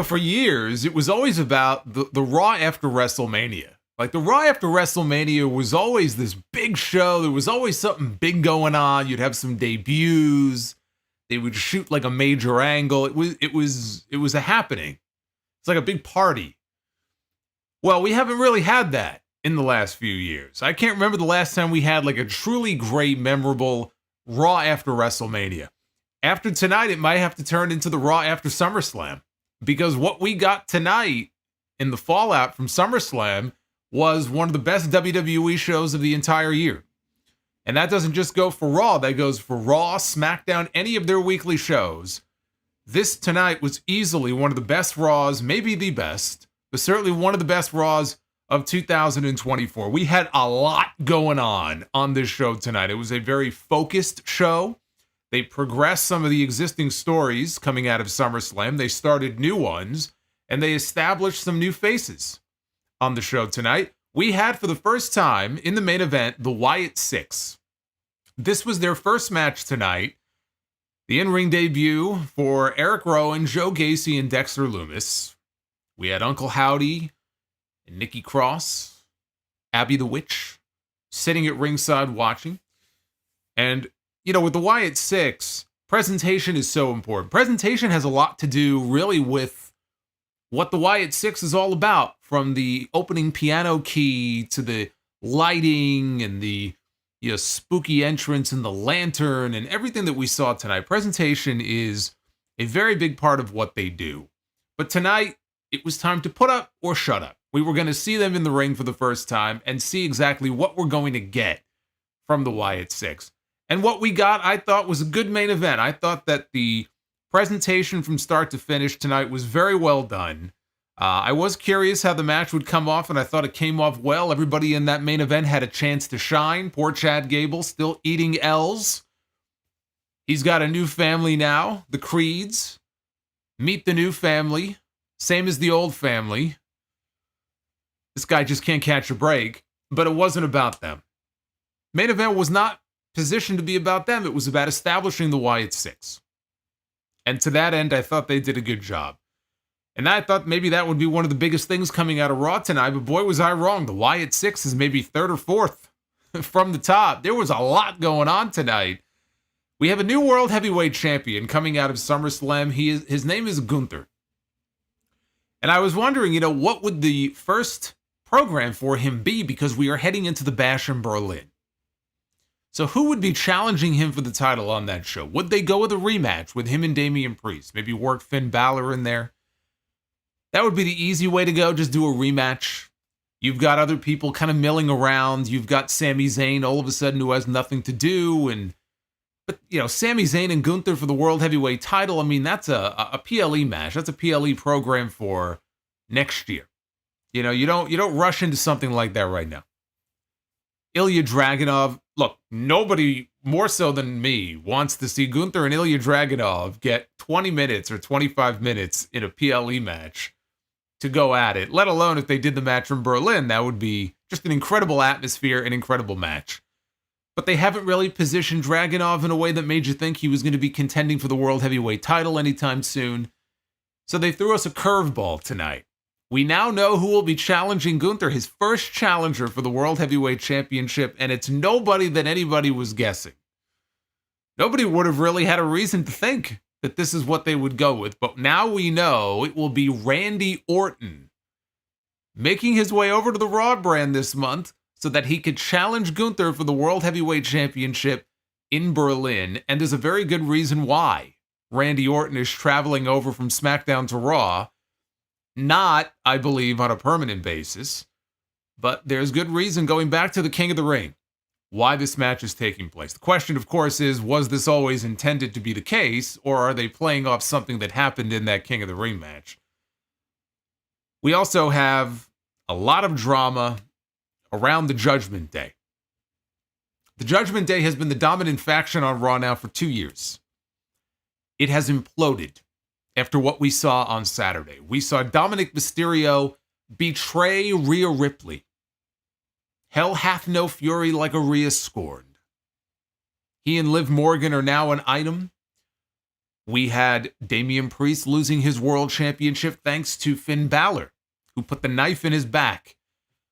For years, it was always about the Raw after WrestleMania. Like, the Raw after WrestleMania was always this big show. There was always something big going on. You'd have some debuts. They would shoot like a major angle. It was a happening. It's like a big party. Well, we haven't really had that in the last few years. I can't remember the last time we had like a truly great, memorable Raw after WrestleMania. After tonight, it might have to turn into the Raw after SummerSlam. Because what we got tonight in the fallout from SummerSlam was one of the best WWE shows of the entire year. And that doesn't just go for Raw, that goes for Raw, SmackDown, any of their weekly shows. This tonight was easily one of the best Raws, maybe the best, but certainly one of the best Raws of 2024. We had a lot going on this show tonight. It was a very focused show. They progressed some of the existing stories coming out of SummerSlam. They started new ones, and they established some new faces on the show tonight. We had, for the first time in the main event, the Wyatt Six. This was their first match tonight. The in-ring debut for Eric Rowan, Joe Gacy, and Dexter Lumis. We had Uncle Howdy and Nikki Cross, Abby the Witch, sitting at ringside watching. And with the Wyatt Six, presentation is so important. Presentation has a lot to do really with what the Wyatt Six is all about, from the opening piano key to the lighting and the spooky entrance and the lantern and everything that we saw tonight. Presentation is a very big part of what they do. But tonight, it was time to put up or shut up. We were going to see them in the ring for the first time and see exactly what we're going to get from the Wyatt Six. And what we got, I thought, was a good main event. I thought that the presentation from start to finish tonight was very well done. I was curious how the match would come off, and I thought it came off well. Everybody in that main event had a chance to shine. Poor Chad Gable still eating L's. He's got a new family now, the Creeds. Meet the new family. Same as the old family. This guy just can't catch a break. But it wasn't about them. Main event was not positioned to be about them. It was about establishing the Wyatt Six. And to that end, I thought they did a good job. And I thought maybe that would be one of the biggest things coming out of Raw tonight, but boy, was I wrong. The Wyatt Six is maybe third or fourth from the top. There was a lot going on tonight. We have a new World Heavyweight Champion coming out of SummerSlam. His name is Gunther. And I was wondering, what would the first program for him be, because we are heading into the Bash in Berlin. So who would be challenging him for the title on that show? Would they go with a rematch with him and Damian Priest? Maybe work Finn Balor in there? That would be the easy way to go, just do a rematch. You've got other people kind of milling around. You've got Sami Zayn all of a sudden who has nothing to do. But Sami Zayn and Gunther for the World Heavyweight title, I mean, that's a PLE match. That's a PLE program for next year. You don't rush into something like that right now. Ilya Dragunov, look, nobody more so than me wants to see Gunther and Ilya Dragunov get 20 minutes or 25 minutes in a PLE match to go at it, let alone if they did the match from Berlin. That would be just an incredible atmosphere, an incredible match. But they haven't really positioned Dragunov in a way that made you think he was going to be contending for the World Heavyweight title anytime soon. So they threw us a curveball tonight. We now know who will be challenging Gunther, his first challenger for the World Heavyweight Championship, and it's nobody that anybody was guessing. Nobody would have really had a reason to think that this is what they would go with, but now we know it will be Randy Orton making his way over to the Raw brand this month so that he could challenge Gunther for the World Heavyweight Championship in Berlin, and there's a very good reason why Randy Orton is traveling over from SmackDown to Raw. Not, I believe, on a permanent basis, but there's good reason going back to the King of the Ring why this match is taking place. The question, of course, is, was this always intended to be the case, or are they playing off something that happened in that King of the Ring match? We also have a lot of drama around the Judgment Day. The Judgment Day has been the dominant faction on Raw now for 2 years. It has imploded. After what we saw on Saturday, we saw Dominik Mysterio betray Rhea Ripley. Hell hath no fury like a Rhea scorned. He and Liv Morgan are now an item. We had Damian Priest losing his world championship thanks to Finn Balor, who put the knife in his back.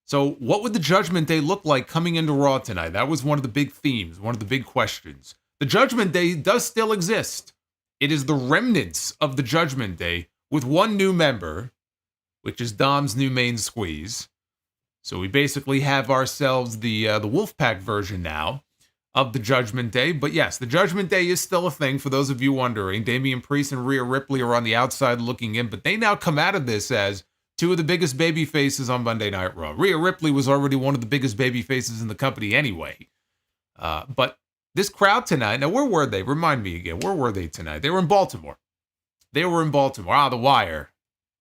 So what would the Judgment Day look like coming into Raw tonight? That was one of the big themes, one of the big questions. The Judgment Day does still exist. It is the remnants of the Judgment Day with one new member, which is Dom's new main squeeze. So we basically have ourselves the Wolfpack version now of the Judgment Day. But yes, the Judgment Day is still a thing, for those of you wondering. Damian Priest and Rhea Ripley are on the outside looking in, but they now come out of this as two of the biggest baby faces on Monday Night Raw. Rhea Ripley was already one of the biggest baby faces in the company anyway. But this crowd tonight, now where were they? Remind me again, where were they tonight? They were in Baltimore. They were in Baltimore. The Wire.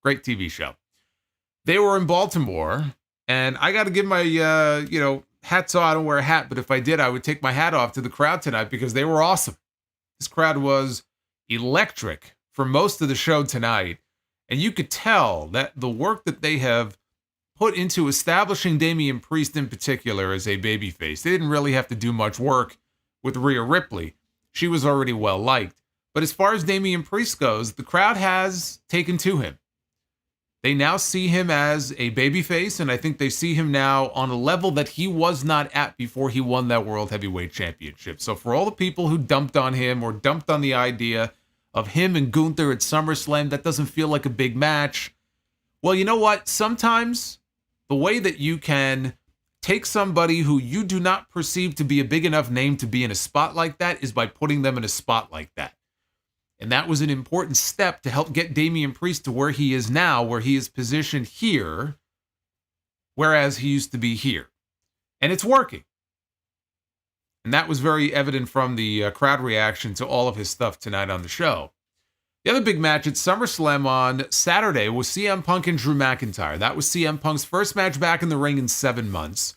Great TV show. They were in Baltimore, and I got to give my, hats off. I don't wear a hat, but if I did, I would take my hat off to the crowd tonight because they were awesome. This crowd was electric for most of the show tonight, and you could tell that the work that they have put into establishing Damian Priest in particular as a babyface, they didn't really have to do much work with Rhea Ripley. She was already well liked. But as far as Damian Priest goes, the crowd has taken to him. They now see him as a babyface, and I think they see him now on a level that he was not at before he won that World Heavyweight Championship. So for all the people who dumped on him or dumped on the idea of him and Gunther at SummerSlam, that doesn't feel like a big match. Well, you know what? Sometimes the way that you can take somebody who you do not perceive to be a big enough name to be in a spot like that is by putting them in a spot like that. And that was an important step to help get Damian Priest to where he is now, where he is positioned here, whereas he used to be here. And it's working. And that was very evident from the crowd reaction to all of his stuff tonight on the show. The other big match at SummerSlam on Saturday was CM Punk and Drew McIntyre. That was CM Punk's first match back in the ring in 7 months.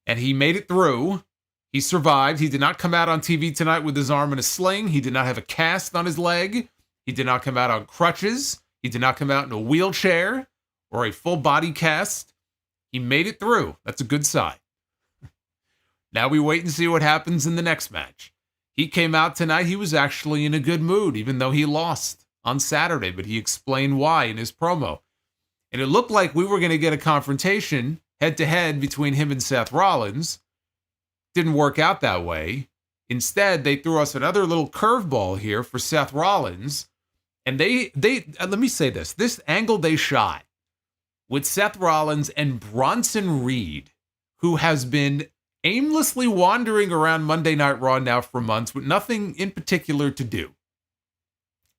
And he made it through. He survived. He did not come out on TV tonight with his arm in a sling. He did not have a cast on his leg. He did not come out on crutches. He did not come out in a wheelchair or a full body cast. He made it through. That's a good sign. Now we wait and see what happens in the next match. He came out tonight. He was actually in a good mood, even though he lost on Saturday, but he explained why in his promo. And it looked like we were going to get a confrontation head-to-head between him and Seth Rollins. Didn't work out that way. Instead, they threw us another little curveball here for Seth Rollins. And they let me say this angle they shot with Seth Rollins and Bronson Reed, who has been aimlessly wandering around Monday Night Raw now for months with nothing in particular to do.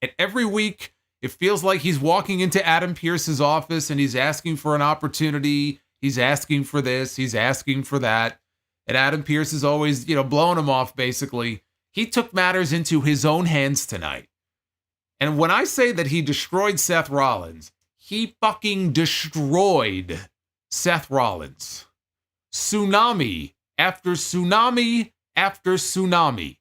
And every week, it feels like he's walking into Adam Pearce's office and he's asking for an opportunity. He's asking for this. He's asking for that. And Adam Pearce is always, blowing him off, basically. He took matters into his own hands tonight. And when I say that he destroyed Seth Rollins, he fucking destroyed Seth Rollins. Tsunami after tsunami after tsunami.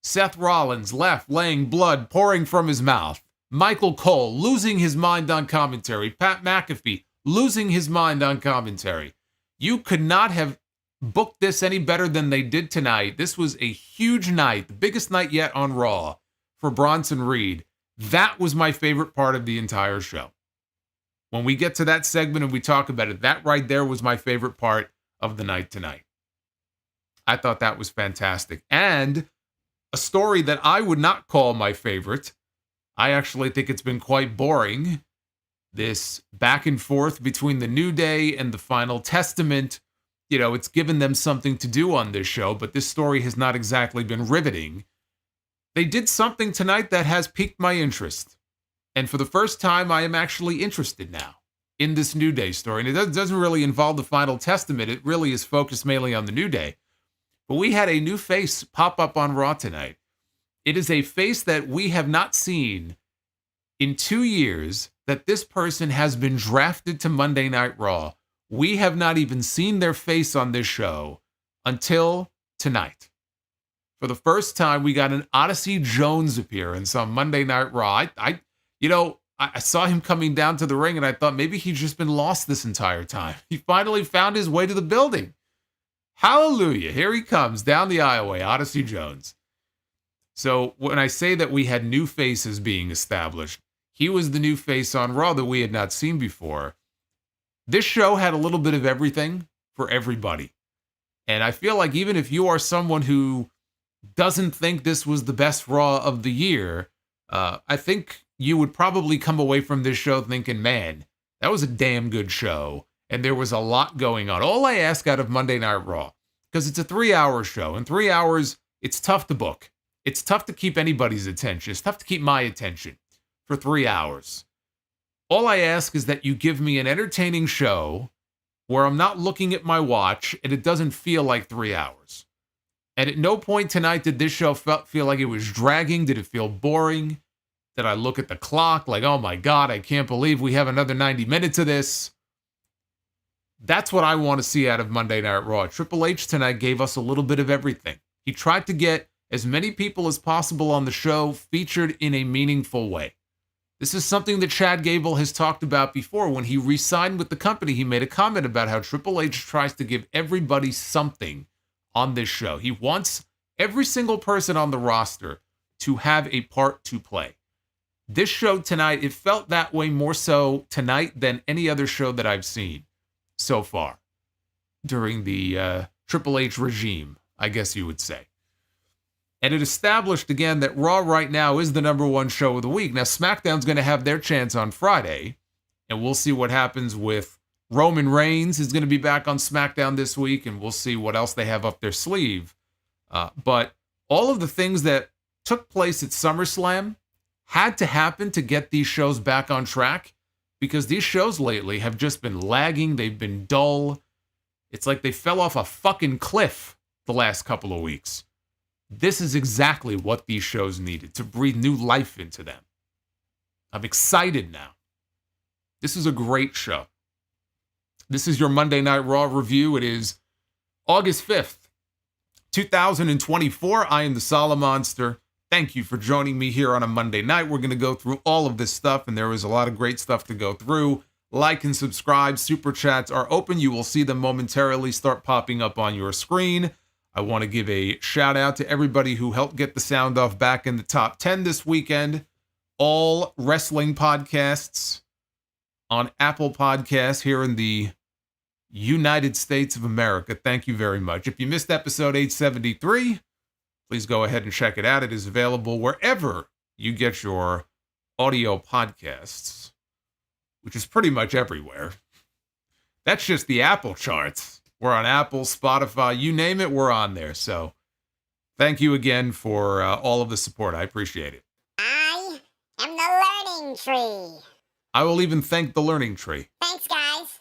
Seth Rollins left laying blood pouring from his mouth. Michael Cole losing his mind on commentary. Pat McAfee losing his mind on commentary. You could not have booked this any better than they did tonight. This was a huge night, the biggest night yet on Raw for Bronson Reed. That was my favorite part of the entire show. When we get to that segment and we talk about it, that right there was my favorite part of the night tonight. I thought that was fantastic. And a story that I would not call my favorite. I actually think it's been quite boring. This back and forth between the New Day and the Final Testament. It's given them something to do on this show, but this story has not exactly been riveting. They did something tonight that has piqued my interest. And for the first time, I am actually interested now in this New Day story. And it doesn't really involve the Final Testament. It really is focused mainly on the New Day. But we had a new face pop up on Raw tonight. It is a face that we have not seen in 2 years that this person has been drafted to Monday Night Raw. We have not even seen their face on this show until tonight. For the first time, we got an Odyssey Jones appearance on Monday Night Raw. I saw him coming down to the ring and I thought maybe he's just been lost this entire time. He finally found his way to the building. Hallelujah. Here he comes down the aisleway, Odyssey Jones. So when I say that we had new faces being established, he was the new face on Raw that we had not seen before. This show had a little bit of everything for everybody. And I feel like even if you are someone who doesn't think this was the best Raw of the year, I think you would probably come away from this show thinking, man, that was a damn good show. And there was a lot going on. All I ask out of Monday Night Raw, because it's a 3-hour show. In 3 hours, it's tough to book. It's tough to keep anybody's attention. It's tough to keep my attention for 3 hours. All I ask is that you give me an entertaining show where I'm not looking at my watch and it doesn't feel like 3 hours. And at no point tonight did this show feel like it was dragging. Did it feel boring? Did I look at the clock like, oh my God, I can't believe we have another 90 minutes of this? That's what I want to see out of Monday Night Raw. Triple H tonight gave us a little bit of everything. He tried to get as many people as possible on the show featured in a meaningful way. This is something that Chad Gable has talked about before. When he re-signed with the company, he made a comment about how Triple H tries to give everybody something on this show. He wants every single person on the roster to have a part to play. This show tonight, it felt that way more so tonight than any other show that I've seen so far during the Triple H regime, I guess you would say. And it established again that Raw right now is the #1 show of the week. Now, SmackDown's going to have their chance on Friday, and we'll see what happens with Roman Reigns is going to be back on SmackDown this week, and we'll see what else they have up their sleeve. But all of the things that took place at SummerSlam had to happen to get these shows back on track, because these shows lately have just been lagging. They've been dull. It's like they fell off a fucking cliff the last couple of weeks. This is exactly what these shows needed to breathe new life into them. I'm excited now. This is a great show. This is your Monday Night Raw review. It is August 5th, 2024. I am the Solomonster. Thank you for joining me here on a Monday night. We're going to go through all of this stuff, and there is a lot of great stuff to go through. Like and subscribe. Super chats are open. You will see them momentarily start popping up on your screen. I want to give a shout out to everybody who helped get the sound off back in the top 10 this weekend. All wrestling podcasts on Apple Podcasts here in the United States of America. Thank you very much. If you missed episode 873, please go ahead and check it out. It is available wherever you get your audio podcasts, which is pretty much everywhere. That's just the Apple charts. We're on Apple, Spotify, you name it, we're on there. So thank you again for all of the support. I appreciate it. I am the learning tree. I will even thank the learning tree. Thanks, guys.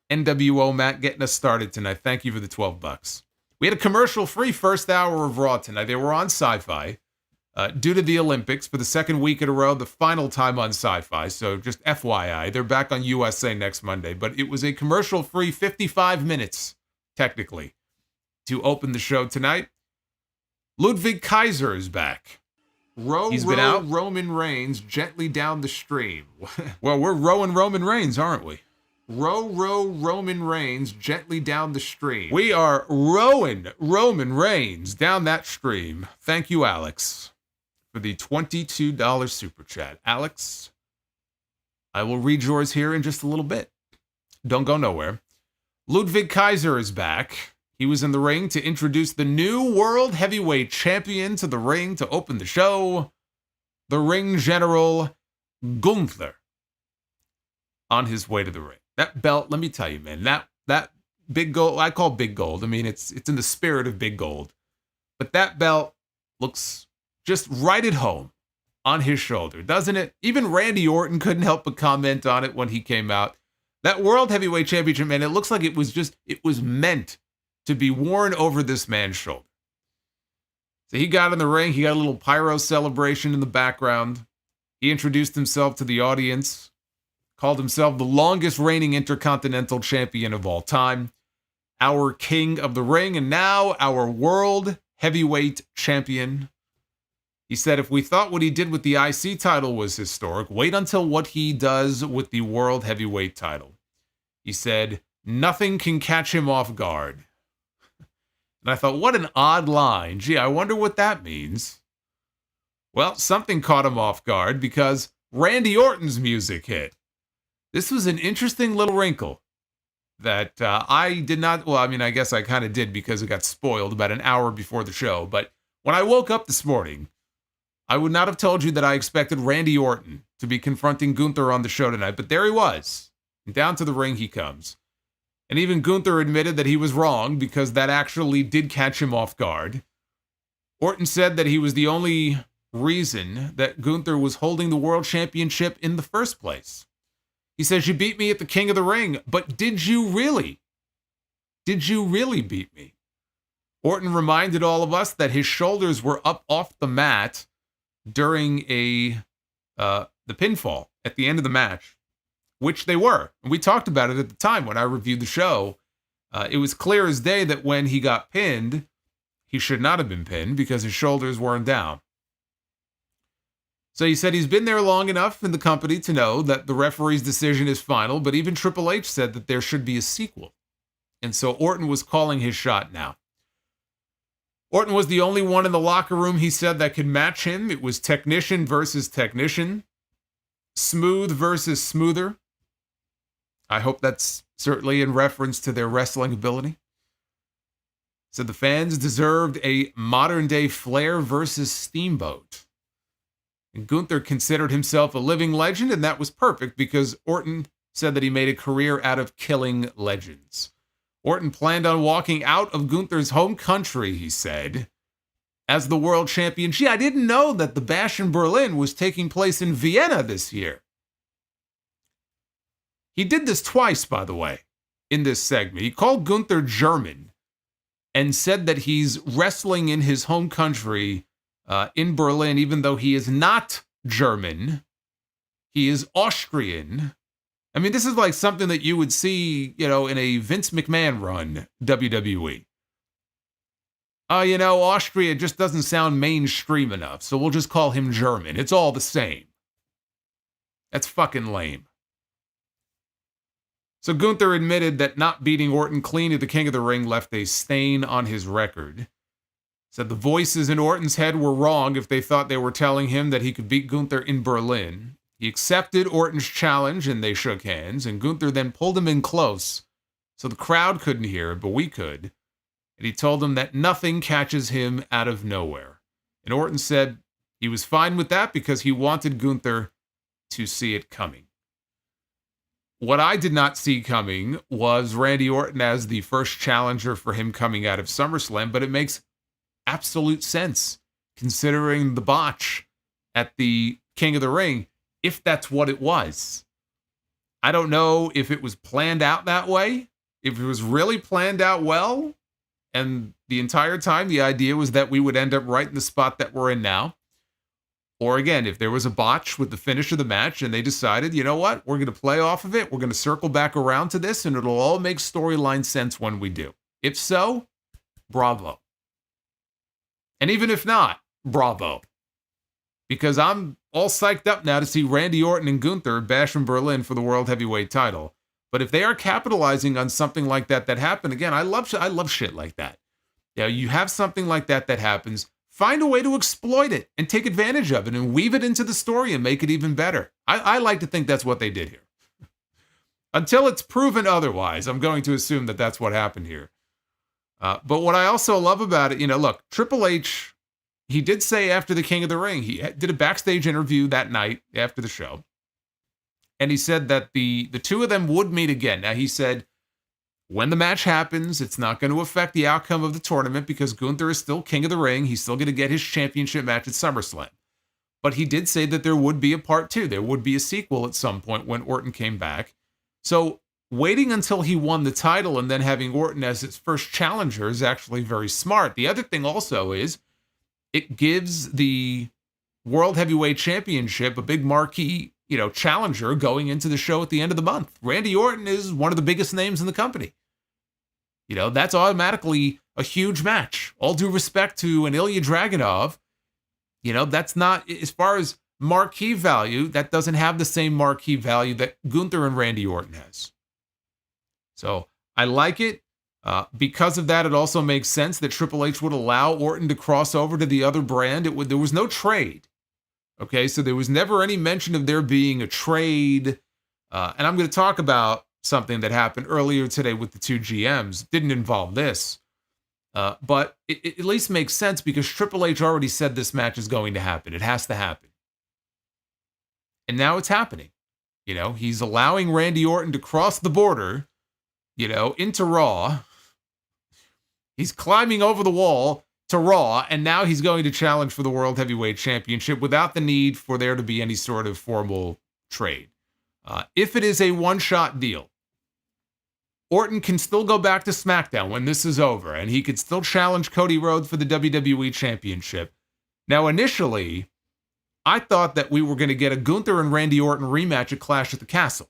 NWO Matt getting us started tonight. Thank you for the $12. We had a commercial-free first hour of Raw tonight. They were on Sci-Fi due to the Olympics for the second week in a row, the final time on Sci-Fi. So just FYI, they're back on USA next Monday. But it was a commercial-free 55 minutes, technically, to open the show tonight. Ludwig Kaiser is back. He's been out. Roman Reigns gently down the stream. Well, we're rowing Roman Reigns, aren't we? Row Roman Reigns gently down the stream. We are rowing Roman Reigns down that stream. Thank you, Alex, for the $22 super chat. Alex, I will read yours here in just a little bit. Don't go nowhere. Ludwig Kaiser is back. He was in the ring to introduce the new World Heavyweight Champion to the ring to open the show. The ring general, Gunther, on his way to the ring. That belt, let me tell you, man, that big gold, I call big gold. I mean, it's in the spirit of big gold. But that belt looks just right at home on his shoulder, doesn't it? Even Randy Orton couldn't help but comment on it when he came out. That World Heavyweight Championship, man, it looks like it was meant to be worn over this man's shoulder. So he got in the ring. He got a little pyro celebration in the background. He introduced himself to the audience, called himself the longest reigning Intercontinental Champion of all time, our King of the Ring, and now our World Heavyweight Champion. He said, if we thought what he did with the IC title was historic, wait until what he does with the World Heavyweight title. He said, nothing can catch him off guard. And I thought, what an odd line. Gee, I wonder what that means. Well, something caught him off guard because Randy Orton's music hit. This was an interesting little wrinkle that I did not, well, I mean, I guess I kind of did because it got spoiled about an hour before the show. But when I woke up this morning, I would not have told you that I expected Randy Orton to be confronting Gunther on the show tonight, but there he was. And down to the ring he comes. And even Gunther admitted that he was wrong because that actually did catch him off guard. Orton said that he was the only reason that Gunther was holding the world championship in the first place. He says, you beat me at the King of the Ring, but did you really? Did you really beat me? Orton reminded all of us that his shoulders were up off the mat during the pinfall at the end of the match, which they were. And we talked about it at the time when I reviewed the show. It was clear as day that when he got pinned, he should not have been pinned because his shoulders weren't down. So he said he's been there long enough in the company to know that the referee's decision is final, but even Triple H said that there should be a sequel. And so Orton was calling his shot now. Orton was the only one in the locker room, he said, that could match him. It was technician versus technician, smooth versus smoother. I hope that's certainly in reference to their wrestling ability. Said the fans deserved a modern-day Flair versus Steamboat. And Gunther considered himself a living legend, and that was perfect because Orton said that he made a career out of killing legends. Orton planned on walking out of Gunther's home country, he said, as the world champion. Gee, I didn't know that the Bash in Berlin was taking place in Vienna this year. He did this twice, by the way, in this segment. He called Gunther German and said that he's wrestling in his home country in Berlin, even though he is not German. He is Austrian. I mean, this is like something that you would see, in a Vince McMahon run WWE. Austria just doesn't sound mainstream enough, so we'll just call him German. It's all the same. That's fucking lame. So Gunther admitted that not beating Orton clean at the King of the Ring left a stain on his record. Said the voices in Orton's head were wrong if they thought they were telling him that he could beat Gunther in Berlin. He accepted Orton's challenge and they shook hands, and Gunther then pulled him in close so the crowd couldn't hear it, but we could. And he told him that nothing catches him out of nowhere. And Orton said he was fine with that because he wanted Gunther to see it coming. What I did not see coming was Randy Orton as the first challenger for him coming out of SummerSlam, but it makes absolute sense considering the botch at the King of the Ring, if that's what it was. I don't know if it was planned out that way, if it was really planned out well, and the entire time the idea was that we would end up right in the spot that we're in now. Or again, if there was a botch with the finish of the match and they decided, you know what, we're going to play off of it, we're going to circle back around to this, and it'll all make storyline sense when we do. If so, bravo. And even if not, bravo. Because I'm all psyched up now to see Randy Orton and Gunther bash in Berlin for the World Heavyweight title. But if they are capitalizing on something like that happened, again, I love shit like that. Yeah, you have something like that happens, find a way to exploit it and take advantage of it and weave it into the story and make it even better. I like to think that's what they did here. Until it's proven otherwise, I'm going to assume that that's what happened here. But what I also love about it, look, Triple H, he did say after the King of the Ring, he did a backstage interview that night after the show. And he said that the two of them would meet again. Now, he said, when the match happens, it's not going to affect the outcome of the tournament because Gunther is still King of the Ring. He's still going to get his championship match at SummerSlam. But he did say that there would be a part 2. There would be a sequel at some point when Orton came back. So waiting until he won the title and then having Orton as his first challenger is actually very smart. The other thing also is it gives the World Heavyweight Championship a big marquee, challenger going into the show at the end of the month. Randy Orton is one of the biggest names in the company. That's automatically a huge match. All due respect to an Ilya Dragunov, that's not, as far as marquee value, that doesn't have the same marquee value that Gunther and Randy Orton has. So I like it. Because of that, it also makes sense that Triple H would allow Orton to cross over to the other brand. There was no trade. Okay, so there was never any mention of there being a trade. And I'm going to talk about something that happened earlier today with the two GMs. Didn't involve this. But it at least makes sense because Triple H already said this match is going to happen. It has to happen. And now it's happening. You know, he's allowing Randy Orton to cross the border, you know, into Raw. He's climbing over the wall to Raw, and now he's going to challenge for the World Heavyweight Championship without the need for there to be any sort of formal trade. If it is a one-shot deal, Orton can still go back to SmackDown when this is over, and he could still challenge Cody Rhodes for the WWE Championship. Now, initially, I thought that we were going to get a Gunther and Randy Orton rematch at Clash at the Castle.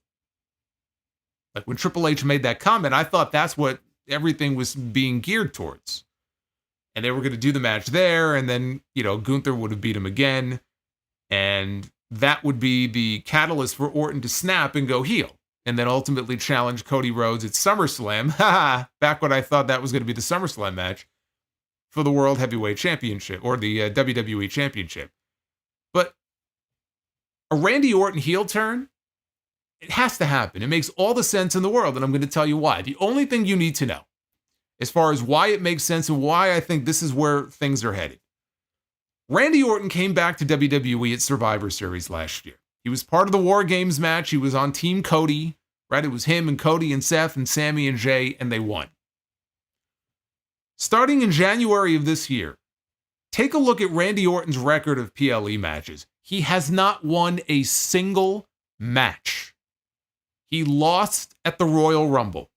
Like when Triple H made that comment, I thought that's what everything was being geared towards. And they were going to do the match there, and then, you know, Gunther would have beat him again, and that would be the catalyst for Orton to snap and go heel, and then ultimately challenge Cody Rhodes at SummerSlam, back when I thought that was going to be the SummerSlam match, for the World Heavyweight Championship, or the WWE Championship. But a Randy Orton heel turn, it has to happen. It makes all the sense in the world, and I'm going to tell you why. The only thing you need to know, as far as why it makes sense and why I think this is where things are headed. Randy Orton came back to WWE at Survivor Series last year. He was part of the War Games match. He was on Team Cody, right? It was him and Cody and Seth and Sammy and Jay, and they won. Starting in January of this year, take a look at Randy Orton's record of PLE matches. He has not won a single match. He lost at the Royal Rumble.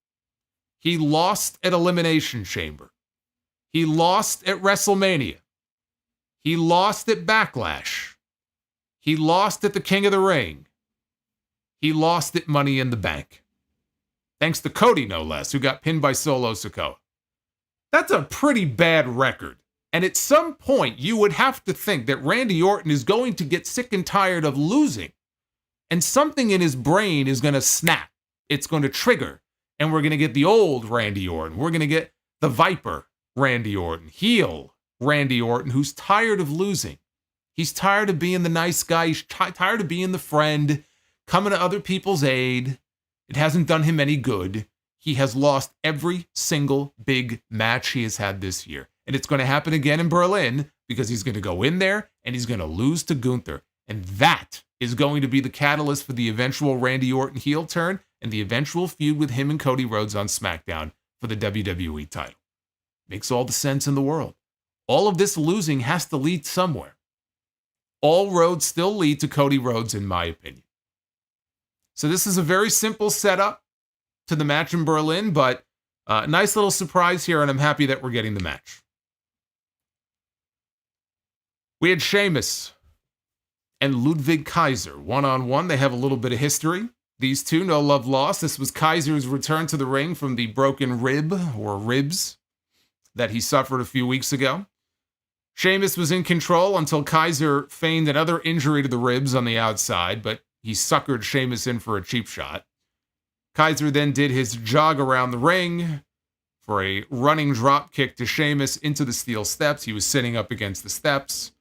He lost at Elimination Chamber. He lost at WrestleMania. He lost at Backlash. He lost at the King of the Ring. He lost at Money in the Bank. Thanks to Cody, no less, who got pinned by Solo Sikoa. That's a pretty bad record. And at some point, you would have to think that Randy Orton is going to get sick and tired of losing. And something in his brain is going to snap. It's going to trigger. And we're going to get the old Randy Orton. We're going to get the Viper Randy Orton. Heel Randy Orton, who's tired of losing. He's tired of being the nice guy. He's tired of being the friend, coming to other people's aid. It hasn't done him any good. He has lost every single big match he has had this year. And it's going to happen again in Berlin because he's going to go in there and he's going to lose to Gunther. And that is going to be the catalyst for the eventual Randy Orton heel turn and the eventual feud with him and Cody Rhodes on SmackDown for the WWE title. Makes all the sense in the world. All of this losing has to lead somewhere. All roads still lead to Cody Rhodes, in my opinion. So this is a very simple setup to the match in Berlin, but a nice little surprise here, and I'm happy that we're getting the match. We had Sheamus and Ludwig Kaiser one-on-one. They have a little bit of history. These two, no love lost. This was Kaiser's return to the ring from the broken rib, or ribs, that he suffered a few weeks ago. Sheamus was in control until Kaiser feigned another injury to the ribs on the outside, but he suckered Sheamus in for a cheap shot. Kaiser then did his jog around the ring for a running drop kick to Sheamus into the steel steps. He was sitting up against the steps.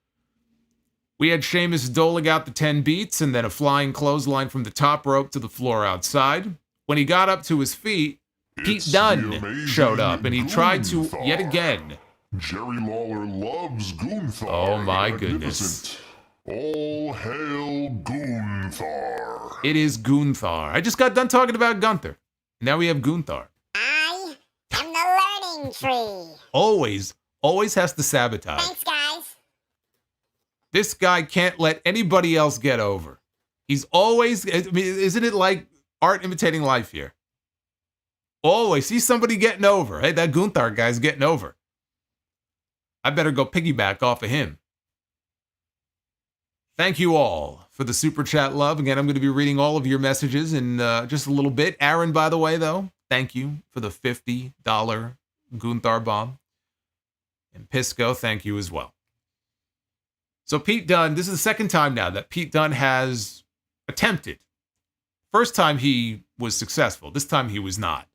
We had Sheamus doling out the 10 beats and then a flying clothesline from the top rope to the floor outside. When he got up to his feet, Pete Dunne showed up and he tried to, yet again, Jerry Lawler loves Gunther. Oh my goodness. All hail Gunther. It is Gunther. I just got done talking about Gunther. Now we have Gunther. I am the learning tree. Always has to sabotage. Thanks, guys. This guy can't let anybody else get over. He's always, I mean, isn't it like art imitating life here? Always see somebody getting over. Hey, that Gunther guy's getting over. I better go piggyback off of him. Thank you all for the super chat love. Again, I'm going to be reading all of your messages in just a little bit. Aaron, by the way, though, thank you for the $50 Gunther bomb. And Pisco, thank you as well. So Pete Dunne, this is the second time now that Pete Dunne has attempted. First time he was successful. This time he was not.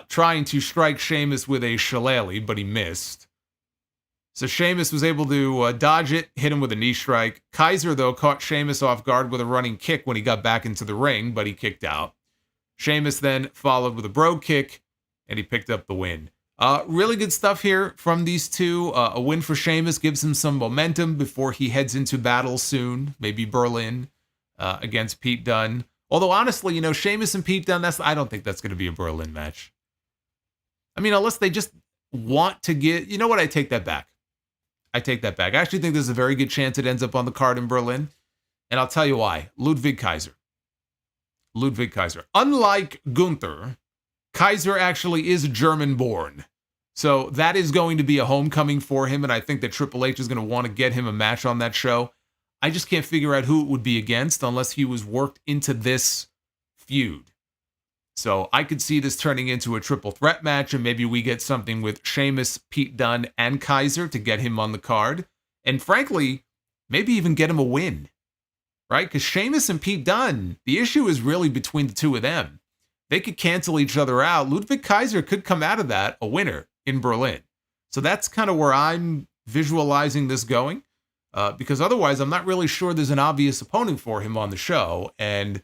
Trying to strike Sheamus with a shillelagh, but he missed. So Sheamus was able to dodge it, hit him with a knee strike. Kaiser, though, caught Sheamus off guard with a running kick when he got back into the ring, but he kicked out. Sheamus then followed with a bro kick, and he picked up the win. Really good stuff here from these two. A win for Sheamus gives him some momentum before he heads into battle soon, maybe Berlin against Pete Dunne. Although, honestly, Sheamus and Pete Dunne, I don't think that's going to be a Berlin match. I mean, unless they just want to get... You know what? I take that back. I actually think there's a very good chance it ends up on the card in Berlin. And I'll tell you why. Ludwig Kaiser. Unlike Gunther, Kaiser actually is German-born. So that is going to be a homecoming for him, and I think that Triple H is going to want to get him a match on that show. I just can't figure out who it would be against unless he was worked into this feud. So I could see this turning into a triple threat match, and maybe we get something with Sheamus, Pete Dunne, and Kaiser to get him on the card. And frankly, maybe even get him a win. Right? Because Sheamus and Pete Dunne, the issue is really between the two of them. They could cancel each other out. Ludwig Kaiser could come out of that a winner in Berlin. So that's kind of where I'm visualizing this going. Because otherwise, I'm not really sure there's an obvious opponent for him on the show. And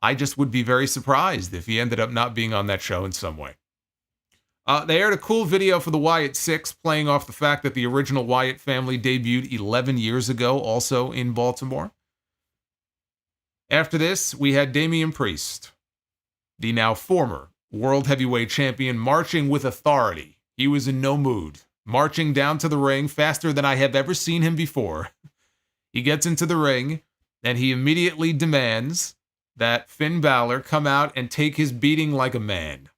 I just would be very surprised if he ended up not being on that show in some way. They aired a cool video for the Wyatt 6, playing off the fact that the original Wyatt family debuted 11 years ago, also in Baltimore. After this, we had Damian Priest, the now former World Heavyweight Champion, marching with authority. He was in no mood, marching down to the ring faster than I have ever seen him before. He gets into the ring, and he immediately demands that Finn Balor come out and take his beating like a man.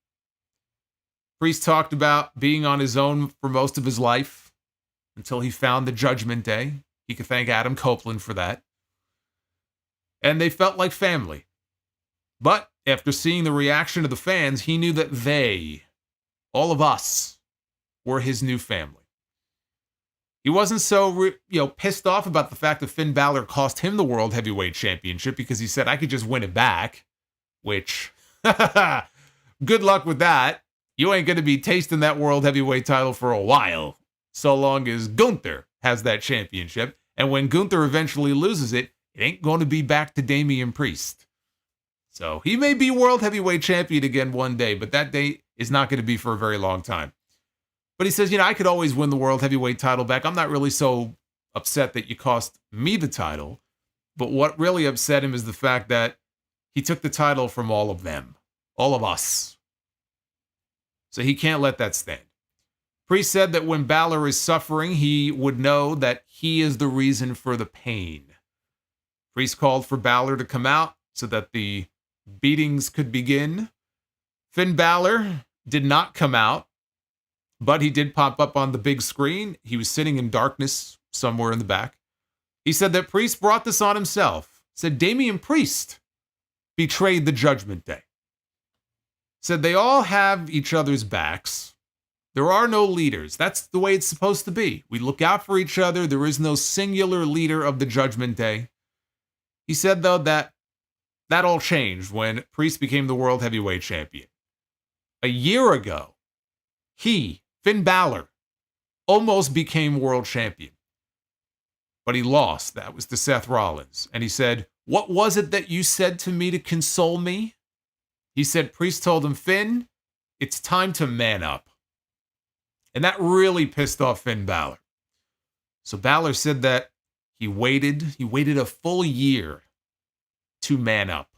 Priest talked about being on his own for most of his life until he found the Judgment Day. He could thank Adam Copeland for that. And they felt like family. But after seeing the reaction of the fans, he knew that they, all of us, were his new family. He wasn't so pissed off about the fact that Finn Balor cost him the World Heavyweight Championship because he said, I could just win it back, which, good luck with that. You ain't going to be tasting that World Heavyweight title for a while, so long as Gunther has that championship. And when Gunther eventually loses it, it ain't going to be back to Damian Priest. So he may be World Heavyweight Champion again one day, but that day is not going to be for a very long time. But he says, I could always win the World Heavyweight title back. I'm not really so upset that you cost me the title. But what really upset him is the fact that he took the title from all of them, all of us. So he can't let that stand. Priest said that when Balor is suffering, he would know that he is the reason for the pain. Priest called for Balor to come out so that the beatings could begin. Finn Balor did not come out, but he did pop up on the big screen. He was sitting in darkness somewhere in the back. He said that Priest brought this on himself. Said Damian Priest betrayed the Judgment Day. Said they all have each other's backs. There are no leaders. That's the way it's supposed to be. We look out for each other. There is no singular leader of the Judgment Day. He said, though, that all changed when Priest became the World Heavyweight Champion. A year ago, he, Finn Balor, almost became World Champion. But he lost. That was to Seth Rollins. And he said, what was it that you said to me to console me? He said, Priest told him, Finn, it's time to man up. And that really pissed off Finn Balor. So Balor said that he waited a full year to man up.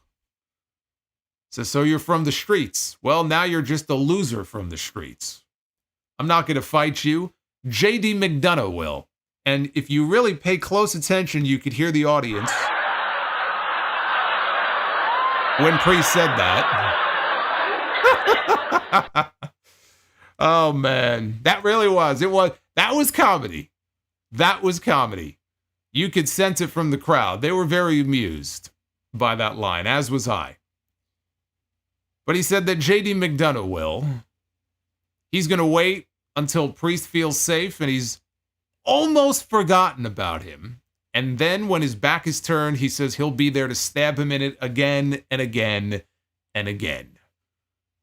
So you're from the streets. Well, now you're just a loser from the streets. I'm not going to fight you. JD McDonough will. And if you really pay close attention, you could hear the audience when Priest said that. Oh, man. That really was. That was comedy. That was comedy. You could sense it from the crowd. They were very amused by that line, as was I. But he said that JD McDonough will. He's going to wait until Priest feels safe, and he's almost forgotten about him. And then when his back is turned, he says he'll be there to stab him in it again and again and again.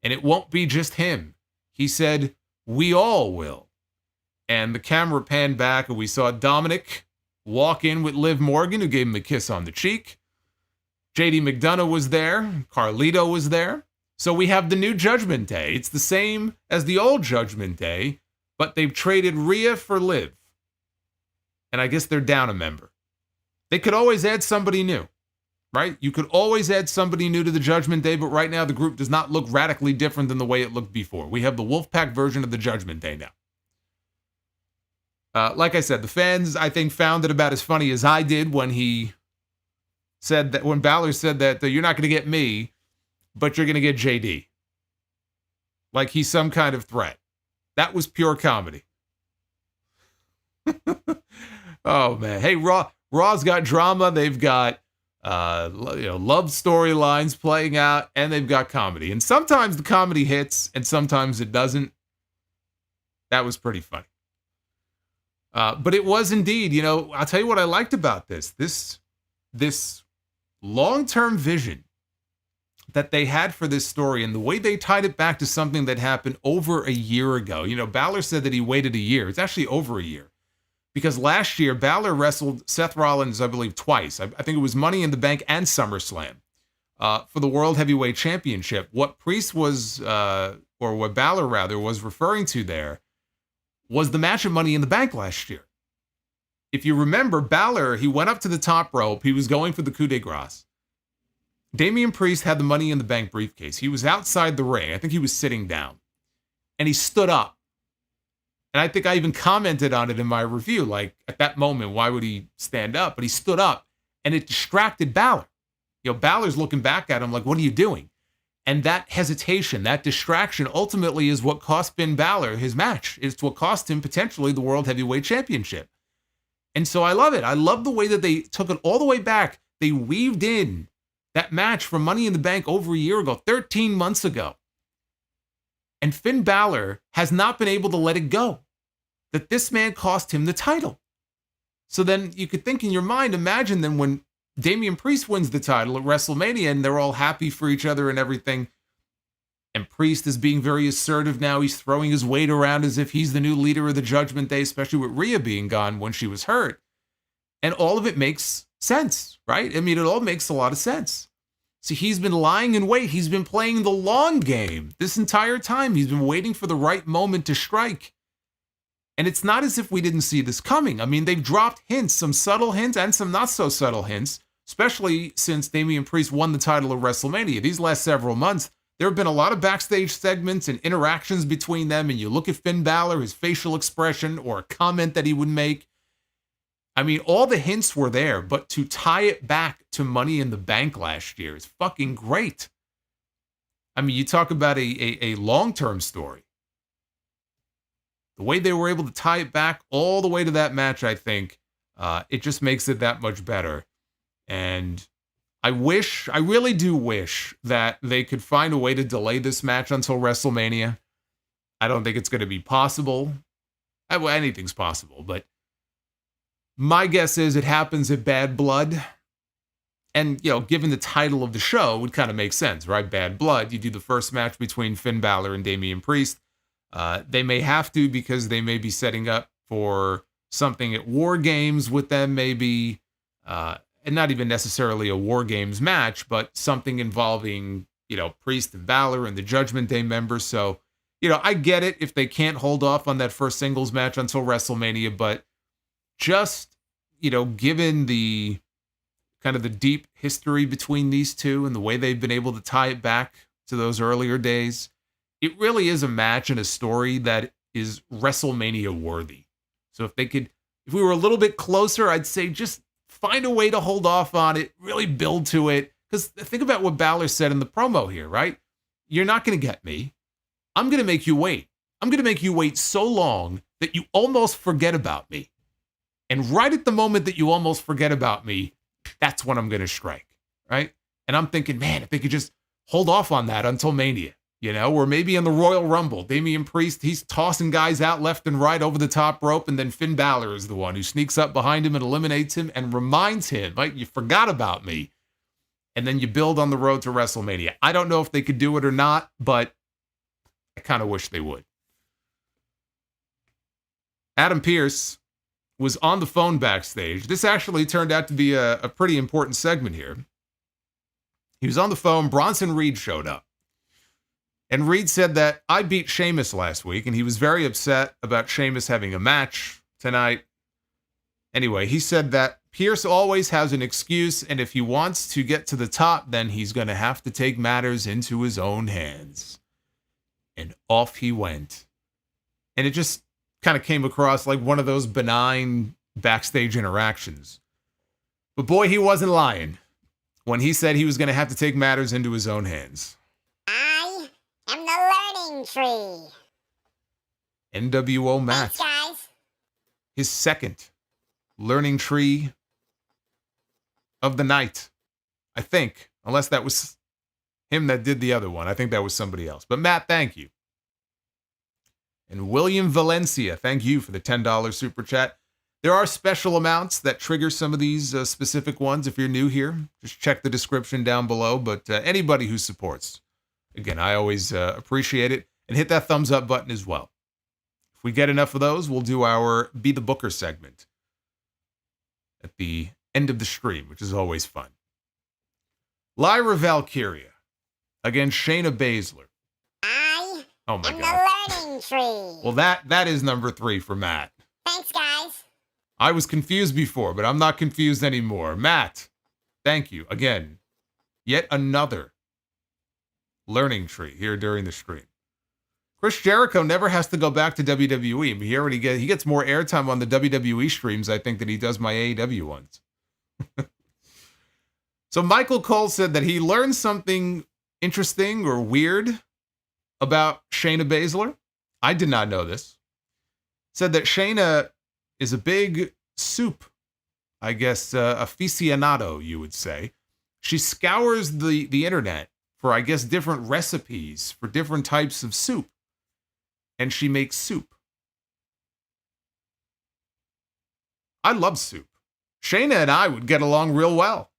And it won't be just him. He said, we all will. And the camera panned back, and we saw Dominik walk in with Liv Morgan, who gave him a kiss on the cheek. JD McDonough was there. Carlito was there. So we have the new Judgment Day. It's the same as the old Judgment Day, but they've traded Rhea for Liv. And I guess they're down a member. They could always add somebody new, right? You could always add somebody new to the Judgment Day, but right now the group does not look radically different than the way it looked before. We have the Wolfpack version of the Judgment Day now. Like I said, the fans, I think, found it about as funny as I did when Balor said that you're not going to get me, but you're going to get JD. Like he's some kind of threat. That was pure comedy. Oh man. Hey, Raw's got drama. They've got love storylines playing out, and they've got comedy. And sometimes the comedy hits, and sometimes it doesn't. That was pretty funny. But it was indeed, I'll tell you what I liked about this long-term vision that they had for this story and the way they tied it back to something that happened over a year ago. Balor said that he waited a year. It's actually over a year. Because last year, Balor wrestled Seth Rollins, I believe, twice. I think it was Money in the Bank and SummerSlam for the World Heavyweight Championship. What Priest was, or what Balor rather, was referring to there was the match of Money in the Bank last year. If you remember, Balor, he went up to the top rope. He was going for the coup de grace. Damian Priest had the Money in the Bank briefcase. He was outside the ring. I think he was sitting down. And he stood up. And I think I even commented on it in my review. Like, at that moment, why would he stand up? But he stood up, and it distracted Balor. Balor's looking back at him like, what are you doing? And that hesitation, that distraction, ultimately is what cost Finn Balor his match. It's what cost him potentially the World Heavyweight Championship. And so I love it. I love the way that they took it all the way back. They weaved in that match from Money in the Bank over a year ago, 13 months ago. And Finn Balor has not been able to let it go. That this man cost him the title. So then you could think in your mind, imagine then when Damian Priest wins the title at WrestleMania and they're all happy for each other and everything. And Priest is being very assertive now. He's throwing his weight around as if he's the new leader of the Judgment Day, especially with Rhea being gone when she was hurt. And all of it makes sense, right? I mean, it all makes a lot of sense. See, he's been lying in wait. He's been playing the long game this entire time. He's been waiting for the right moment to strike. And it's not as if we didn't see this coming. I mean, they've dropped hints, some subtle hints and some not so subtle hints, especially since Damian Priest won the title of WrestleMania. These last several months, there have been a lot of backstage segments and interactions between them. And you look at Finn Balor, his facial expression or a comment that he would make. I mean, all the hints were there, but to tie it back to Money in the Bank last year is fucking great. I mean, you talk about a long-term story. The way they were able to tie it back all the way to that match, I think, it just makes it that much better. And I really do wish that they could find a way to delay this match until WrestleMania. I don't think it's going to be possible. Well, anything's possible, but my guess is it happens at Bad Blood. And, given the title of the show, it would kind of make sense, right? Bad Blood. You do the first match between Finn Balor and Damian Priest. They may have to because they may be setting up for something at War Games with them, maybe. And not even necessarily a War Games match, but something involving, Priest and Balor and the Judgment Day members. So, I get it if they can't hold off on that first singles match until WrestleMania, but just, given the kind of the deep history between these two and the way they've been able to tie it back to those earlier days, it really is a match and a story that is WrestleMania worthy. So if we were a little bit closer, I'd say just find a way to hold off on it, really build to it. Because think about what Balor said in the promo here, right? You're not going to get me. I'm going to make you wait. I'm going to make you wait so long that you almost forget about me. And right at the moment that you almost forget about me, that's when I'm going to strike, right? And I'm thinking, man, if they could just hold off on that until Mania, or maybe in the Royal Rumble, Damian Priest, he's tossing guys out left and right over the top rope, and then Finn Balor is the one who sneaks up behind him and eliminates him and reminds him, like, you forgot about me. And then you build on the road to WrestleMania. I don't know if they could do it or not, but I kind of wish they would. Adam Pearce was on the phone backstage. This actually turned out to be a pretty important segment here. He was on the phone. Bronson Reed showed up. And Reed said that I beat Sheamus last week, and he was very upset about Sheamus having a match tonight. Anyway, he said that Pearce always has an excuse, and if he wants to get to the top, then he's going to have to take matters into his own hands. And off he went. And it just kind of came across like one of those benign backstage interactions. But boy, he wasn't lying when he said he was going to have to take matters into his own hands. I am the learning tree. NWO Matt. Thanks, guys. His second learning tree of the night, I think. Unless that was him that did the other one. I think that was somebody else. But Matt, thank you. And William Valencia, thank you for the $10 super chat. There are special amounts that trigger some of these specific ones. If you're new here, just check the description down below. But anybody who supports, again, I always appreciate it. And hit that thumbs up button as well. If we get enough of those, we'll do our Be the Booker segment at the end of the stream, which is always fun. Lyra Valkyria against Shayna Baszler. I Oh my am God. the learning tree. Well, that is number 3 for Matt. Thanks, guys. I was confused before, but I'm not confused anymore. Matt, thank you again. Yet another learning tree here during the stream. Chris Jericho never has to go back to WWE. I mean, he gets more airtime on the WWE streams, I think, than he does my AEW ones. So Michael Cole said that he learned something interesting or weird about Shayna Baszler. I did not know this. Said that Shayna is a big soup, I guess, aficionado, you would say. She scours the internet for, I guess, different recipes for different types of soup. And she makes soup. I love soup. Shayna and I would get along real well.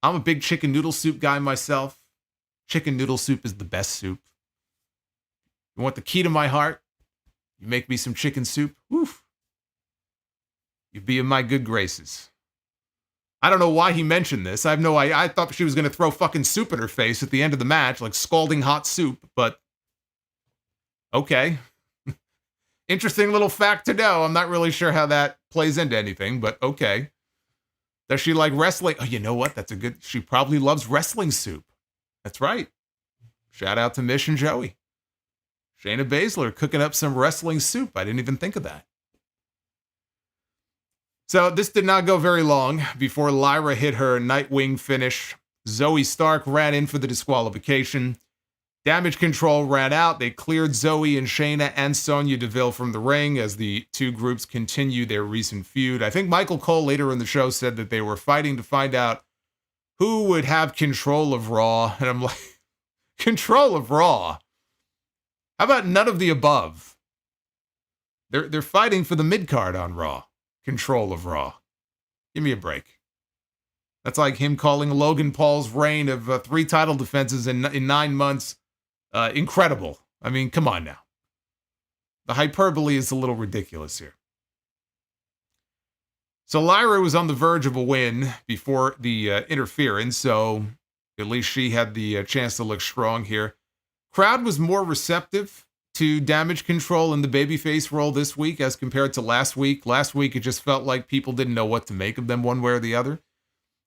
I'm a big chicken noodle soup guy myself. Chicken noodle soup is the best soup. You want the key to my heart? You make me some chicken soup? Woof. You'd be in my good graces. I don't know why he mentioned this. I have no idea. I thought she was going to throw fucking soup in her face at the end of the match, like scalding hot soup, but okay. Interesting little fact to know. I'm not really sure how that plays into anything, but okay. Does she like wrestling? Oh, you know what? She probably loves wrestling soup. That's right. Shout out to Mish and Joey. Shayna Baszler cooking up some wrestling soup. I didn't even think of that. So this did not go very long before Lyra hit her Nightwing finish. Zoe Stark ran in for the disqualification. Damage Control ran out. They cleared Zoe and Shayna and Sonya Deville from the ring as the two groups continue their recent feud. I think Michael Cole later in the show said that they were fighting to find out who would have control of Raw. And I'm like, control of Raw? How about none of the above? They're fighting for the mid-card on Raw. Control of Raw. Give me a break. That's like him calling Logan Paul's reign of 3 title defenses in 9 months incredible. I mean, come on now. The hyperbole is a little ridiculous here. So Lyra was on the verge of a win before the interference, so at least she had the chance to look strong here. Crowd was more receptive to Damage Control in the babyface role this week as compared to last week. Last week, it just felt like people didn't know what to make of them one way or the other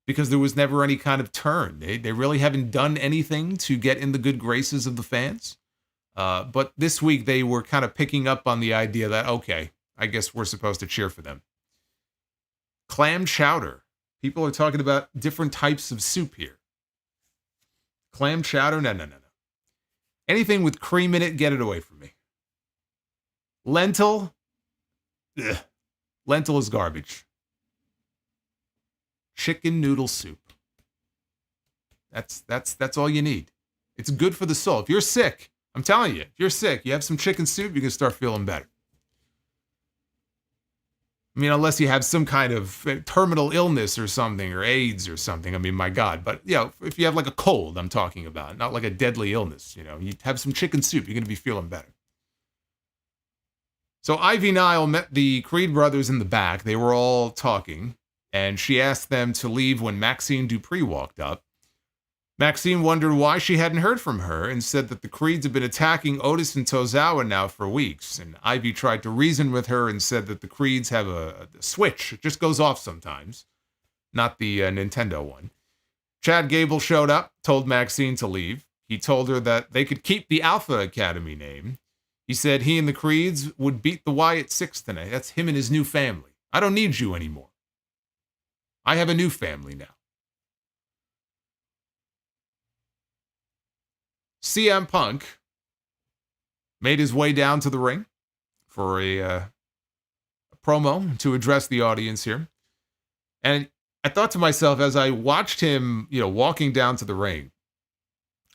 because there was never any kind of turn. They really haven't done anything to get in the good graces of the fans. But this week, they were kind of picking up on the idea that, okay, I guess we're supposed to cheer for them. Clam chowder. People are talking about different types of soup here. Clam chowder? No. Anything with cream in it, get it away from me. Lentil? Ugh. Lentil is garbage. Chicken noodle soup. That's all you need. It's good for the soul. If you're sick, I'm telling you, if you're sick, you have some chicken soup, you can start feeling better. I mean, unless you have some kind of terminal illness or something, or AIDS or something. I mean, my God. But, you know, if you have like a cold, I'm talking about, not like a deadly illness, you know, you have some chicken soup, you're going to be feeling better. So Ivy Nile met the Creed brothers in the back. They were all talking, and she asked them to leave when Maxine Dupree walked up. Maxine wondered why she hadn't heard from her and said that the Creeds had been attacking Otis and Tozawa now for weeks. And Ivy tried to reason with her and said that the Creeds have a switch. It just goes off sometimes, not the Nintendo one. Chad Gable showed up, told Maxine to leave. He told her that they could keep the Alpha Academy name. He said he and the Creeds would beat the Wyatt Six tonight. That's him and his new family. I don't need you anymore. I have a new family now. CM Punk made his way down to the ring for a promo to address the audience here. And I thought to myself as I watched him, walking down to the ring,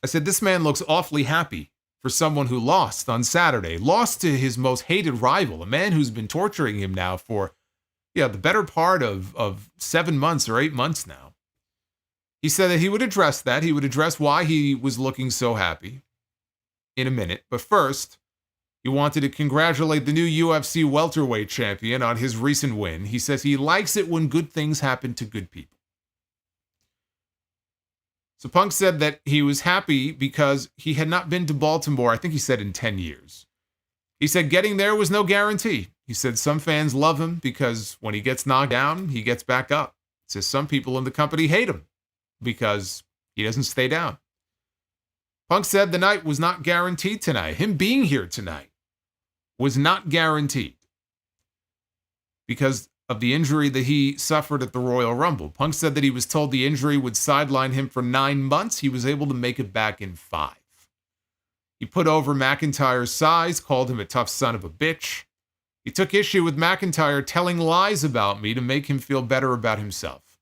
I said, this man looks awfully happy for someone who lost on Saturday, lost to his most hated rival, a man who's been torturing him now for, the better part of 7 months or 8 months now. He said that he would address that. He would address why he was looking so happy in a minute. But first, he wanted to congratulate the new UFC welterweight champion on his recent win. He says he likes it when good things happen to good people. So Punk said that he was happy because he had not been to Baltimore, I think he said in 10 years. He said getting there was no guarantee. He said some fans love him because when he gets knocked down, he gets back up. He says some people in the company hate him because he doesn't stay down. Punk said the night was not guaranteed tonight. Him being here tonight was not guaranteed because of the injury that he suffered at the Royal Rumble. Punk said that he was told the injury would sideline him for 9 months. He was able to make it back in 5. He put over McIntyre's size, called him a tough son of a bitch. He took issue with McIntyre telling lies about me to make him feel better about himself.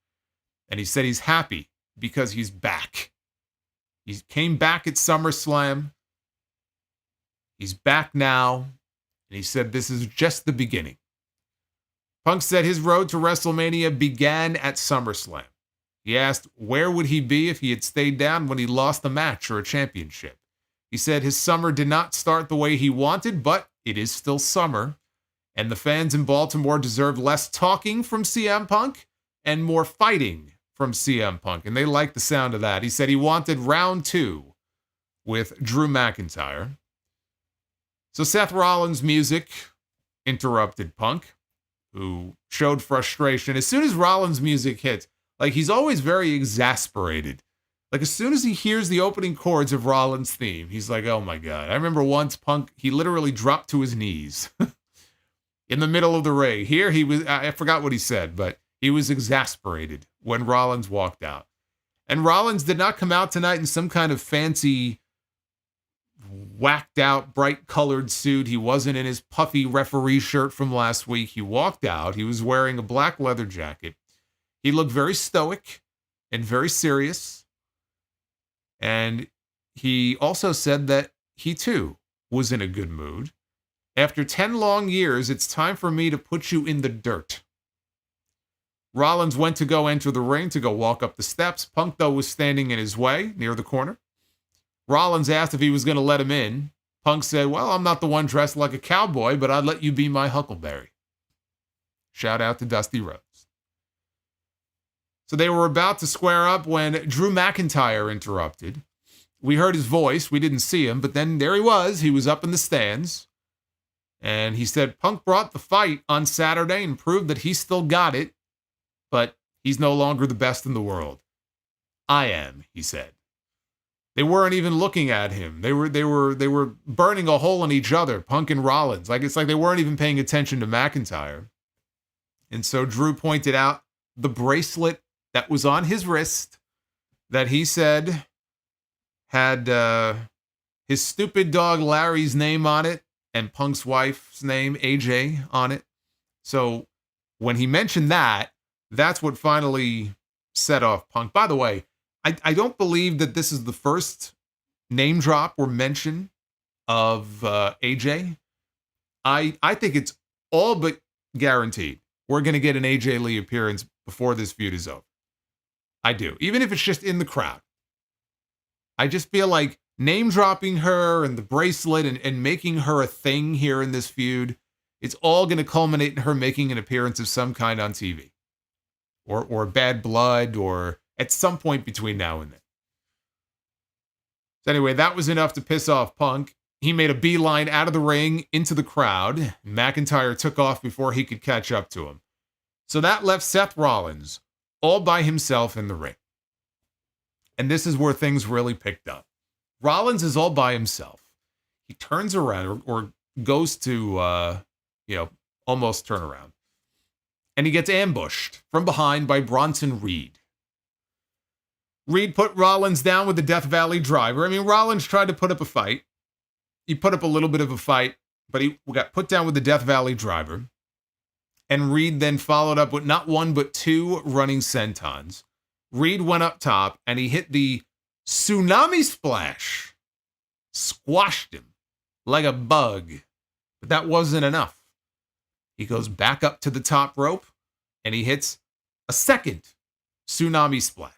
And he said he's happy because he's back. He came back at SummerSlam. He's back now. And he said this is just the beginning. Punk said his road to WrestleMania began at SummerSlam. He asked where would he be if he had stayed down when he lost a match or a championship. He said his summer did not start the way he wanted, but it is still summer. And the fans in Baltimore deserve less talking from CM Punk and more fighting from CM Punk. And they liked the sound of that. He said he wanted round 2 with Drew McIntyre. So Seth Rollins' music interrupted Punk, who showed frustration. As soon as Rollins' music hits, he's always very exasperated. As soon as he hears the opening chords of Rollins' theme, he's like, oh my God. I remember once Punk, he literally dropped to his knees in the middle of the ring. Here he was, I forgot what he said, but he was exasperated when Rollins walked out. And Rollins did not come out tonight in some kind of fancy, whacked out, bright colored suit. He wasn't in his puffy referee shirt from last week. He walked out. He was wearing a black leather jacket. He looked very stoic and very serious. And he also said that he too was in a good mood. After 10 long years, it's time for me to put you in the dirt. Rollins went to go enter the ring to go walk up the steps. Punk, though, was standing in his way near the corner. Rollins asked if he was going to let him in. Punk said, well, I'm not the one dressed like a cowboy, but I'd let you be my Huckleberry. Shout out to Dusty Rhodes. So they were about to square up when Drew McIntyre interrupted. We heard his voice. We didn't see him, but then there he was. He was up in the stands. And he said, Punk brought the fight on Saturday and proved that he still got it, but he's no longer the best in the world. I am, he said. They weren't even looking at him. They were burning a hole in each other, Punk and Rollins. It's like they weren't even paying attention to McIntyre. And so Drew pointed out the bracelet that was on his wrist that he said had his stupid dog Larry's name on it and Punk's wife's name, AJ, on it. So when he mentioned that, that's what finally set off Punk. By the way, I don't believe that this is the first name drop or mention of AJ. I think it's all but guaranteed we're going to get an AJ Lee appearance before this feud is over. I do. Even if it's just in the crowd. I just feel like name dropping her and the bracelet and making her a thing here in this feud It's all going to culminate in her making an appearance of some kind on TV. Or Bad Blood, or at some point between now and then. So anyway, that was enough to piss off Punk. He made a beeline out of the ring into the crowd. McIntyre took off before he could catch up to him. So that left Seth Rollins all by himself in the ring. And this is where things really picked up. Rollins is all by himself. He turns around or goes to, almost turn around. And he gets ambushed from behind by Bronson Reed. Reed put Rollins down with the Death Valley driver. I mean, Rollins tried to put up a fight. He put up a little bit of a fight, but he got put down with the Death Valley driver. And Reed then followed up with not one, but two running sentons. Reed went up top, and he hit the tsunami splash. Squashed him like a bug. But that wasn't enough. He goes back up to the top rope, and he hits a second tsunami splash.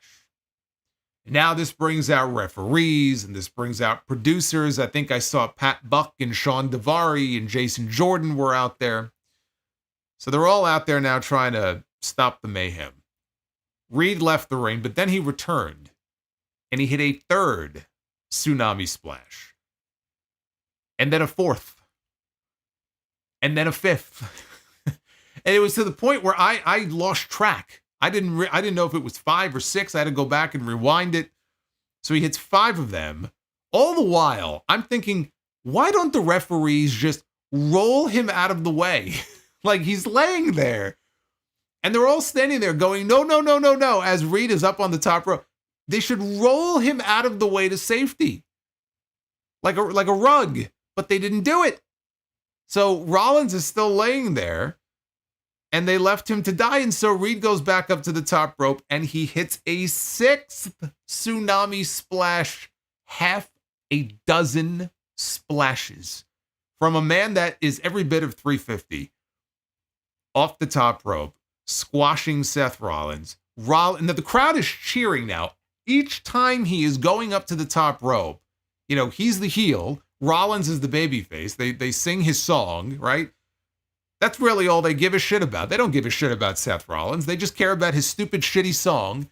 Now this brings out referees, and this brings out producers. I think I saw Pat Buck and Sean Devari and Jason Jordan were out there. So they're all out there now trying to stop the mayhem. Reed left the ring, but then he returned, and he hit a third tsunami splash. And then a fourth. And then a fifth. And it was to the point where I lost track. I didn't know if it was 5 or 6. I had to go back and rewind it. So he hits 5 of them. All the while, I'm thinking, why don't the referees just roll him out of the way? Like he's laying there. And they're all standing there going, no, no, no, no, no, as Reed is up on the top row. They should roll him out of the way to safety. Like a rug. But they didn't do it. So Rollins is still laying there. And they left him to die. And so Reed goes back up to the top rope and he hits a 6th tsunami splash. Half a dozen splashes from a man that is every bit of 350 off the top rope, squashing Seth Rollins. And the crowd is cheering now. Each time he is going up to the top rope, he's the heel. Rollins is the babyface. They sing his song, right? That's really all they give a shit about. They don't give a shit about Seth Rollins. They just care about his stupid, shitty song.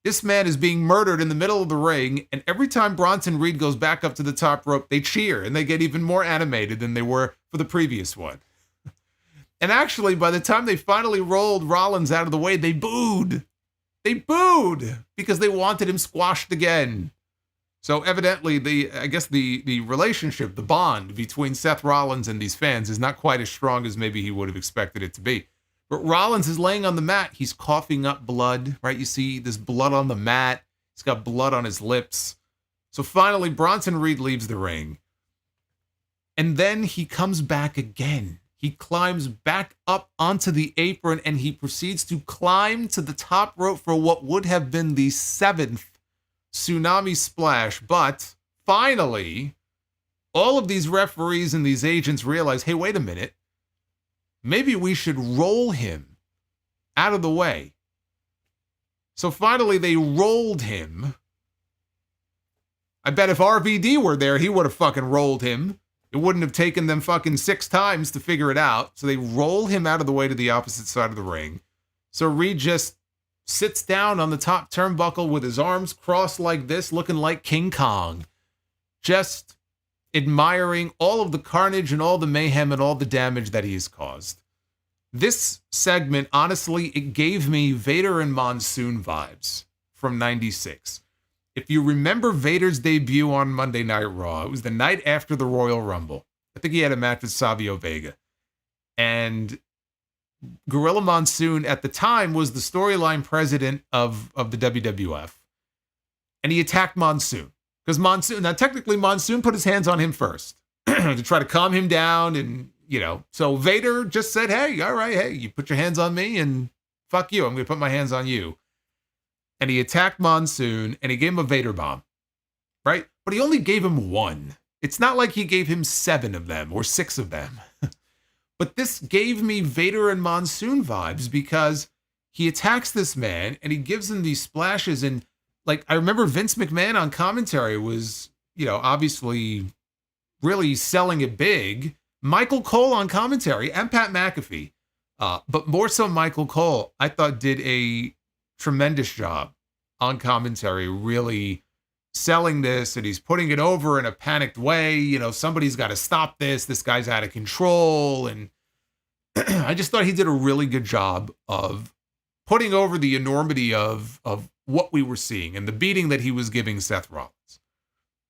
This man is being murdered in the middle of the ring, and every time Bronson Reed goes back up to the top rope, they cheer, and they get even more animated than they were for the previous one. And actually, by the time they finally rolled Rollins out of the way, they booed. They booed because they wanted him squashed again. So evidently, the relationship, the bond between Seth Rollins and these fans is not quite as strong as maybe he would have expected it to be. But Rollins is laying on the mat. He's coughing up blood, right? You see this blood on the mat. He's got blood on his lips. So finally, Bronson Reed leaves the ring. And then he comes back again. He climbs back up onto the apron and he proceeds to climb to the top rope for what would have been the 7th tsunami splash. But finally, all of these referees and these agents realize, hey, wait a minute. Maybe we should roll him out of the way. So finally, they rolled him. I bet if RVD were there, he would have fucking rolled him. It wouldn't have taken them fucking 6 times to figure it out. So they roll him out of the way to the opposite side of the ring. So Reed just sits down on the top turnbuckle with his arms crossed like this, looking like King Kong. Just admiring all of the carnage and all the mayhem and all the damage that he has caused. This segment, honestly, it gave me Vader and Monsoon vibes from 96. If you remember Vader's debut on Monday Night Raw, it was the night after the Royal Rumble. I think he had a match with Savio Vega. And Gorilla Monsoon at the time was the storyline president of the WWF. And he attacked Monsoon. Because technically Monsoon put his hands on him first to try to calm him down. And, so Vader just said, hey, all right, hey, you put your hands on me and fuck you. I'm going to put my hands on you. And he attacked Monsoon and he gave him a Vader bomb, right? But he only gave him 1. It's not like he gave him 7 of them or 6 of them. But this gave me Vader and Monsoon vibes because he attacks this man and he gives him these splashes. And I remember Vince McMahon on commentary was, obviously really selling it big. Michael Cole on commentary and Pat McAfee, but more so Michael Cole, I thought did a tremendous job on commentary, really selling this, and he's putting it over in a panicked way. You know, somebody's got to stop this. This guy's out of control. And I just thought he did a really good job of putting over the enormity of what we were seeing and the beating that he was giving Seth Rollins.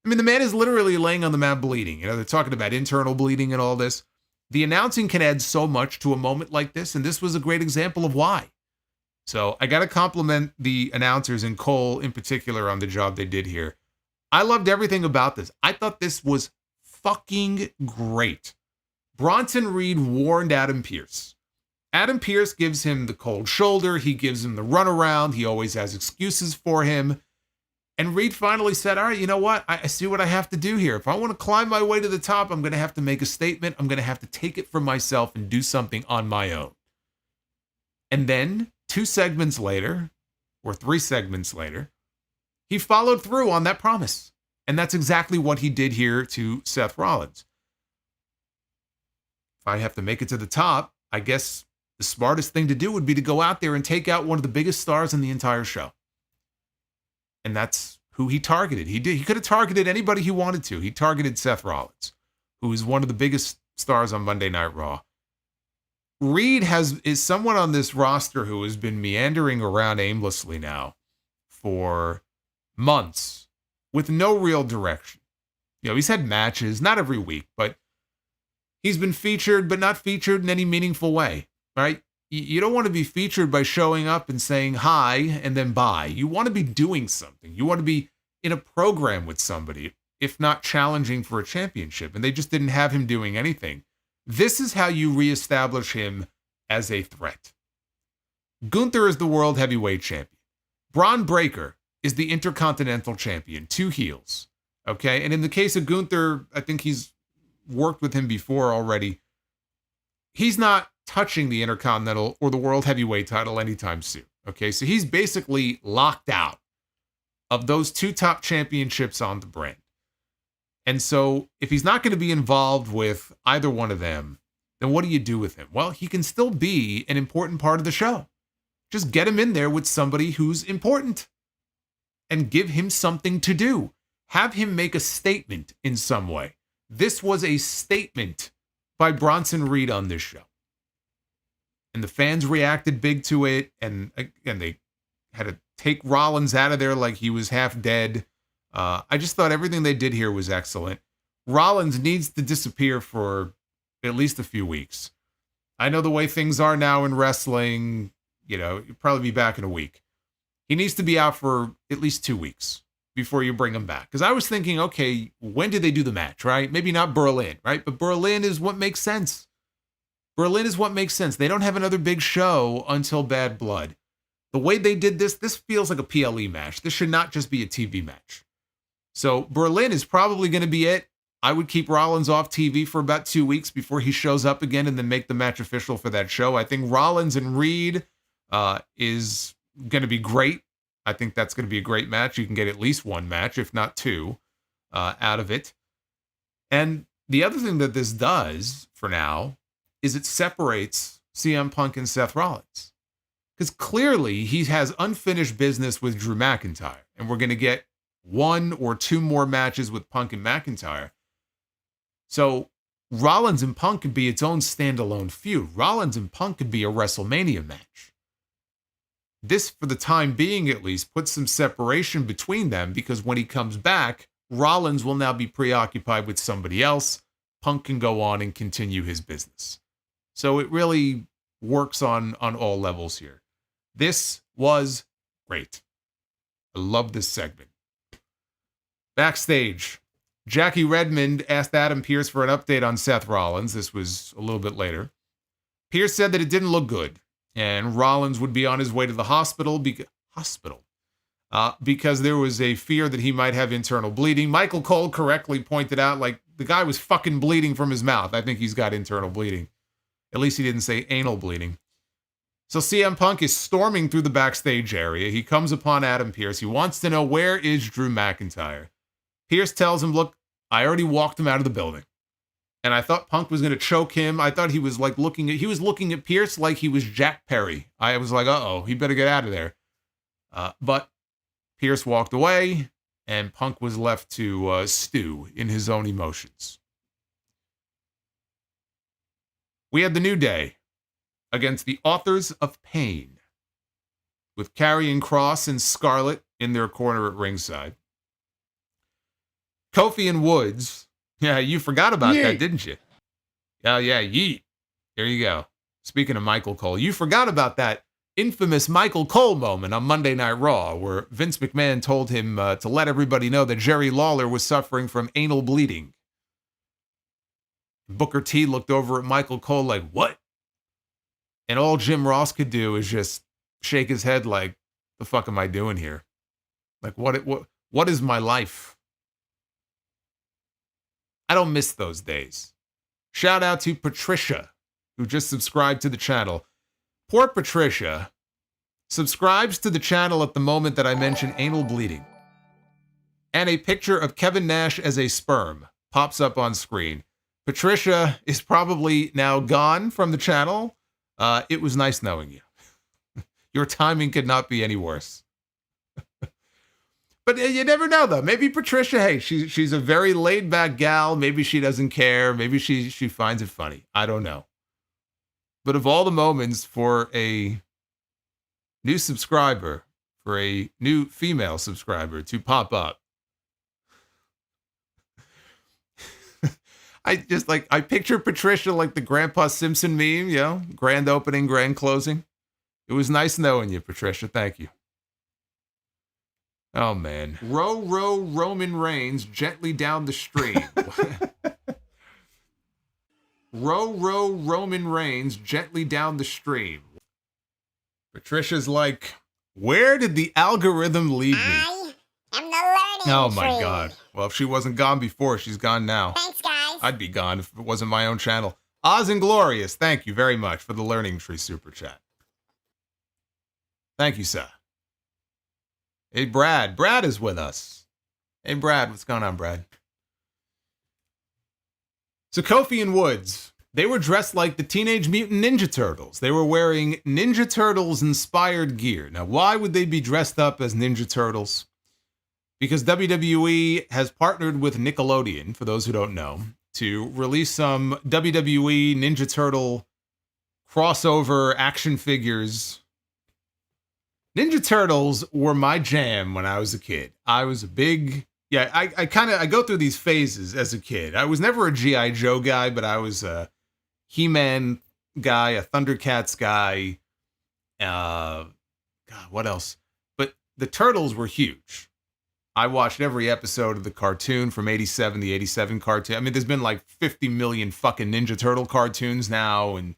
I mean, the man is literally laying on the mat bleeding. You know, they're talking about internal bleeding and all this. The announcing can add so much to a moment like this, and this was a great example of why. So I got to compliment the announcers and Cole in particular on the job they did here. I loved everything about this. I thought this was fucking great. Bronson Reed warned Adam Pearce. Adam Pearce gives him the cold shoulder. He gives him the runaround. He always has excuses for him. And Reed finally said, all right, you know what? I see what I have to do here. If I want to climb my way to the top, I'm going to have to make a statement. I'm going to have to take it for myself and do something on my own. And then 2 segments later, or 3 segments later, he followed through on that promise. And that's exactly what he did here to Seth Rollins. If I have to make it to the top, I guess the smartest thing to do would be to go out there and take out one of the biggest stars in the entire show. And that's who he targeted. He could have targeted anybody he wanted to. He targeted Seth Rollins, who is one of the biggest stars on Monday Night Raw. Reed is someone on this roster who has been meandering around aimlessly now for months with no real direction. You know, he's had matches, not every week, but he's been featured, but not featured in any meaningful way, right? You don't want to be featured by showing up and saying hi and then bye. You want to be doing something. You want to be in a program with somebody, if not challenging for a championship. And they just didn't have him doing anything. This is how you reestablish him as a threat. Gunther is the world heavyweight champion. Braun Breaker is the intercontinental champion, 2 heels. Okay. And in the case of Gunther, I think he's worked with him before already. He's not touching the Intercontinental or the World Heavyweight title anytime soon. Okay, so he's basically locked out of those 2 top championships on the brand. And so if he's not going to be involved with either one of them, then what do you do with him? Well, he can still be an important part of the show. Just get him in there with somebody who's important and give him something to do. Have him make a statement in some way. This was a statement by Bronson Reed on this show. And the fans reacted big to it. And again, they had to take Rollins out of there like he was half dead. I just thought everything they did here was excellent. Rollins needs to disappear for at least a few weeks. I know the way things are now in wrestling, you know, he'll probably be back in a week. He needs to be out for at least 2 weeks before you bring him back. Because I was thinking, okay, when did they do the match, right? Maybe not Berlin, right? But Berlin is what makes sense. Berlin is what makes sense. They don't have another big show until Bad Blood. The way they did this feels like a PLE match. This should not just be a TV match. So Berlin is probably going to be it. I would keep Rollins off TV for about 2 weeks before he shows up again and then make the match official for that show. I think Rollins and Reed is going to be great. I think that's going to be a great match. You can get at least 1 match, if not 2, out of it. And the other thing that this does for now is it separates CM Punk and Seth Rollins. Because clearly he has unfinished business with Drew McIntyre. And we're going to get 1 or 2 more matches with Punk and McIntyre. So Rollins and Punk could be its own standalone feud. Rollins and Punk could be a WrestleMania match. This, for the time being at least, puts some separation between them because when he comes back, Rollins will now be preoccupied with somebody else. Punk can go on and continue his business. So it really works on all levels here. This was great. I love this segment. Backstage, Jackie Redmond asked Adam Pearce for an update on Seth Rollins. This was a little bit later. Pearce said that it didn't look good, and Rollins would be on his way to the hospital because there was a fear that he might have internal bleeding. Michael Cole correctly pointed out, like, the guy was fucking bleeding from his mouth. I think he's got internal bleeding. At least he didn't say anal bleeding. So CM Punk is storming through the backstage area. He comes upon Adam Pearce. He wants to know, where is Drew McIntyre? Pearce tells him, look, I already walked him out of the building. And I thought Punk was going to choke him. I thought he was like looking at Pierce like he was Jack Perry. I was like, uh-oh, he better get out of there. But Pierce walked away, and Punk was left to stew in his own emotions. We had the New Day against the Authors of Pain, with Karrion Kross and Scarlett in their corner at ringside. Kofi and Woods. Yeah, you forgot about that, didn't you? Oh, yeah, yeet. There you go. Speaking of Michael Cole, you forgot about that infamous Michael Cole moment on Monday Night Raw, where Vince McMahon told him to let everybody know that Jerry Lawler was suffering from anal bleeding. Booker T looked over at Michael Cole like, what? And all Jim Ross could do is just shake his head like, the fuck am I doing here? Like, what is my life? I don't miss those days. Shout out to Patricia, who just subscribed to the channel. Poor Patricia subscribes to the channel at the moment that I mention anal bleeding. And a picture of Kevin Nash as a sperm pops up on screen. Patricia is probably now gone from the channel. It was nice knowing you. Your timing could not be any worse. But you never know, though. Maybe Patricia, hey, she's a very laid-back gal. Maybe she doesn't care. Maybe she finds it funny. I don't know. But of all the moments for a new subscriber, for a new female subscriber to pop up, I picture Patricia like the Grandpa Simpson meme, you know, grand opening, grand closing. It was nice knowing you, Patricia. Thank you. Oh, man. Row Roman Reigns gently down the stream. Row Roman Reigns gently down the stream. Patricia's like, where did the algorithm lead me? I am the learning Oh, my tree. God. Well, if she wasn't gone before, she's gone now. Thanks, guys. I'd be gone if it wasn't my own channel. Oz and Glorious, thank you very much for the Learning Tree Super Chat. Thank you, sir. Hey, Brad. Brad is with us. Hey, Brad. What's going on, Brad? So Kofi and Woods, they were dressed like the Teenage Mutant Ninja Turtles. They were wearing Ninja Turtles-inspired gear. Now, why would they be dressed up as Ninja Turtles? Because WWE has partnered with Nickelodeon, for those who don't know, to release some WWE Ninja Turtle crossover action figures. Ninja Turtles were my jam when I was a kid. I was a big, I go through these phases as a kid. I was never a G.I. Joe guy, but I was a He-Man guy, a Thundercats guy. God, what else? But the Turtles were huge. I watched every episode of the cartoon from 87, the 87 cartoon. I mean, there's been like 50 million fucking Ninja Turtle cartoons now, and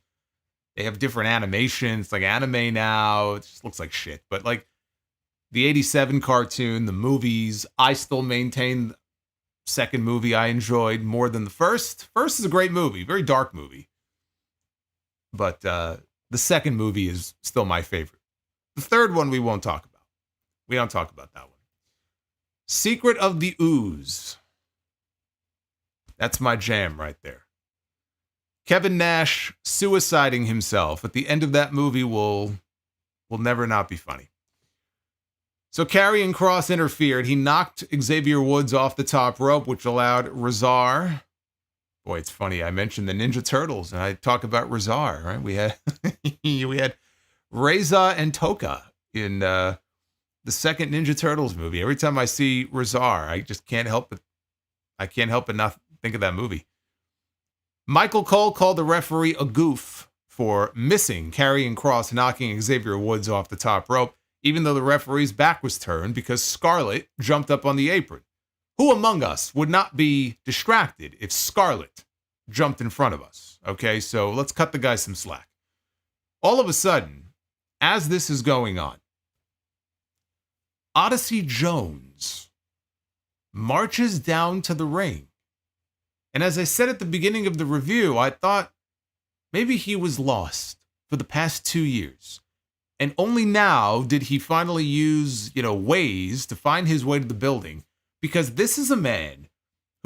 they have different animations, like anime now. It just looks like shit. But like the 87 cartoon, the movies, I still maintain the second movie I enjoyed more than the first. First is a great movie, very dark movie. But the second movie is still my favorite. The third one we won't talk about. We don't talk about that one. Secret of the Ooze. That's my jam right there. Kevin Nash suiciding himself at the end of that movie will never not be funny. So Karrion Kross interfered. He knocked Xavier Woods off the top rope, which allowed Razar. Boy, it's funny. I mentioned the Ninja Turtles, and I talk about Razar, right? We had Reza and Toka in the second Ninja Turtles movie. Every time I see Razar, I just can't help but not think of that movie. Michael Cole called the referee a goof for missing Karrion Kross knocking Xavier Woods off the top rope, even though the referee's back was turned because Scarlett jumped up on the apron. Who among us would not be distracted if Scarlett jumped in front of us? Okay, so let's cut the guy some slack. All of a sudden, as this is going on, Odyssey Jones marches down to the ring. And as I said at the beginning of the review, I thought maybe he was lost for the past 2 years. And only now did he finally use, ways to find his way to the building. Because this is a man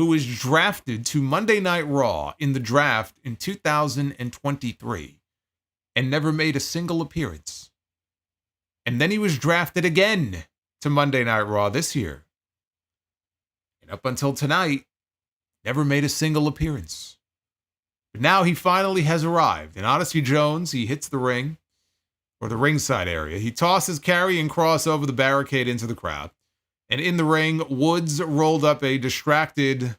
who was drafted to Monday Night Raw in the draft in 2023 and never made a single appearance. And then he was drafted again to Monday Night Raw this year. And up until tonight, never made a single appearance. But now he finally has arrived. In Odyssey Jones, he hits the ring, or the ringside area. He tosses Karrion Kross over the barricade into the crowd. And in the ring, Woods rolled up a distracted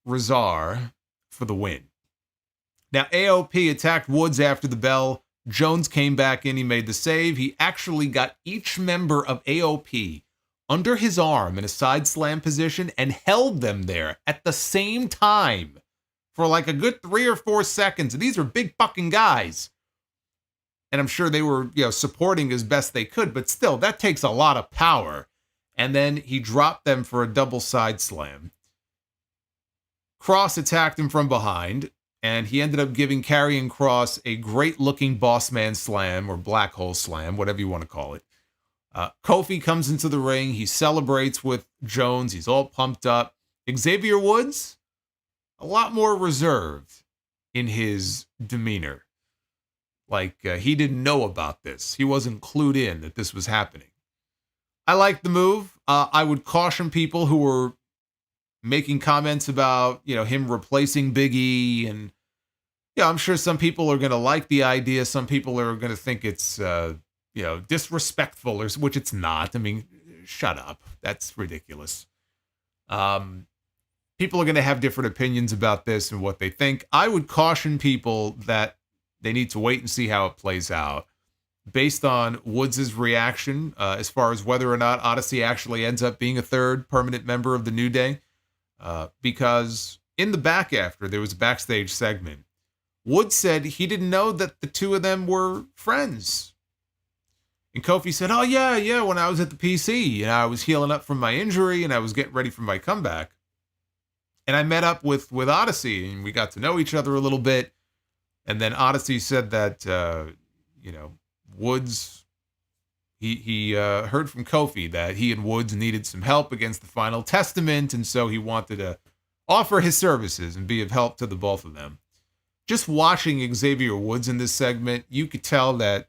Razor for the win. Now, AOP attacked Woods after the bell. Jones came back in. He made the save. He actually got each member of AOP under his arm in a side slam position and held them there at the same time for like a good 3 or 4 seconds. And these are big fucking guys. And I'm sure they were, supporting as best they could, but still, that takes a lot of power. And then he dropped them for a double side slam. Kross attacked him from behind, and he ended up giving Karrion Kross a great-looking boss man slam, or black hole slam, whatever you want to call it. Kofi comes into the ring. He celebrates with Jones. He's all pumped up. Xavier Woods, a lot more reserved in his demeanor. Like, he didn't know about this. He wasn't clued in that this was happening. I like the move. I would caution people who were making comments about, him replacing Big E. And, I'm sure some people are going to like the idea. Some people are going to think it's, disrespectful, which it's not. I mean, shut up. That's ridiculous. People are going to have different opinions about this and what they think. I would caution people that they need to wait and see how it plays out. Based on Woods' reaction, as far as whether or not Odyssey actually ends up being a third permanent member of the New Day. Because in the back after, there was a backstage segment. Woods said he didn't know that the two of them were friends. And Kofi said, oh, yeah, when I was at the PC, and I was healing up from my injury, and I was getting ready for my comeback. And I met up with Odyssey, and we got to know each other a little bit. And then Odyssey said that, Woods, he heard from Kofi that he and Woods needed some help against the Final Testament, and so he wanted to offer his services and be of help to the both of them. Just watching Xavier Woods in this segment, you could tell that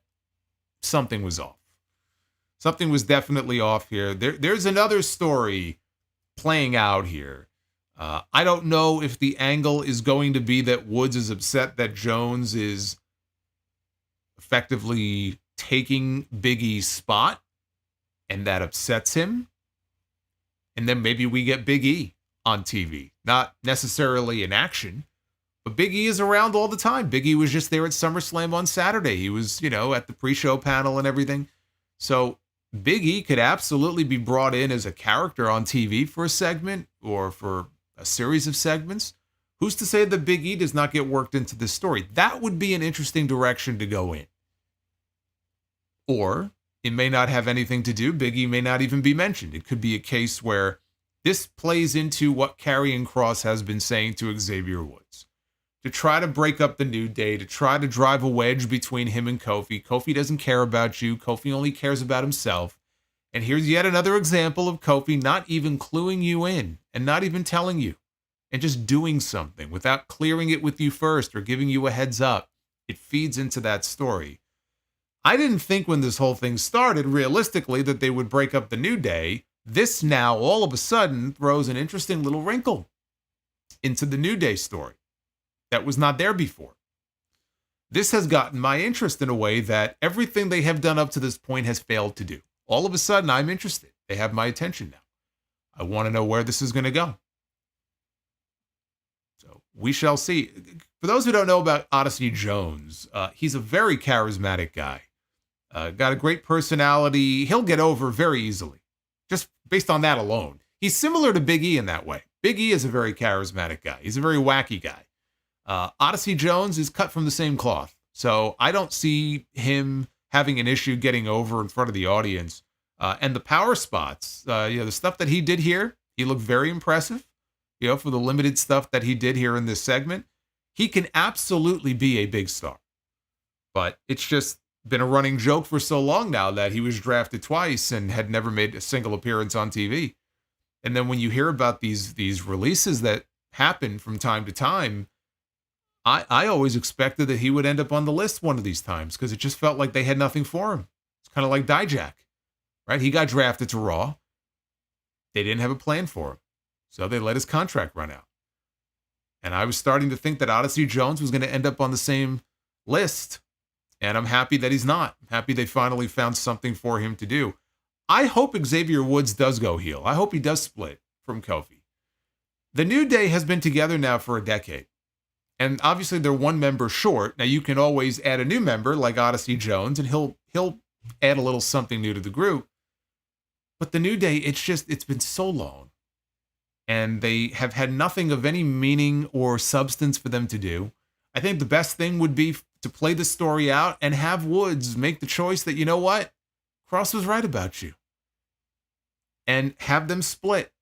something was off. Something was definitely off here. There's another story playing out here. I don't know if the angle is going to be that Woods is upset that Jones is effectively taking Big E's spot, and that upsets him. And then maybe we get Big E on TV. Not necessarily in action, but Big E is around all the time. Big E was just there at SummerSlam on Saturday. He was, at the pre-show panel and everything. So Big E could absolutely be brought in as a character on TV for a segment or for a series of segments. Who's to say that Big E does not get worked into this story? That would be an interesting direction to go in. Or it may not have anything to do. Big E may not even be mentioned. It could be a case where this plays into what Karrion Kross has been saying to Xavier Woods. To try to break up the New Day, to try to drive a wedge between him and Kofi. Kofi doesn't care about you. Kofi only cares about himself. And here's yet another example of Kofi not even cluing you in and not even telling you and just doing something without clearing it with you first or giving you a heads up. It feeds into that story. I didn't think when this whole thing started, realistically, that they would break up the New Day. This now, all of a sudden, throws an interesting little wrinkle into the New Day story that was not there before. This has gotten my interest in a way that everything they have done up to this point has failed to do. All of a sudden, I'm interested. They have my attention now. I want to know where this is going to go. So we shall see. For those who don't know about Odyssey Jones, he's a very charismatic guy. Got a great personality. He'll get over very easily, just based on that alone. He's similar to Big E in that way. Big E is a very charismatic guy. He's a very wacky guy. Odyssey Jones is cut from the same cloth. So I don't see him having an issue getting over in front of the audience. And the power spots, the stuff that he did here, he looked very impressive, for the limited stuff that he did here in this segment. He can absolutely be a big star. But it's just been a running joke for so long now that he was drafted twice and had never made a single appearance on TV. And then when you hear about these releases that happen from time to time, I always expected that he would end up on the list one of these times because it just felt like they had nothing for him. It's kind of like Dijak, right? He got drafted to Raw. They didn't have a plan for him, so they let his contract run out. And I was starting to think that Odyssey Jones was going to end up on the same list, and I'm happy that he's not. I'm happy they finally found something for him to do. I hope Xavier Woods does go heel. I hope he does split from Kofi. The New Day has been together now for a decade. And obviously they're one member short. Now you can always add a new member like Odyssey Jones, and he'll add a little something new to the group. But the New Day, it's been so long. And they have had nothing of any meaning or substance for them to do. I think the best thing would be to play the story out and have Woods make the choice that, you know what? Cross was right about you. And have them split.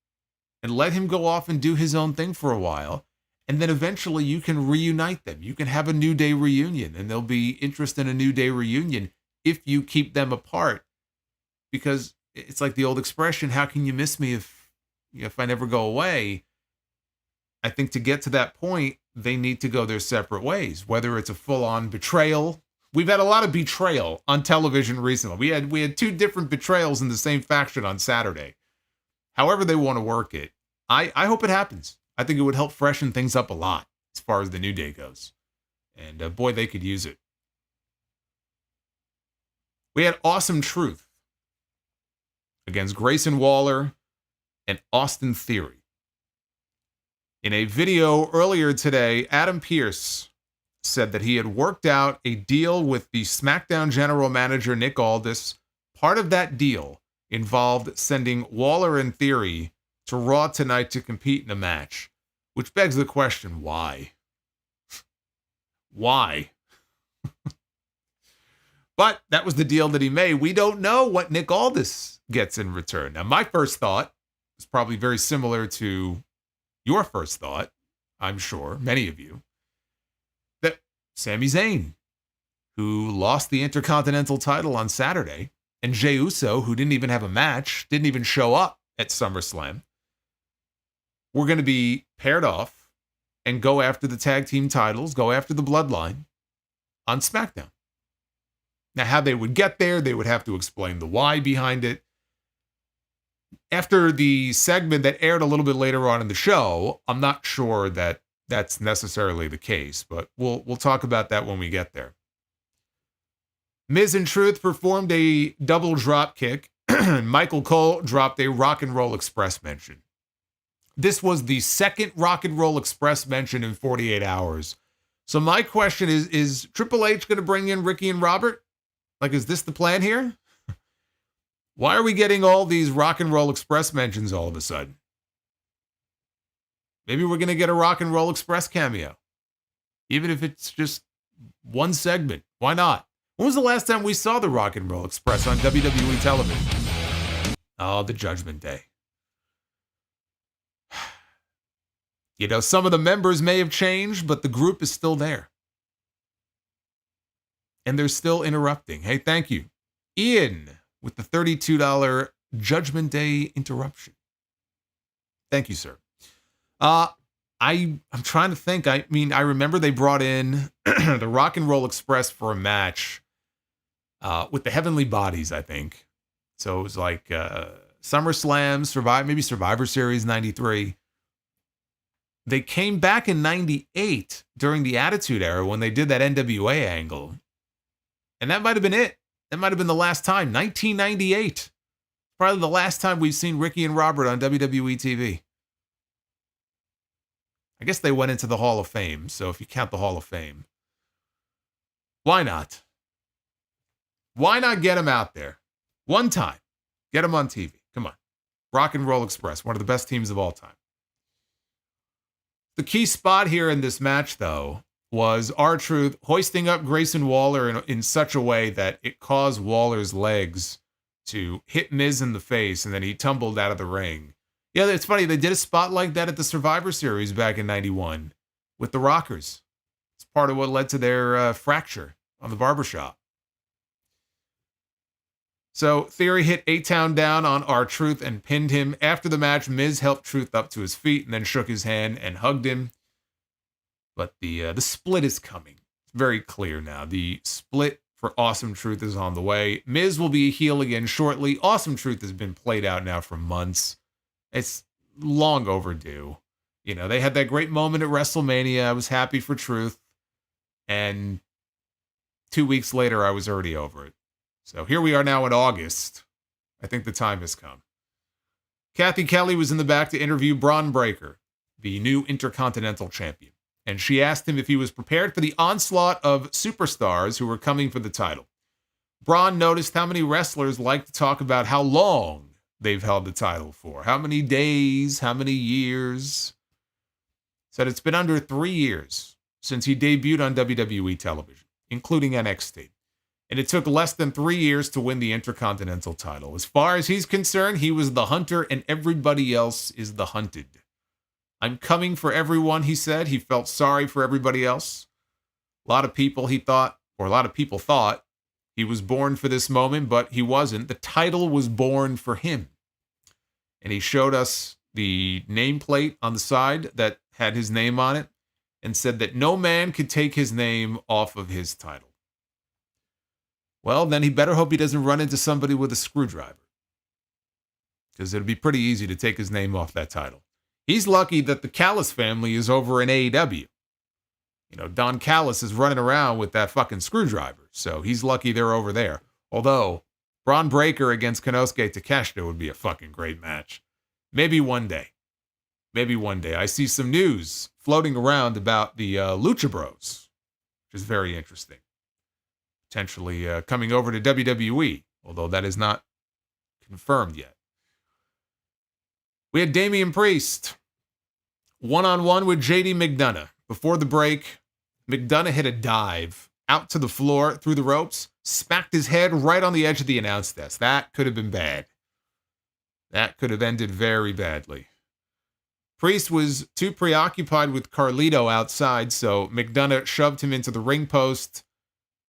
And let him go off and do his own thing for a while. And then eventually you can reunite them. You can have a New Day reunion. And there'll be interest in a New Day reunion if you keep them apart. Because it's like the old expression, how can you miss me if I never go away? I think to get to that point, they need to go their separate ways. Whether it's a full-on betrayal. We've had a lot of betrayal on television recently. We had two different betrayals in the same faction on Saturday. However they want to work it, I hope it happens. I think it would help freshen things up a lot as far as the New Day goes. And boy, they could use it. We had Awesome Truth against Grayson Waller and Austin Theory. In a video earlier today, Adam Pearce said that he had worked out a deal with the SmackDown general manager, Nick Aldis. Part of that deal involved sending Waller and Theory to Raw tonight to compete in a match, which begs the question, why? Why? But that was the deal that he made. We don't know what Nick Aldis gets in return. Now, my first thought was probably very similar to your first thought, I'm sure, many of you, that Sami Zayn, who lost the Intercontinental title on Saturday, and Jey Uso, who didn't even have a match, didn't even show up at SummerSlam, were going to be paired off and go after the tag team titles, go after the Bloodline on SmackDown. Now, how they would get there, they would have to explain the why behind it. After the segment that aired a little bit later on in the show, I'm not sure that that's necessarily the case, but we'll talk about that when we get there. Miz and Truth performed a double drop kick. Michael Cole dropped a Rock and Roll Express mention. This was the second Rock and Roll Express mention in 48 hours. So my question is Triple H going to bring in Ricky and Robert? Like, is this the plan here? Why are we getting all these Rock and Roll Express mentions all of a sudden? Maybe we're going to get a Rock and Roll Express cameo. Even if it's just one segment. Why not? When was the last time we saw the Rock and Roll Express on WWE television? Oh, the Judgment Day. You know, some of the members may have changed, but the group is still there. And they're still interrupting. Hey, thank you. Ian with the $32 Judgment Day interruption. Thank you, sir. I'm trying to think. I mean, I remember they brought in the Rock and Roll Express for a match with the Heavenly Bodies, I think. So it was like SummerSlam, maybe Survivor Series 93. They came back in 98 during the Attitude Era when they did that NWA angle. And that might have been it. That might have been the last time. 1998. Probably the last time we've seen Ricky and Robert on WWE TV. I guess they went into the Hall of Fame, so if you count the Hall of Fame. Why not? Why not get them out there? One time. Get them on TV. Come on. Rock and Roll Express, one of the best teams of all time. The key spot here in this match, though, was R-Truth hoisting up Grayson Waller in such a way that it caused Waller's legs to hit Miz in the face, and then he tumbled out of the ring. Yeah, it's funny. They did a spot like that at the Survivor Series back in 91 with the Rockers. It's part of what led to their fracture on the barbershop. So Theory hit A-Town down on R-Truth and pinned him. After the match, Miz helped Truth up to his feet and then shook his hand and hugged him. But the split is coming. It's very clear now. The split for Awesome Truth is on the way. Miz will be a heel again shortly. Awesome Truth has been played out now for months. It's long overdue. You know, they had that great moment at WrestleMania. I was happy for Truth. And 2 weeks later, I was already over it. So here we are now in August. I think the time has come. Kathy Kelly was in the back to interview Braun Breaker, the new Intercontinental Champion. And she asked him if he was prepared for the onslaught of superstars who were coming for the title. Braun noticed how many wrestlers like to talk about how long they've held the title for. How many days, how many years. Said it's been under 3 years since he debuted on WWE television, including NXT. And it took less than 3 years to win the Intercontinental title. As far as he's concerned, he was the hunter and everybody else is the hunted. I'm coming for everyone, he said. He felt sorry for everybody else. A lot of people thought he was born for this moment, but he wasn't. The title was born for him. And he showed us the nameplate on the side that had his name on it and said that no man could take his name off of his title. Well, then he better hope he doesn't run into somebody with a screwdriver, because it'd be pretty easy to take his name off that title. He's lucky that the Callis family is over in AEW. You know, Don Callis is running around with that fucking screwdriver, so he's lucky they're over there. Although, Braun Breaker against Konosuke Takeshita would be a fucking great match. Maybe one day. Maybe one day. I see some news floating around about the Lucha Bros, which is very interesting. Potentially coming over to WWE, although that is not confirmed yet. We had Damian Priest one-on-one with JD McDonough. Before the break, McDonough hit a dive out to the floor through the ropes, smacked his head right on the edge of the announce desk. That could have been bad. That could have ended very badly. Priest was too preoccupied with Carlito outside, so McDonough shoved him into the ring post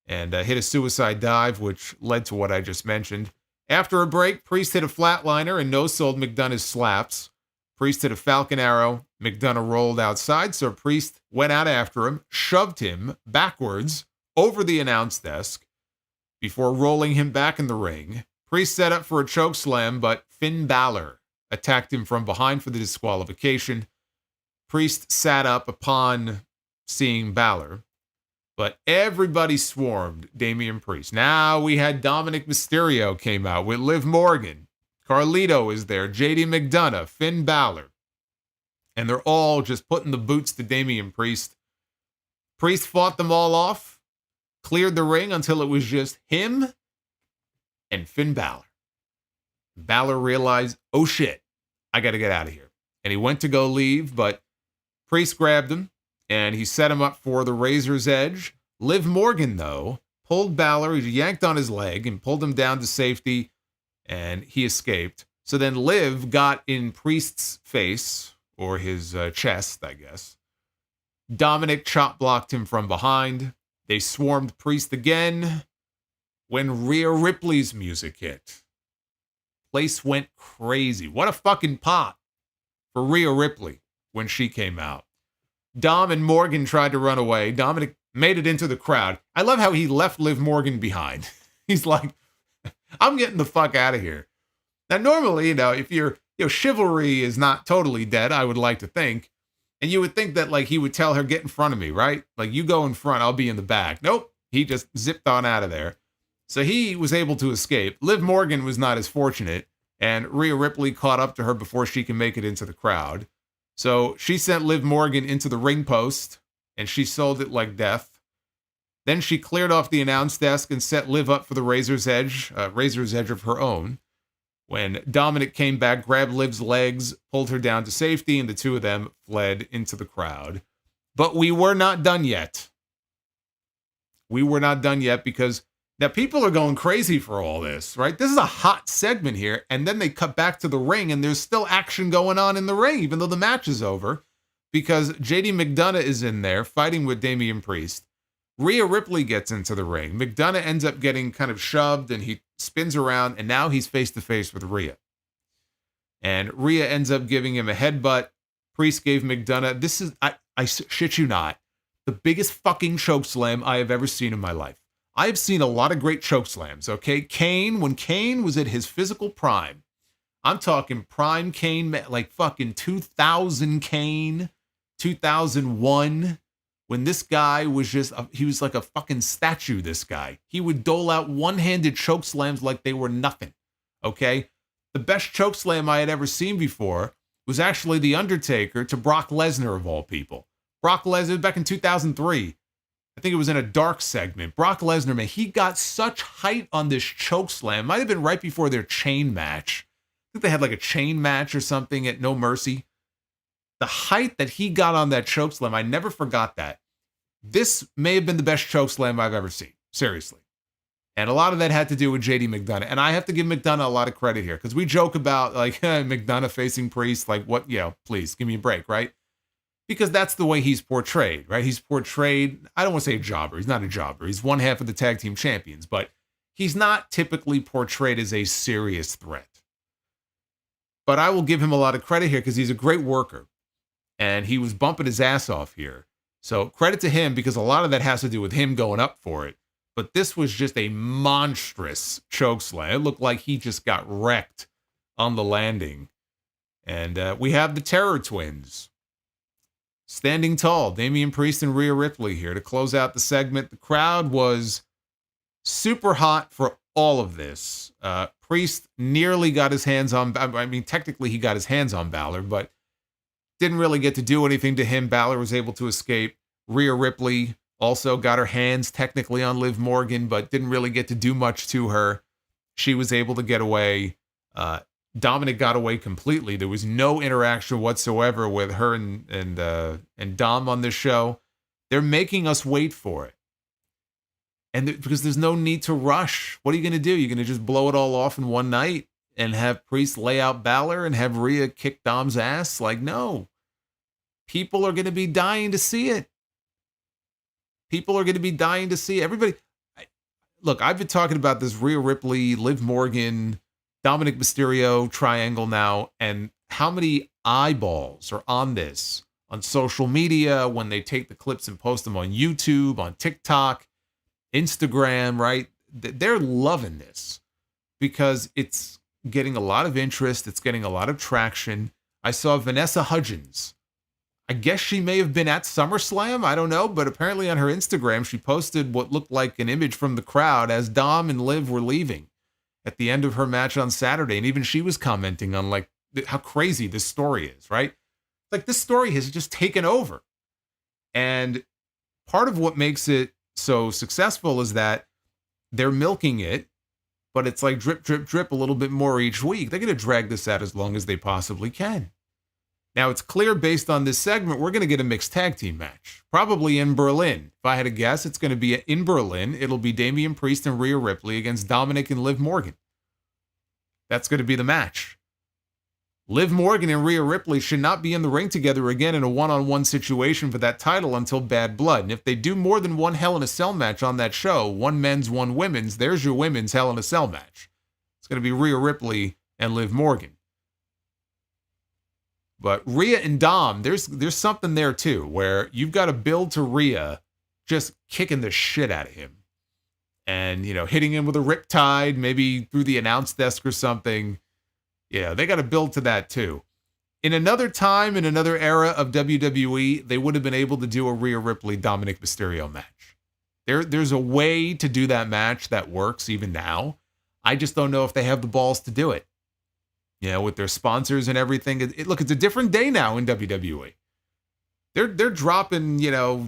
and hit a suicide dive, which led to what I just mentioned. After a break, Priest hit a flatliner and no-sold McDonough's slaps. Priest hit a Falcon Arrow. McDonough rolled outside, so Priest went out after him, shoved him backwards over the announce desk before rolling him back in the ring. Priest set up for a choke slam, but Finn Balor attacked him from behind for the disqualification. Priest sat up upon seeing Balor, but everybody swarmed Damian Priest. Now we had Dominik Mysterio came out with Liv Morgan. Carlito is there, JD McDonough, Finn Balor. And they're all just putting the boots to Damian Priest. Priest fought them all off, cleared the ring until it was just him and Finn Balor. Balor realized, oh shit, I got to get out of here. And he went to go leave, but Priest grabbed him and he set him up for the Razor's Edge. Liv Morgan, though, pulled Balor. He yanked on his leg and pulled him down to safety, and he escaped. So then Liv got in Priest's face, or his chest, I guess. Dominik chop blocked him from behind. They swarmed Priest again when Rhea Ripley's music hit. Place went crazy. What a fucking pop for Rhea Ripley when she came out. Dom and Morgan tried to run away. Dominik made it into the crowd. I love how he left Liv Morgan behind. He's like, I'm getting the fuck out of here. Now, normally, if chivalry is not totally dead, I would like to think. And you would think that, like, he would tell her, get in front of me, right? Like, you go in front, I'll be in the back. Nope. He just zipped on out of there. So he was able to escape. Liv Morgan was not as fortunate, and Rhea Ripley caught up to her before she can make it into the crowd. So she sent Liv Morgan into the ring post, and she sold it like death. Then she cleared off the announce desk and set Liv up for the Razor's Edge of her own. When Dominik came back, grabbed Liv's legs, pulled her down to safety, and the two of them fled into the crowd. But we were not done yet. We were not done yet because now people are going crazy for all this, right? This is a hot segment here, and then they cut back to the ring, and there's still action going on in the ring, even though the match is over, because JD McDonough is in there fighting with Damian Priest. Rhea Ripley gets into the ring. McDonough ends up getting kind of shoved, and he spins around, and now he's face to face with Rhea. And Rhea ends up giving him a headbutt. Priest gave McDonough. This is, I shit you not, the biggest fucking chokeslam I have ever seen in my life. I have seen a lot of great chokeslams, okay? Kane, when Kane was at his physical prime, I'm talking prime Kane, like fucking 2000 Kane, 2001, when this guy was just, he was like a fucking statue, this guy. He would dole out one-handed chokeslams like they were nothing, okay? The best chokeslam I had ever seen before was actually The Undertaker to Brock Lesnar, of all people. Brock Lesnar, back in 2003, I think it was in a dark segment. Brock Lesnar, man, he got such height on this chokeslam. Might have been right before their chain match. I think they had like a chain match or something at No Mercy. The height that he got on that chokeslam, I never forgot that. This may have been the best chokeslam I've ever seen. Seriously. And a lot of that had to do with JD McDonough. And I have to give McDonough a lot of credit here, because we joke about like McDonough facing Priest, like what, please give me a break, right? Because that's the way he's portrayed, right? He's portrayed, I don't want to say a jobber. He's not a jobber. He's one half of the tag team champions, but he's not typically portrayed as a serious threat. But I will give him a lot of credit here because he's a great worker. And he was bumping his ass off here. So credit to him, because a lot of that has to do with him going up for it. But this was just a monstrous chokeslam. It looked like he just got wrecked on the landing. And we have the Terror Twins standing tall. Damian Priest and Rhea Ripley here to close out the segment. The crowd was super hot for all of this. Priest nearly got his hands on, technically he got his hands on Balor, but didn't really get to do anything to him. Balor was able to escape. Rhea Ripley also got her hands technically on Liv Morgan, but didn't really get to do much to her. She was able to get away. Dominik got away completely. There was no interaction whatsoever with her and Dom on this show. They're making us wait for it. And because there's no need to rush. What are you going to do? You're going to just blow it all off in one night and have Priest lay out Balor and have Rhea kick Dom's ass? Like, no. People are going to be dying to see it. People are going to be dying to see it. Everybody. Look, I've been talking about this Rhea Ripley, Liv Morgan, Dominik Mysterio triangle now, and how many eyeballs are on this on social media when they take the clips and post them on YouTube, on TikTok, Instagram, right? They're loving this because it's getting a lot of interest. It's getting a lot of traction. I saw Vanessa Hudgens. I guess she may have been at SummerSlam. I don't know. But apparently on her Instagram, she posted what looked like an image from the crowd as Dom and Liv were leaving at the end of her match on Saturday. And even she was commenting on like how crazy this story is, right? Like this story has just taken over. And part of what makes it so successful is that they're milking it, but it's like drip, drip, drip a little bit more each week. They're going to drag this out as long as they possibly can. Now, it's clear based on this segment, we're going to get a mixed tag team match, probably in Berlin. If I had to guess, it's going to be in Berlin. It'll be Damian Priest and Rhea Ripley against Dominik and Liv Morgan. That's going to be the match. Liv Morgan and Rhea Ripley should not be in the ring together again in a one-on-one situation for that title until Bad Blood. And if they do more than one Hell in a Cell match on that show, one men's, one women's, there's your women's Hell in a Cell match. It's going to be Rhea Ripley and Liv Morgan. But Rhea and Dom, there's something there too, where you've got to build to Rhea just kicking the shit out of him. And, hitting him with a riptide, maybe through the announce desk or something. Yeah, they got to build to that too. In another time, in another era of WWE, they would have been able to do a Rhea Ripley Dominik Mysterio match. There's a way to do that match that works even now. I just don't know if they have the balls to do it. With their sponsors and everything. Look, it's a different day now in WWE. They're dropping,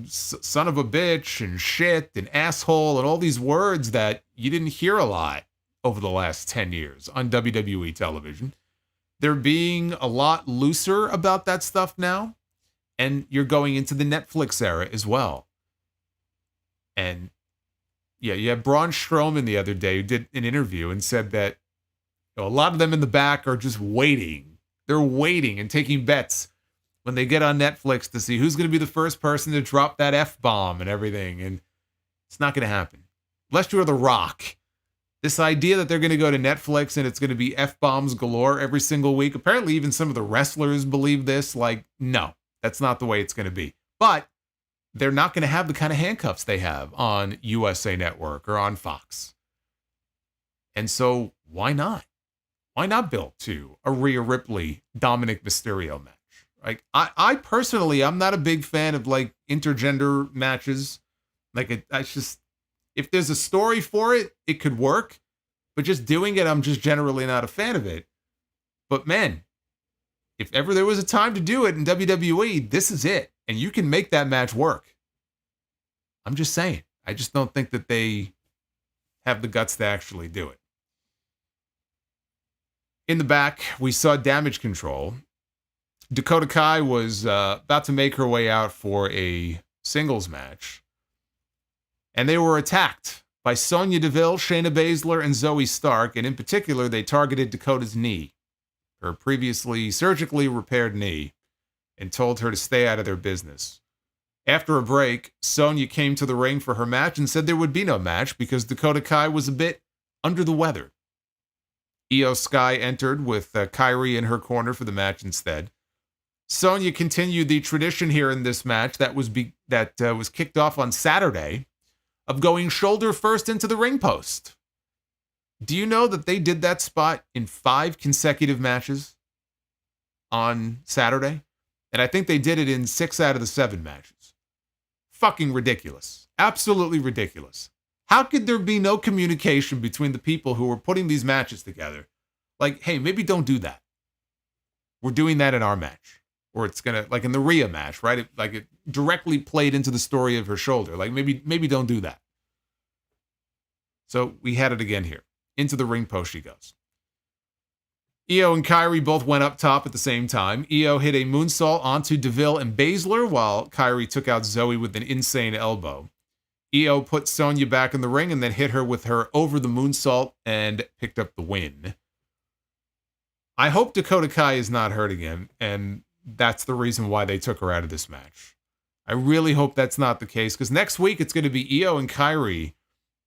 son of a bitch and shit and asshole and all these words that you didn't hear a lot over the last 10 years on WWE television. They're being a lot looser about that stuff now. And you're going into the Netflix era as well. And you had Braun Strowman the other day who did an interview and said that a lot of them in the back are just waiting. They're waiting and taking bets when they get on Netflix to see who's going to be the first person to drop that F-bomb and everything. And it's not going to happen. Unless you're The Rock. This idea that they're going to go to Netflix and it's going to be F-bombs galore every single week. Apparently, even some of the wrestlers believe this. Like, no, that's not the way it's going to be. But they're not going to have the kind of handcuffs they have on USA Network or on Fox. And so why not? Why not build to a Rhea Ripley, Dominik Mysterio match? Like, I personally, I'm not a big fan of like intergender matches. Like, it's just, if there's a story for it, it could work. But just doing it, I'm just generally not a fan of it. But man, if ever there was a time to do it in WWE, this is it. And you can make that match work. I'm just saying. I just don't think that they have the guts to actually do it. In the back, we saw Damage Control. Dakota Kai was about to make her way out for a singles match. And they were attacked by Sonya Deville, Shayna Baszler, and Zoe Stark. And in particular, they targeted Dakota's knee, her previously surgically repaired knee, and told her to stay out of their business. After a break, Sonya came to the ring for her match and said there would be no match because Dakota Kai was a bit under the weather. Io Sky entered with Kairi in her corner for the match instead. Sonya continued the tradition here in this match that was kicked off on Saturday of going shoulder first into the ring post. Do you know that they did that spot in 5 consecutive matches on Saturday? And I think they did it in 6 out of the 7 matches. Fucking ridiculous. Absolutely ridiculous. How could there be no communication between the people who were putting these matches together? Like, hey, maybe don't do that. We're doing that in our match. Or it's going to, like in the Rhea match, right? It directly played into the story of her shoulder. Like, maybe don't do that. So we had it again here. Into the ring post she goes. Io and Kairi both went up top at the same time. Io hit a moonsault onto Deville and Baszler, while Kairi took out Zoe with an insane elbow. Io put Sonya back in the ring and then hit her with her over the moonsault and picked up the win. I hope Dakota Kai is not hurt again, and that's the reason why they took her out of this match. I really hope that's not the case, because next week it's going to be Io and Kairi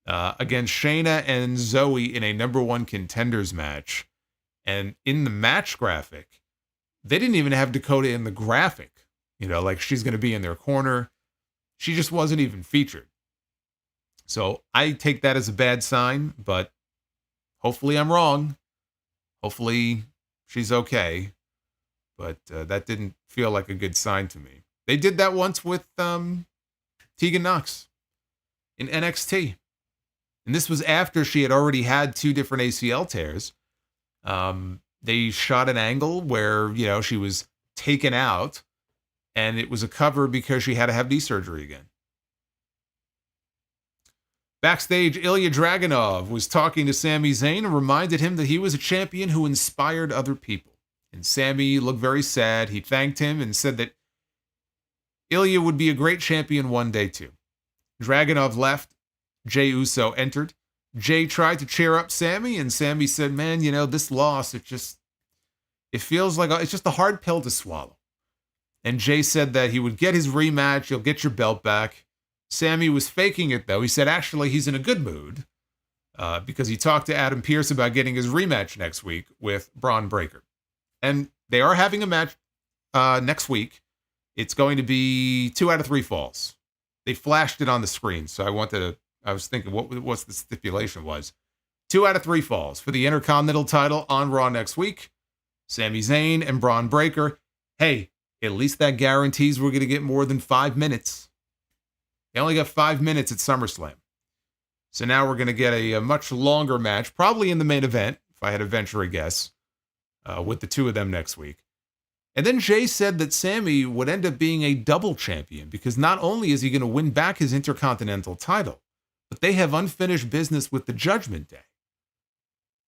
against Shayna and Zoe in a number 1 contenders match. And in the match graphic, they didn't even have Dakota in the graphic. You know, like she's going to be in their corner. She just wasn't even featured. So I take that as a bad sign, but hopefully I'm wrong. Hopefully she's okay. But that didn't feel like a good sign to me. They did that once with Tegan Nox in NXT. And this was after she had already had 2 different ACL tears. They shot an angle where, you know, she was taken out and it was a cover because she had to have knee surgery again. Backstage, Ilya Dragunov was talking to Sami Zayn and reminded him that he was a champion who inspired other people. And Sami looked very sad. He thanked him and said that Ilya would be a great champion one day too. Dragunov left. Jey Uso entered. Jey tried to cheer up Sami, and Sami said, man, you know, this loss, it feels like it's just a hard pill to swallow. And Jey said that he would get his rematch. You'll get your belt back. Sami was faking it, though. He said, actually, he's in a good mood because he talked to Adam Pearce about getting his rematch next week with Braun Breaker. And they are having a match next week. It's going to be 2 out of 3 falls. They flashed it on the screen, so I was thinking what's the stipulation was. 2 out of 3 falls for the Intercontinental title on Raw next week. Sami Zayn and Braun Breaker. Hey, at least that guarantees we're going to get more than 5 minutes. They only got 5 minutes at SummerSlam. So now we're going to get a much longer match, probably in the main event, if I had to venture a guess, with the 2 of them next week. And then Jey said that Sami would end up being a double champion because not only is he going to win back his Intercontinental title, but they have unfinished business with the Judgment Day.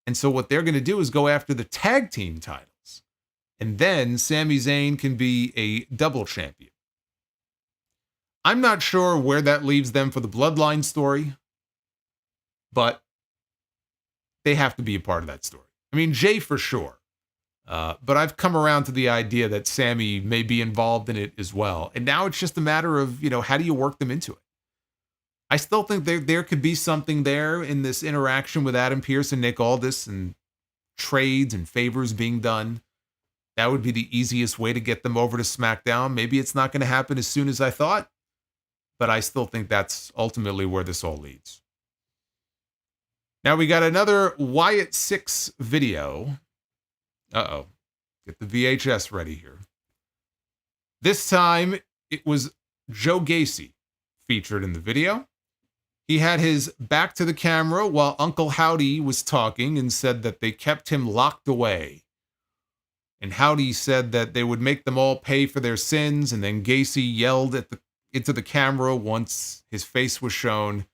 And so what they're going to do is go after the tag team titles. And then Sami Zayn can be a double champion. I'm not sure where that leaves them for the Bloodline story, but they have to be a part of that story. I mean, Jey for sure. But I've come around to the idea that Sami may be involved in it as well. And now it's just a matter of, you know, how do you work them into it? I still think there could be something there in this interaction with Adam Pearce and Nick Aldis and trades and favors being done. That would be the easiest way to get them over to SmackDown. Maybe it's not going to happen as soon as I thought, but I still think that's ultimately where this all leads. Now we got another Wyatt 6 video. Uh-oh. Get the VHS ready here. This time, it was Joe Gacy featured in the video. He had his back to the camera while Uncle Howdy was talking and said that they kept him locked away. And Howdy said that they would make them all pay for their sins, and then Gacy yelled into the camera once his face was shown.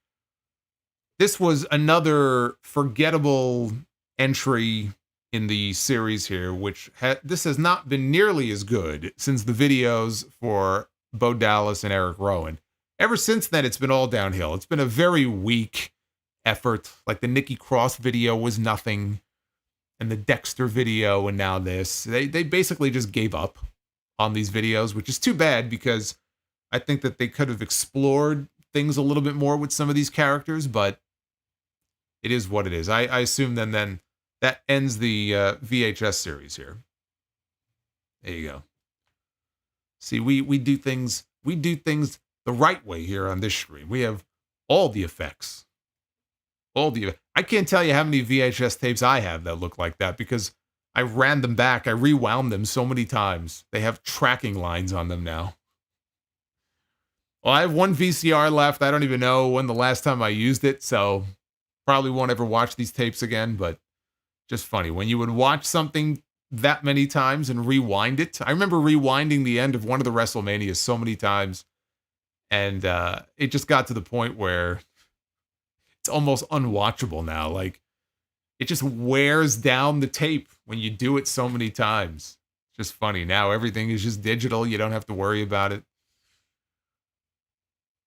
This was another forgettable entry in the series here, which this has not been nearly as good since the videos for Bo Dallas and Eric Rowan. Ever since then, it's been all downhill. It's been a very weak effort. Like the Nikki Cross video was nothing, and the Dexter video, and now this. They basically just gave up on these videos, which is too bad because I think that they could have explored things a little bit more with some of these characters, but it is what it is. I assume then that ends the VHS series here. There you go. See, we do things the right way here on this stream. We have all the effects. I can't tell you how many VHS tapes I have that look like that because I ran them back. I rewound them so many times. They have tracking lines on them now. Well, I have one VCR left. I don't even know when the last time I used it, so probably won't ever watch these tapes again, but just funny. When you would watch something that many times and rewind it. I remember rewinding the end of one of the WrestleManias so many times, and it just got to the point where it's almost unwatchable now. Like, it just wears down the tape when you do it so many times. It's just funny. Now everything is just digital. You don't have to worry about it.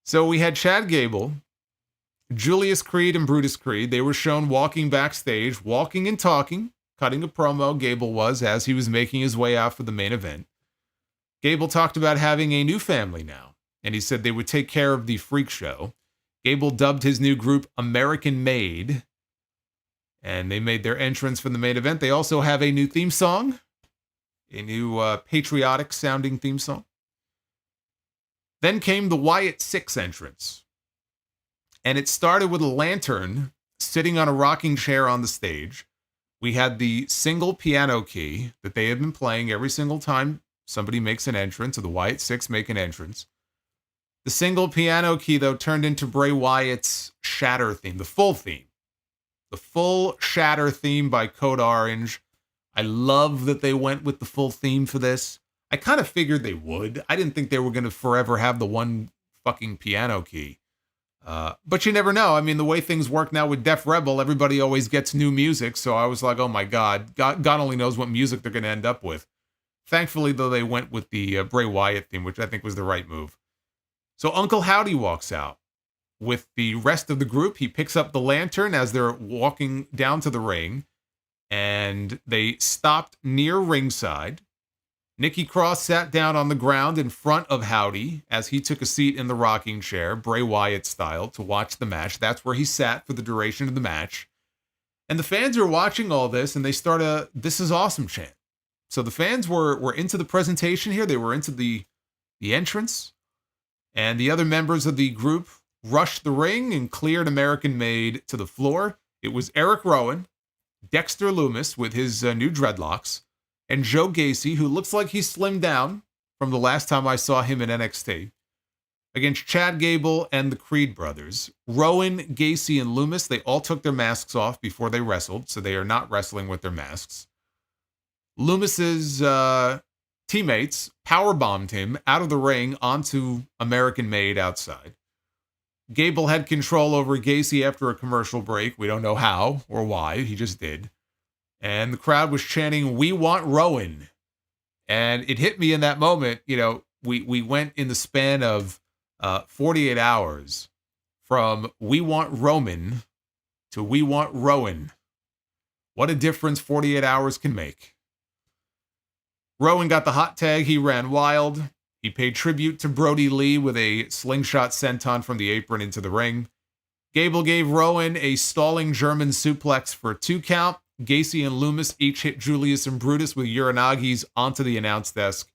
So we had Chad Gable, Julius Creed, and Brutus Creed. They were shown walking backstage, walking and talking, cutting a promo. Gable was, as he was making his way out for the main event. Gable talked about having a new family now, and he said they would take care of the Freak Show. Gable dubbed his new group American Made, and they made their entrance for the main event. They also have a new theme song, a new patriotic-sounding theme song. Then came the Wyatt 6 entrance, and it started with a lantern sitting on a rocking chair on the stage. We had the single piano key that they had been playing every single time somebody makes an entrance, or the Wyatt 6 make an entrance. The single piano key, though, turned into Bray Wyatt's Shatter theme, the full theme. The full Shatter theme by Code Orange. I love that they went with the full theme for this. I kind of figured they would. I didn't think they were going to forever have the one fucking piano key. But you never know. I mean, the way things work now with Def Rebel, everybody always gets new music. So I was like, oh my God, God only knows what music they're going to end up with. Thankfully, though, they went with the Bray Wyatt theme, which I think was the right move. So Uncle Howdy walks out with the rest of the group. He picks up the lantern as they're walking down to the ring, and they stopped near ringside. Nikki Cross sat down on the ground in front of Howdy as he took a seat in the rocking chair, Bray Wyatt style, to watch the match. That's where he sat for the duration of the match. And the fans are watching all this, and they start a "This is awesome" chant. So the fans were into the presentation here. They were into the entrance. And the other members of the group rushed the ring and cleared American Made to the floor. It was Eric Rowan, Dexter Lumis with his new dreadlocks, and Joe Gacy, who looks like he slimmed down from the last time I saw him in NXT, against Chad Gable and the Creed brothers. Rowan, Gacy, and Lumis, they all took their masks off before they wrestled, so they are not wrestling with their masks. Lumis's teammates powerbombed him out of the ring onto American Made outside. Gable had control over Gacy after a commercial break. We don't know how or why. He just did. And the crowd was chanting, "We want Rowan." And it hit me in that moment. You know, we went in the span of 48 hours from "We want Roman" to "We want Rowan." What a difference 48 hours can make. Rowan got the hot tag. He ran wild. He paid tribute to Brody Lee with a slingshot senton from the apron into the ring. Gable gave Rowan a stalling German suplex for a 2 count. Gacy and Loomis each hit Julius and Brutus with Uranagis onto the announce desk.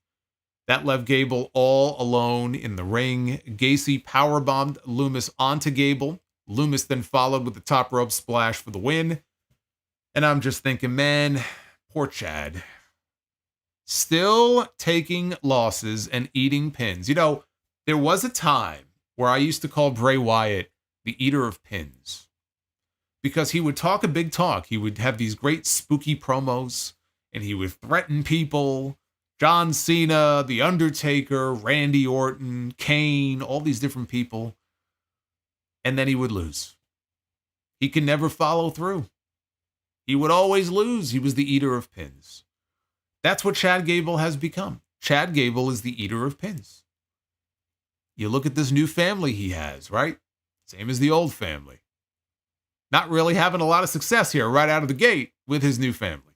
That left Gable all alone in the ring. Gacy powerbombed Loomis onto Gable. Loomis then followed with the top rope splash for the win. And I'm just thinking, man, poor Chad. Still taking losses and eating pins. You know, there was a time where I used to call Bray Wyatt the eater of pins, because he would talk a big talk. He would have these great spooky promos, and he would threaten people. John Cena, The Undertaker, Randy Orton, Kane, all these different people. And then he would lose. He could never follow through. He would always lose. He was the eater of pins. That's what Chad Gable has become. Chad Gable is the eater of pins. You look at this new family he has, right? Same as the old family. Not really having a lot of success here right out of the gate with his new family.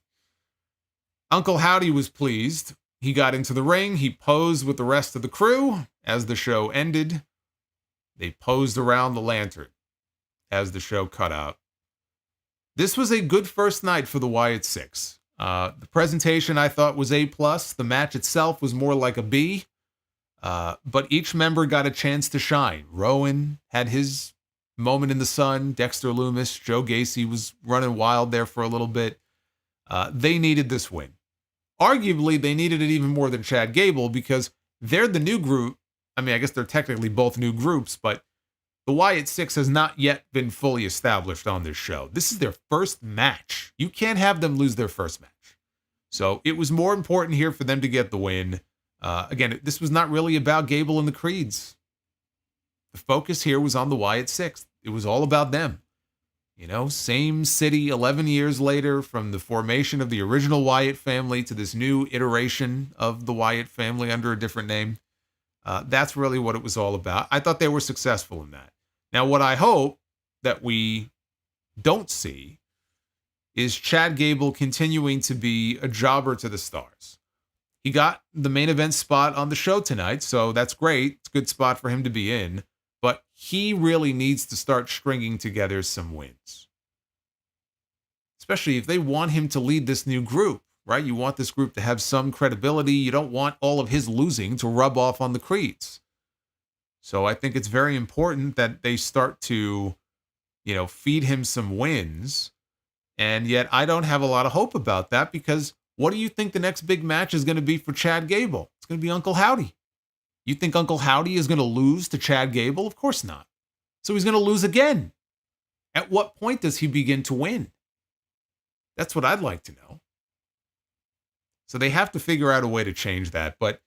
Uncle Howdy was pleased. He got into the ring. He posed with the rest of the crew. As the show ended, they posed around the lantern as the show cut out. This was a good first night for the Wyatt Six. The presentation I thought was A+. The match itself was more like a B. But each member got a chance to shine. Rowan had his moment in the sun. Dexter Loomis, Joe Gacy was running wild there for a little bit. They needed this win. Arguably, they needed it even more than Chad Gable, because they're the new group. I mean, I guess they're technically both new groups, but the Wyatt Six has not yet been fully established on this show. This is their first match. You can't have them lose their first match. So it was more important here for them to get the win. Again, this was not really about Gable and the Creeds. The focus here was on the Wyatt Six. It was all about them. You know, same city 11 years later, from the formation of the original Wyatt family to this new iteration of the Wyatt family under a different name. That's really what it was all about. I thought they were successful in that. Now, what I hope that we don't see is Chad Gable continuing to be a jobber to the stars. He got the main event spot on the show tonight, so that's great. It's a good spot for him to be in. But he really needs to start stringing together some wins. Especially if they want him to lead this new group, right? You want this group to have some credibility. You don't want all of his losing to rub off on the Creeds. So I think it's very important that they start to, you know, feed him some wins. And yet I don't have a lot of hope about that, because what do you think the next big match is going to be for Chad Gable? It's going to be Uncle Howdy. You think Uncle Howdy is going to lose to Chad Gable? Of course not. So he's going to lose again. At what point does he begin to win? That's what I'd like to know. So they have to figure out a way to change that. But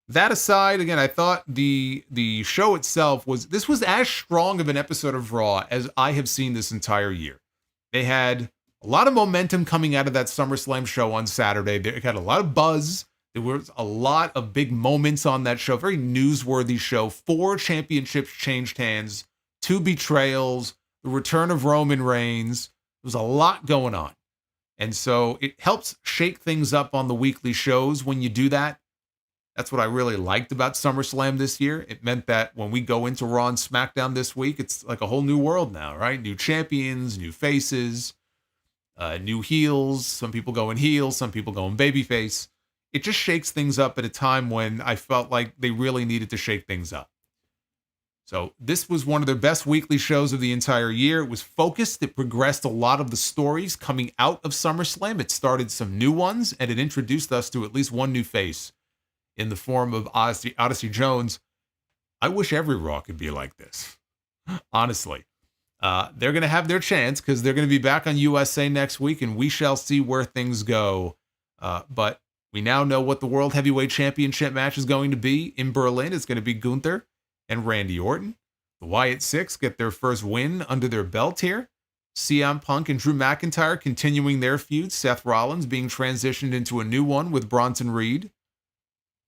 that aside, again, I thought the show itself was as strong of an episode of Raw as I have seen this entire year. They had a lot of momentum coming out of that SummerSlam show on Saturday. They had a lot of buzz. There was a lot of big moments on that show. Very newsworthy show. 4 championships changed hands. 2 betrayals. The return of Roman Reigns. There was a lot going on. And so it helps shake things up on the weekly shows when you do that. That's what I really liked about SummerSlam this year. It meant that when we go into Raw and SmackDown this week, it's like a whole new world now, right? New champions, new faces, new heels. Some people going heel, some people going babyface. It just shakes things up at a time when I felt like they really needed to shake things up. So this was one of their best weekly shows of the entire year. It was focused. It progressed a lot of the stories coming out of SummerSlam. It started some new ones, and it introduced us to at least one new face in the form of Odyssey Jones. I wish every Raw could be like this, honestly. They're going to have their chance because they're going to be back on USA next week, and we shall see where things go. But we now know what the World Heavyweight Championship match is going to be in Berlin. It's going to be Gunther and Randy Orton. The Wyatt Six get their first win under their belt here. CM Punk and Drew McIntyre continuing their feud. Seth Rollins being transitioned into a new one with Bronson Reed.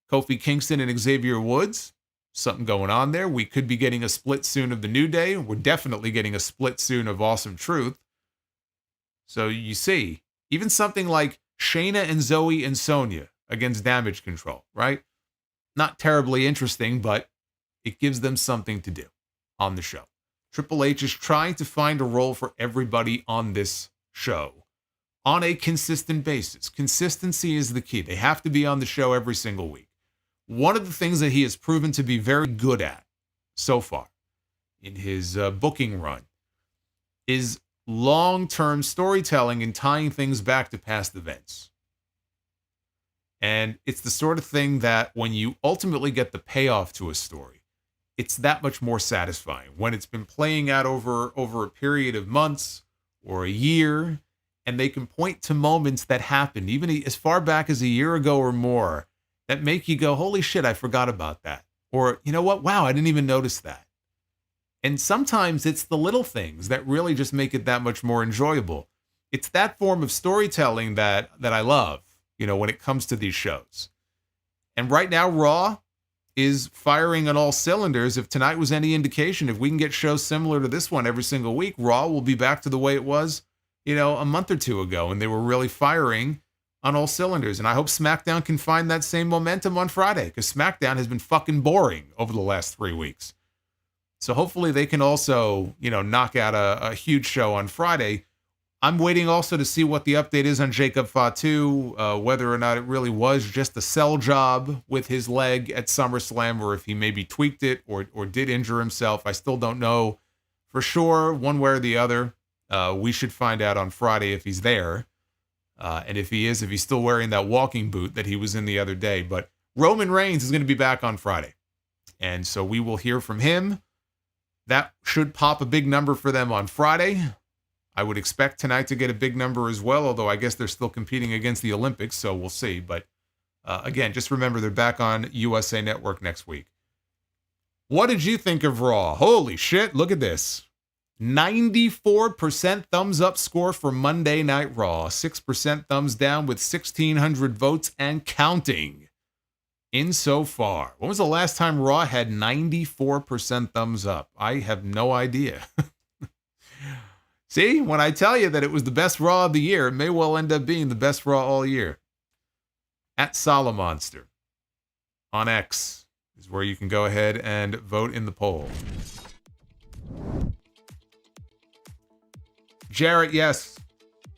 Kofi Kingston and Xavier Woods. Something going on there. We could be getting a split soon of the New Day. We're definitely getting a split soon of Awesome Truth. So you see, even something like Shayna and Zoe and Sonya against Damage Control, right? not terribly interesting, but it gives them something to do on the show. Triple H is trying to find a role for everybody on this show on a consistent basis. Consistency is the key. They have to be on the show every single week. One of the things that he has proven to be very good at so far in his booking run is long-term storytelling and tying things back to past events. And it's the sort of thing that when you ultimately get the payoff to a story, it's that much more satisfying. When it's been playing out over a period of months or a year, and they can point to moments that happened, even as far back as a year ago or more, that make you go, holy shit, I forgot about that. Or, you know what? Wow, I didn't even notice that. And sometimes it's the little things that really just make it that much more enjoyable. It's that form of storytelling that I love, when it comes to these shows. And right now, Raw is firing on all cylinders. If tonight was any indication, if we can get shows similar to this one every single week, Raw will be back to the way it was, a month or two ago, and they were really firing on all cylinders. And I hope SmackDown can find that same momentum on Friday, because SmackDown has been fucking boring over the last 3 weeks. So hopefully they can also, knock out a huge show on Friday. I'm waiting also to see what the update is on Jacob Fatu, whether or not it really was just a sell job with his leg at SummerSlam, or if he maybe tweaked it or did injure himself. I still don't know for sure, one way or the other. We should find out on Friday if he's there. And if he is, if he's still wearing that walking boot that he was in the other day. But Roman Reigns is going to be back on Friday. And so we will hear from him. That should pop a big number for them on Friday. I would expect tonight to get a big number as well, although I guess they're still competing against the Olympics, so we'll see. But again, just remember they're back on USA Network next week. What did you think of Raw? Holy shit, look at this. 94% thumbs up score for Monday Night Raw. 6% thumbs down with 1,600 votes and counting insofar. When was the last time Raw had 94% thumbs up? I have no idea. See, when I tell you that it was the best Raw of the year, it may well end up being the best Raw all year. At Solomonster on X is where you can go ahead and vote in the poll. Jarrett, yes.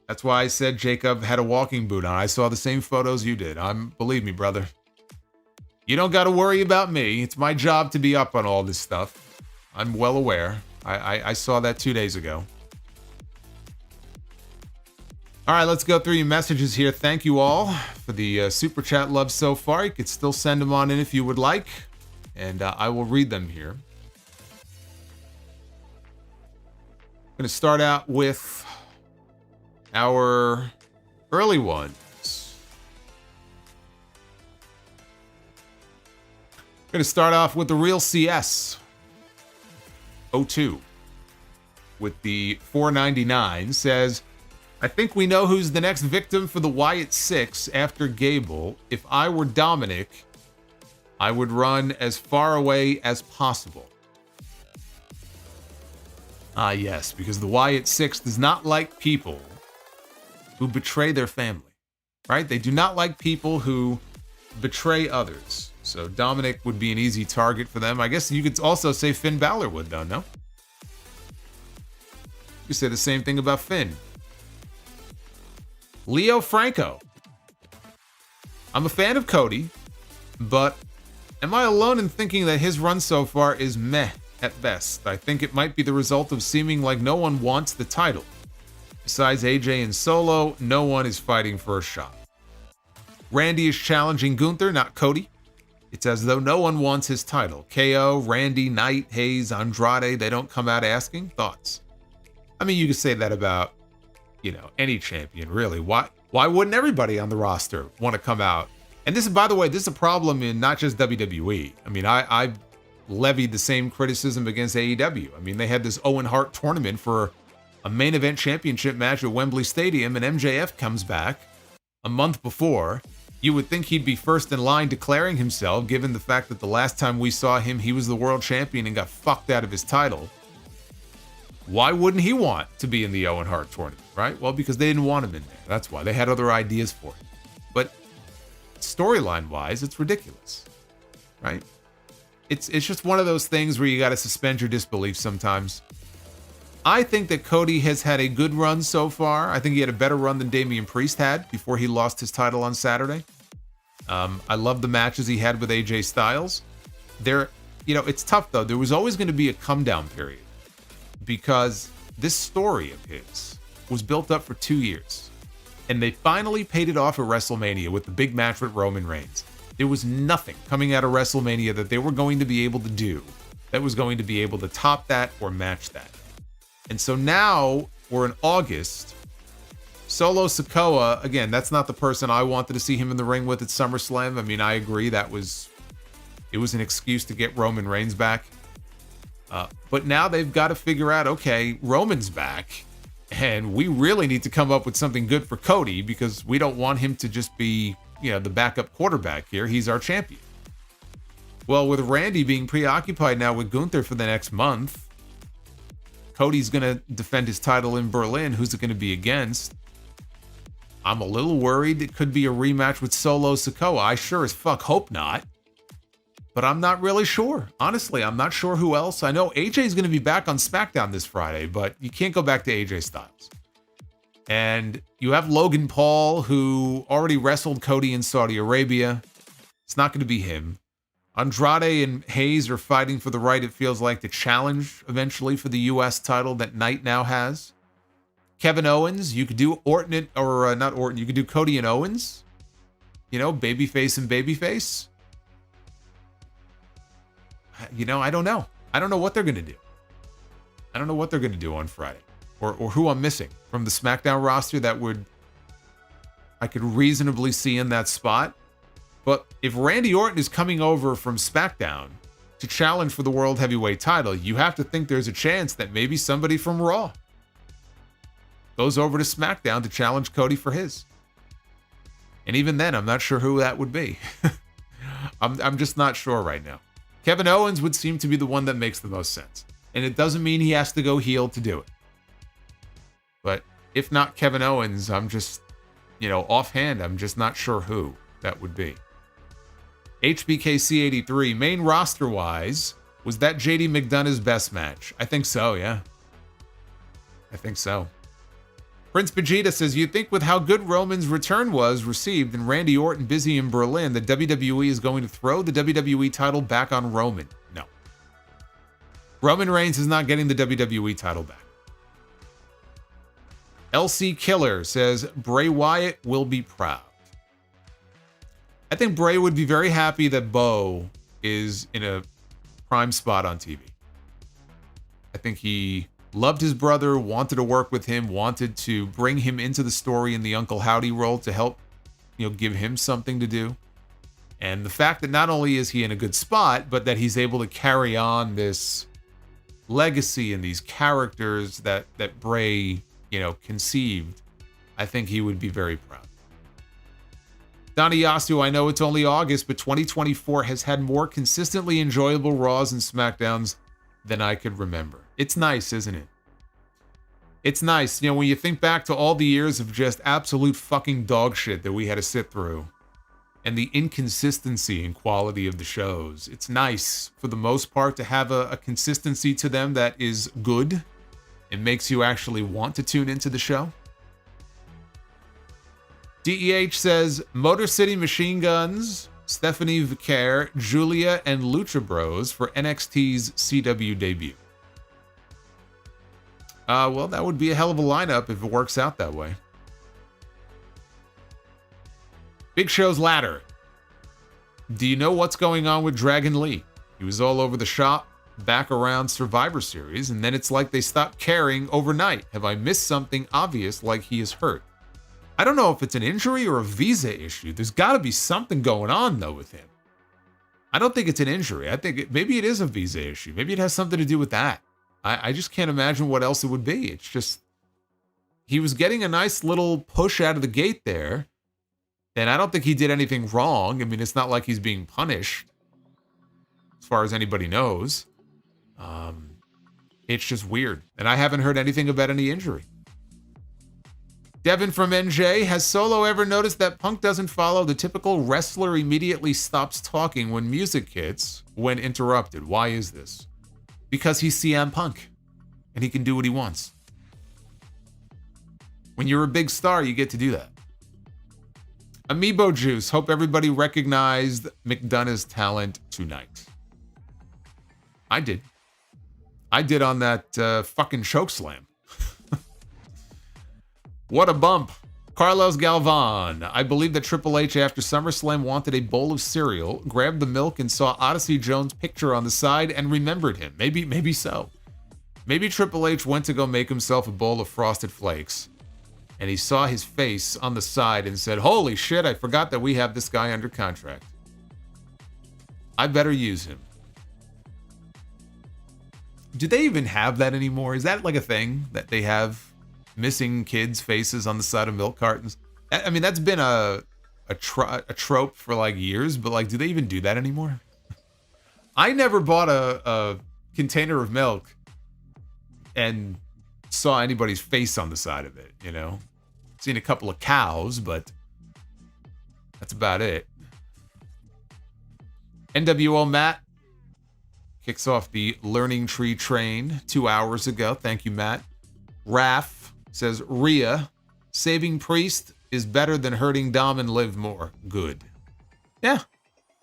That's why I said Jacob had a walking boot on. I saw the same photos you did. Believe me, brother. You don't got to worry about me. It's my job to be up on all this stuff. I'm well aware. I saw that 2 days ago. All right, let's go through your messages here. Thank you all for the Super Chat love so far. You could still send them on in if you would like, and I will read them here. I'm going to start out with our early ones. I'm going to start off with the Real CS 02 with the $4.99. Says, I think we know who's the next victim for the Wyatt 6 after Gable. If I were Dominik, I would run as far away as possible. Ah, yes, because the Wyatt 6 does not like people who betray their family, right? They do not like people who betray others. So Dominik would be an easy target for them. I guess you could also say Finn Balor would, though, no? You could say the same thing about Finn. Leo Franco. I'm a fan of Cody, but am I alone in thinking that his run so far is meh at best? I think it might be the result of seeming like no one wants the title. Besides AJ and Solo, no one is fighting for a shot. Randy is challenging Gunther, not Cody. It's as though no one wants his title. KO, Randy, Knight, Hayes, Andrade, they don't come out asking. Thoughts? I mean, you could say that about any champion, really. Why wouldn't everybody on the roster want to come out? And this is, by the way, this is a problem in not just WWE. I mean, I levied the same criticism against AEW. I mean, they had this Owen Hart tournament for a main event championship match at Wembley Stadium, and MJF comes back a month before. You would think he'd be first in line declaring himself, given the fact that the last time we saw him, he was the world champion and got fucked out of his title. Why wouldn't he want to be in the Owen Hart tournament, right? Well, because they didn't want him in there. That's why. They had other ideas for it. But storyline-wise, it's ridiculous. right? It's just one of those things where you got to suspend your disbelief sometimes. I think that Cody has had a good run so far. I think he had a better run than Damian Priest had before he lost his title on Saturday. I love the matches he had with AJ Styles. It's tough though. There was always going to be a come down period because this story of his was built up for 2 years, and they finally paid it off at WrestleMania with the big match with Roman Reigns. There was nothing coming out of WrestleMania that they were going to be able to do that was going to be able to top that or match that. And so now we're in August. Solo Sikoa, again, that's not the person I wanted to see him in the ring with at SummerSlam. I mean, I agree it was an excuse to get Roman Reigns back. But now they've got to figure out, okay, Roman's back, and we really need to come up with something good for Cody because we don't want him to just be, the backup quarterback here. He's our champion. Well, with Randy being preoccupied now with Gunther for the next month, Cody's going to defend his title in Berlin. Who's it going to be against? I'm a little worried it could be a rematch with Solo Sikoa. I sure as fuck hope not. But I'm not really sure. Honestly, I'm not sure who else. I know AJ's going to be back on SmackDown this Friday, but you can't go back to AJ Styles. And you have Logan Paul, who already wrestled Cody in Saudi Arabia. It's not going to be him. Andrade and Hayes are fighting for the right, it feels like, to challenge eventually for the U.S. title that Knight now has. Kevin Owens, you could do Orton, not Orton, you could do Cody and Owens. Babyface and babyface. I don't know. I don't know what they're going to do. I don't know what they're going to do on Friday. Or who I'm missing from the SmackDown roster that I could reasonably see in that spot. But if Randy Orton is coming over from SmackDown to challenge for the World Heavyweight title, you have to think there's a chance that maybe somebody from Raw goes over to SmackDown to challenge Cody for his. And even then, I'm not sure who that would be. I'm just not sure right now. Kevin Owens would seem to be the one that makes the most sense. And it doesn't mean he has to go heel to do it. But if not Kevin Owens, I'm just, offhand, I'm just not sure who that would be. HBKC83, main roster-wise, was that JD McDonough's best match? I think so, yeah. I think so. Prince Vegeta says, you think with how good Roman's return was received and Randy Orton busy in Berlin, the WWE is going to throw the WWE title back on Roman? No. Roman Reigns is not getting the WWE title back. LC Killer says, Bray Wyatt will be proud. I think Bray would be very happy that Bo is in a prime spot on TV. I think he loved his brother, wanted to work with him, wanted to bring him into the story in the Uncle Howdy role to help, give him something to do. And the fact that not only is he in a good spot, but that he's able to carry on this legacy and these characters that Bray, conceived, I think he would be very proud. Donnie Yasu, I know it's only August, but 2024 has had more consistently enjoyable Raws and SmackDowns than I could remember. It's nice, isn't it? It's nice, when you think back to all the years of just absolute fucking dog shit that we had to sit through and the inconsistency in quality of the shows. It's nice, for the most part, to have a consistency to them that is good and makes you actually want to tune into the show. DEH says, Motor City Machine Guns, Stephanie Vicaire, Julia, and Lucha Bros for NXT's CW debut. Well, that would be a hell of a lineup if it works out that way. Big Show's ladder. Do you know what's going on with Dragon Lee? He was all over the shop, back around Survivor Series, and then it's like they stopped caring overnight. Have I missed something obvious like he is hurt? I don't know if it's an injury or a visa issue. There's got to be something going on, though, with him. I don't think it's an injury. I think maybe it is a visa issue. Maybe it has something to do with that. I just can't imagine what else it would be. It's just, he was getting a nice little push out of the gate there, and I don't think he did anything wrong. I mean, it's not like he's being punished, as far as anybody knows. It's just weird, and I haven't heard anything about any injury. Devin from NJ, has Solo ever noticed that Punk doesn't follow the typical wrestler immediately stops talking when music hits when interrupted? Why is this? Because he's CM Punk, and he can do what he wants. When you're a big star, you get to do that. Amiibo Juice, hope everybody recognized McDonough's talent tonight. I did. I did on that fucking chokeslam. What a bump. Carlos Galvan. I believe that Triple H after SummerSlam wanted a bowl of cereal, grabbed the milk and saw Odyssey Jones' picture on the side and remembered him. Maybe so. Maybe Triple H went to go make himself a bowl of Frosted Flakes, and he saw his face on the side and said, holy shit, I forgot that we have this guy under contract. I better use him. Do they even have that anymore? Is that like a thing that they have? Missing kids' faces on the side of milk cartons. I mean, that's been a trope for like years, but like, do they even do that anymore? I never bought a container of milk and saw anybody's face on the side of it, you know? Seen a couple of cows, but that's about it. NWO Matt kicks off the Learning Tree train 2 hours ago. Thank you, Matt. Raph says, Rhea, saving Priest is better than hurting Dom and Liv more. Good. Yeah.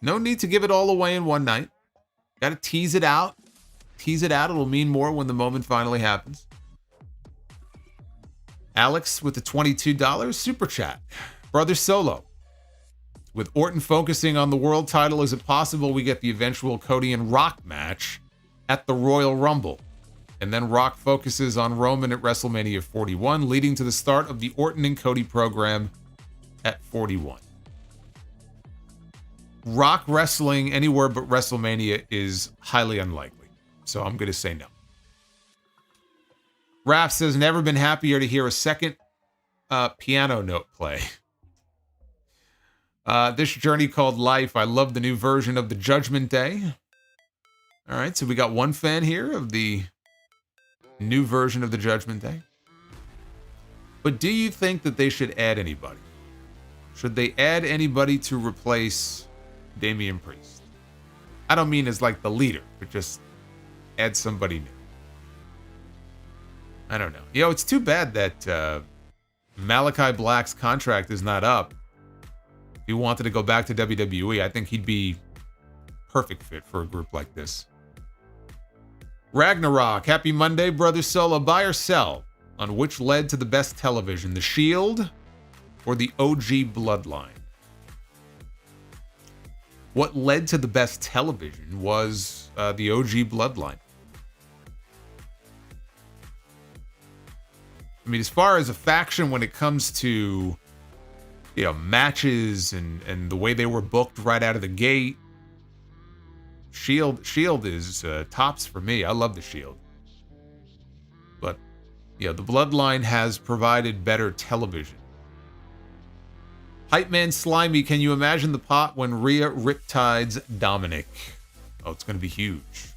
No need to give it all away in one night. Got to tease it out. Tease it out. It'll mean more when the moment finally happens. Alex with the $22 super chat. Brother Solo. With Orton focusing on the world title, is it possible we get the eventual Cody and Rock match at the Royal Rumble? And then Rock focuses on Roman at WrestleMania 41, leading to the start of the Orton and Cody program at 41. Rock wrestling anywhere but WrestleMania is highly unlikely, so I'm going to say no. Raph says, never been happier to hear a second piano note play. This journey called life. I love the new version of the Judgment Day. All right, so we got one fan here of the new version of the Judgment Day. But do you think that they should add anybody? Should they add anybody to replace Damian Priest? I don't mean as like the leader, but just add somebody new. I don't know. You know, it's too bad that Malachi Black's contract is not up. If he wanted to go back to WWE, I think he'd be perfect fit for a group like this. Ragnarok, happy Monday, Brother Solo. Buy or sell on which led to the best television, The Shield or the OG Bloodline? What led to the best television was the OG Bloodline. I mean, as far as a faction when it comes to, you know, matches and the way they were booked right out of the gate, Shield is tops for me. I love the Shield. But, yeah, the Bloodline has provided better television. Hype Man Slimy, can you imagine the pot when Rhea riptides Dominik? Oh, it's going to be huge.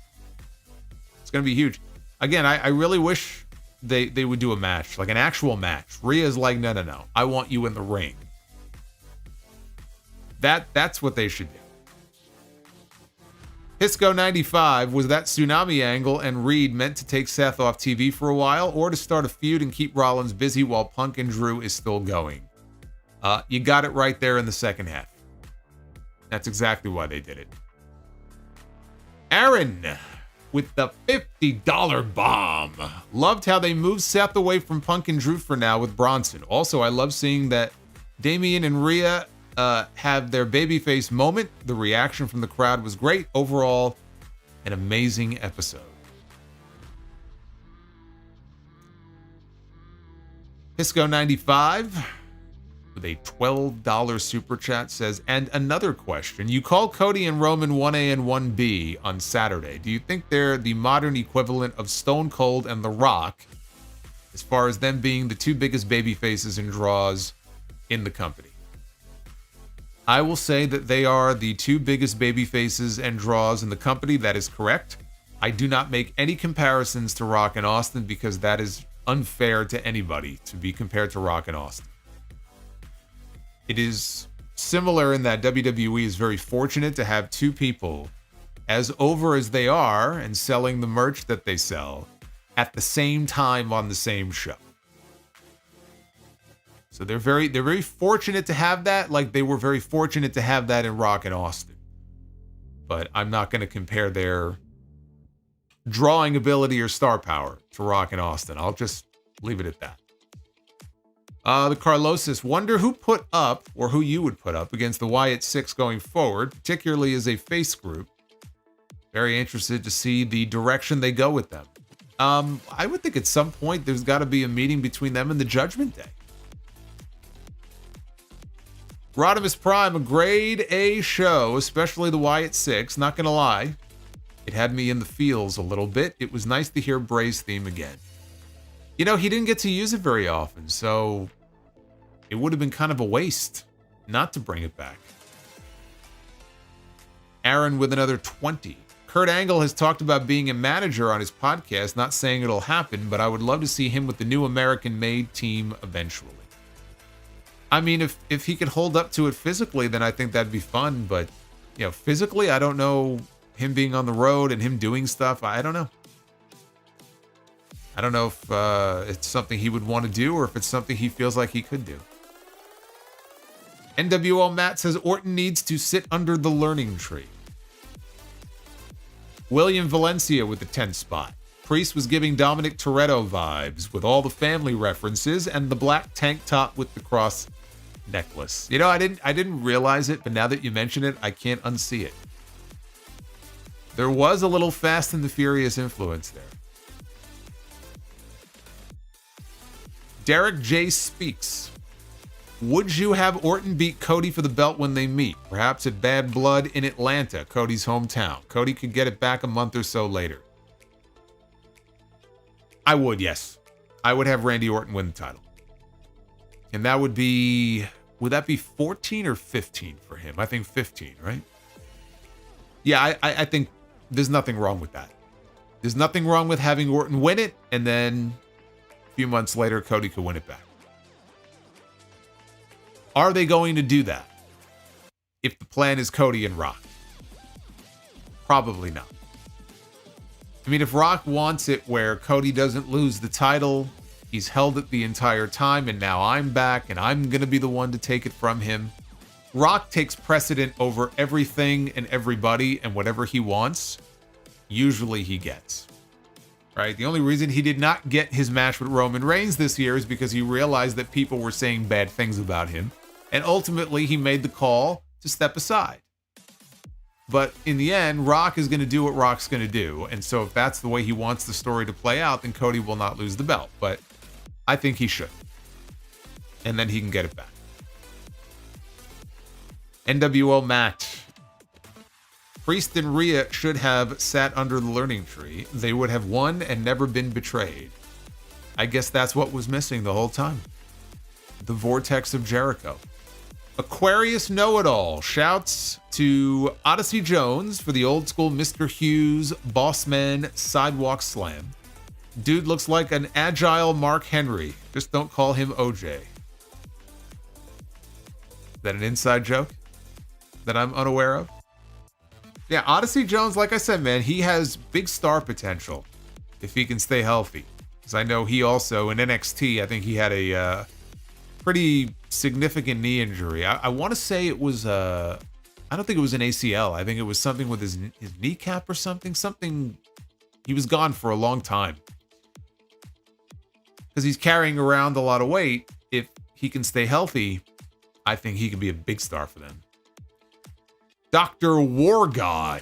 It's going to be huge. Again, I really wish they would do a match, like an actual match. Rhea's like, no. I want you in the ring. That's what they should do. Hisco 95, was that tsunami angle and Reed meant to take Seth off TV for a while, or to start a feud and keep Rollins busy while Punk and Drew is still going? You got it right there in the second half. That's exactly why they did it. Aaron with the $50 bomb. Loved how they moved Seth away from Punk and Drew for now with Bronson. Also, I love seeing that Damian and Rhea have their babyface moment. The reaction from the crowd was great. Overall, an amazing episode. Hisco 95 with a $12 super chat says, and another question. You call Cody and Roman 1A and 1B on Saturday. Do you think they're the modern equivalent of Stone Cold and The Rock as far as them being the two biggest baby faces and draws in the company? I will say that they are the two biggest baby faces and draws in the company. That is correct. I do not make any comparisons to Rock and Austin because that is unfair to anybody to be compared to Rock and Austin. It is similar in that WWE is very fortunate to have two people as over as they are and selling the merch that they sell at the same time on the same show. So they're very fortunate to have that, like they were very fortunate to have that in Rock and Austin. But I'm not going to compare their drawing ability or star power to Rock and Austin. I'll just leave it at that. The Carlosis, wonder who put up, or who you would put up against the Wyatt Six going forward, particularly as a face group. Very interested to see the direction they go with them. I would think at some point there's got to be a meeting between them and the Judgment Day. Rodimus Prime, a grade A show, especially the Wyatt Six. Not gonna lie, it had me in the feels a little bit. It was nice to hear Bray's theme again. You know, he didn't get to use it very often, so it would have been kind of a waste not to bring it back. Aaron with another 20. Kurt Angle has talked about being a manager on his podcast, not saying it'll happen, but I would love to see him with the new American-made team eventually. I mean, if he could hold up to it physically, then I think that'd be fun. But, you know, physically, I don't know him being on the road and him doing stuff. I don't know. I don't know if it's something he would want to do or if it's something he feels like he could do. NWO Matt says Orton needs to sit under the learning tree. William Valencia with the 10th spot. Priest was giving Dominic Toretto vibes with all the family references and the black tank top with the cross necklace. You know, I didn't realize it, but now that you mention it, I can't unsee it. There was a little Fast and the Furious influence there. Derek J. speaks. Would you have Orton beat Cody for the belt when they meet? Perhaps at Bad Blood in Atlanta, Cody's hometown. Cody could get it back a month or so later. I would, yes. I would have Randy Orton win the title. And that would that be 14 or 15 for him? I think 15, right? Yeah, I think there's nothing wrong with that. There's nothing wrong with having Orton win it, and then a few months later, Cody could win it back. Are they going to do that if the plan is Cody and Rock? Probably not. I mean, if Rock wants it where Cody doesn't lose the title, he's held it the entire time, and now I'm back, and I'm going to be the one to take it from him. Rock takes precedent over everything and everybody, and whatever he wants, usually he gets. Right? The only reason he did not get his match with Roman Reigns this year is because he realized that people were saying bad things about him, and ultimately he made the call to step aside. But in the end, Rock is going to do what Rock's going to do. And so if that's the way he wants the story to play out, then Cody will not lose the belt. But I think he should. And then he can get it back. NWO Matt. Priest and Rhea should have sat under the learning tree. They would have won and never been betrayed. I guess that's what was missing the whole time. The vortex of Jericho. Aquarius Know-It-All shouts to Odyssey Jones for the old school Mr. Hughes Bossman Sidewalk Slam. Dude looks like an agile Mark Henry. Just don't call him OJ. Is that an inside joke that I'm unaware of? Yeah, Odyssey Jones, like I said, man, he has big star potential if he can stay healthy. Because I know he also, in NXT, I think he had a pretty significant knee injury. I want to say it was, I don't think it was an ACL. I think it was something with his kneecap or something. He was gone for a long time. Because he's carrying around a lot of weight. If he can stay healthy, I think he can be a big star for them. Dr. War God.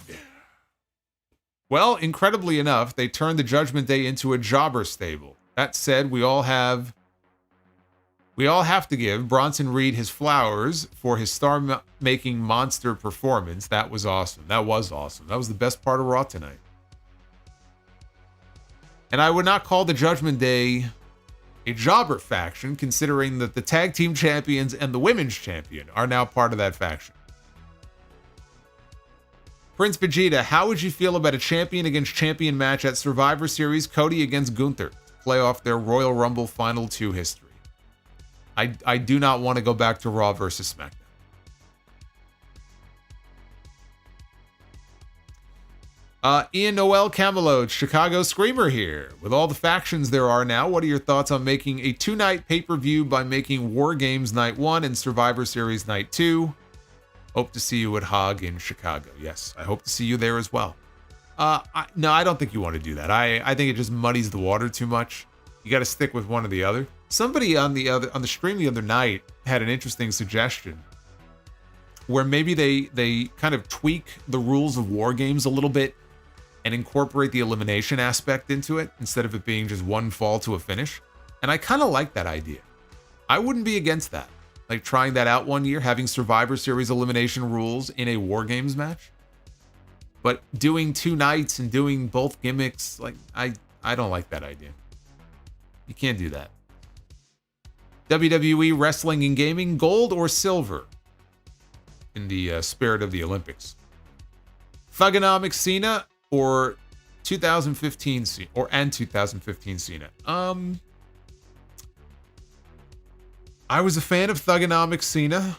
Well, incredibly enough, they turned the Judgment Day into a jobber stable. That said, we all have to give Bronson Reed his flowers for his star-making monster performance. That was awesome. That was awesome. That was the best part of Raw tonight. And I would not call the Judgment Day a jobber faction, considering that the tag team champions and the women's champion are now part of that faction. Prince Vegeta, how would you feel about a champion against champion match at Survivor Series, Cody against Gunther? play off their Royal Rumble Final 2 history. I do not want to go back to Raw versus SmackDown. Ian Noel Camelot, Chicago Screamer here. With all the factions there are now, what are your thoughts on making a 2-night pay-per-view by making War Games Night 1 and Survivor Series Night 2? Hope to see you at Hog in Chicago. Yes, I hope to see you there as well. No, I don't think you want to do that. I think it just muddies the water too much. You got to stick with one or the other. Somebody on the stream the other night had an interesting suggestion where maybe they kind of tweak the rules of War Games a little bit and incorporate the elimination aspect into it instead of it being just one fall to a finish. And I kind of like that idea. I wouldn't be against that. Like trying that out one year, having Survivor Series elimination rules in a War Games match. But doing 2 nights and doing both gimmicks, like I don't like that idea. You can't do that. WWE Wrestling and Gaming, gold or silver in the spirit of the Olympics. Thugonomics Cena or 2015 Cena, and 2015 Cena. I was a fan of Thugonomics Cena,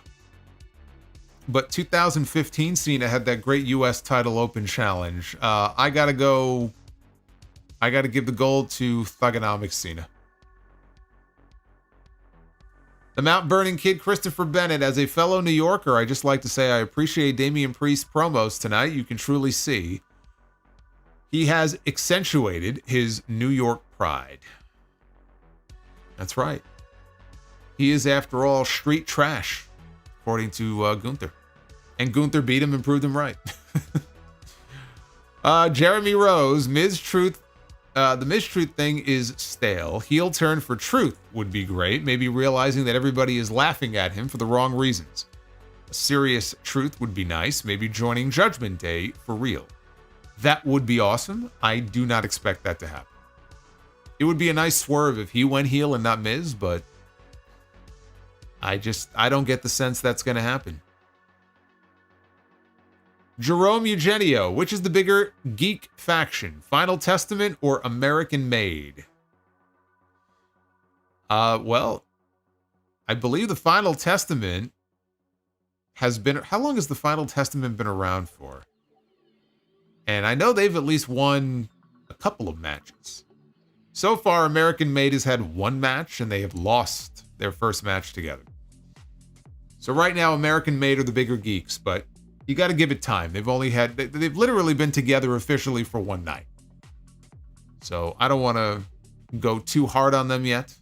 but 2015 Cena had that great US title open challenge. I gotta give the gold to Thugonomics Cena. The Mount Burning Kid, Christopher Bennett. As a fellow New Yorker, I just like to say I appreciate Damian Priest promos tonight. You can truly see he has accentuated his New York pride. That's right. He is, after all, street trash, according to Gunther. And Gunther beat him and proved him right. Jeremy Rose, Miz Truth. The Miz Truth thing is stale. Heel turn for Truth would be great. Maybe realizing that everybody is laughing at him for the wrong reasons. A serious Truth would be nice. Maybe joining Judgment Day for real. That would be awesome. I do not expect that to happen. It would be a nice swerve if he went heel and not Miz, but I don't get the sense that's going to happen. Jerome Eugenio, which is the bigger geek faction, Final Testament or American Made? Well, I believe the Final Testament has been... How long has the Final Testament been around for? And I know they've at least won a couple of matches. So far, American Made has had 1 match, and they have lost their first match together. So right now, American Made are the bigger geeks, but you got to give it time. They've literally been together officially for 1 night. So I don't want to go too hard on them yet.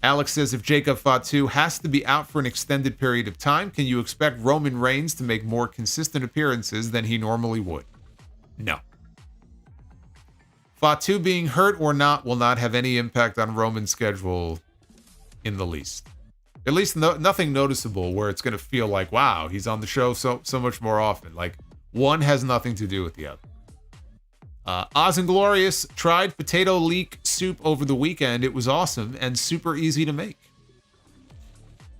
Alex says, if Jacob Fatu has to be out for an extended period of time, can you expect Roman Reigns to make more consistent appearances than he normally would? No. Fatu being hurt or not will not have any impact on Roman's schedule in the least. At least nothing noticeable where it's going to feel like, wow, he's on the show so much more often. Like, one has nothing to do with the other. Oz and Glorious tried potato leek soup over the weekend. It was awesome and super easy to make.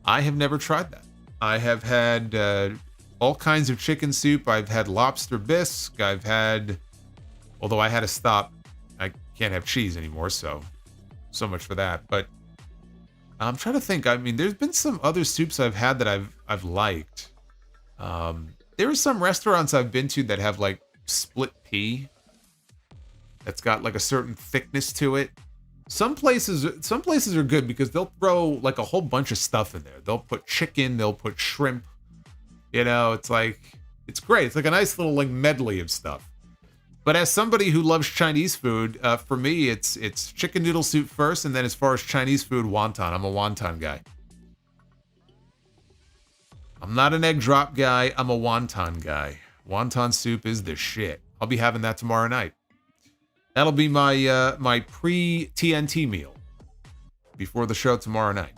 I have never tried that. I have had all kinds of chicken soup. I've had lobster bisque. I've had, although I had to stop. I can't have cheese anymore, so much for that. But I'm trying to think. I mean, there's been some other soups I've had that I've liked. There are some restaurants I've been to that have like split pea. That's got like a certain thickness to it. Some places are good because they'll throw like a whole bunch of stuff in there. They'll put chicken, they'll put shrimp. You know, it's great. It's like a nice little like medley of stuff. But as somebody who loves Chinese food, for me, it's chicken noodle soup first, and then as far as Chinese food, wonton. I'm a wonton guy. I'm not an egg drop guy. I'm a wonton guy. Wonton soup is the shit. I'll be having that tomorrow night. That'll be my pre-TNT meal before the show tomorrow night.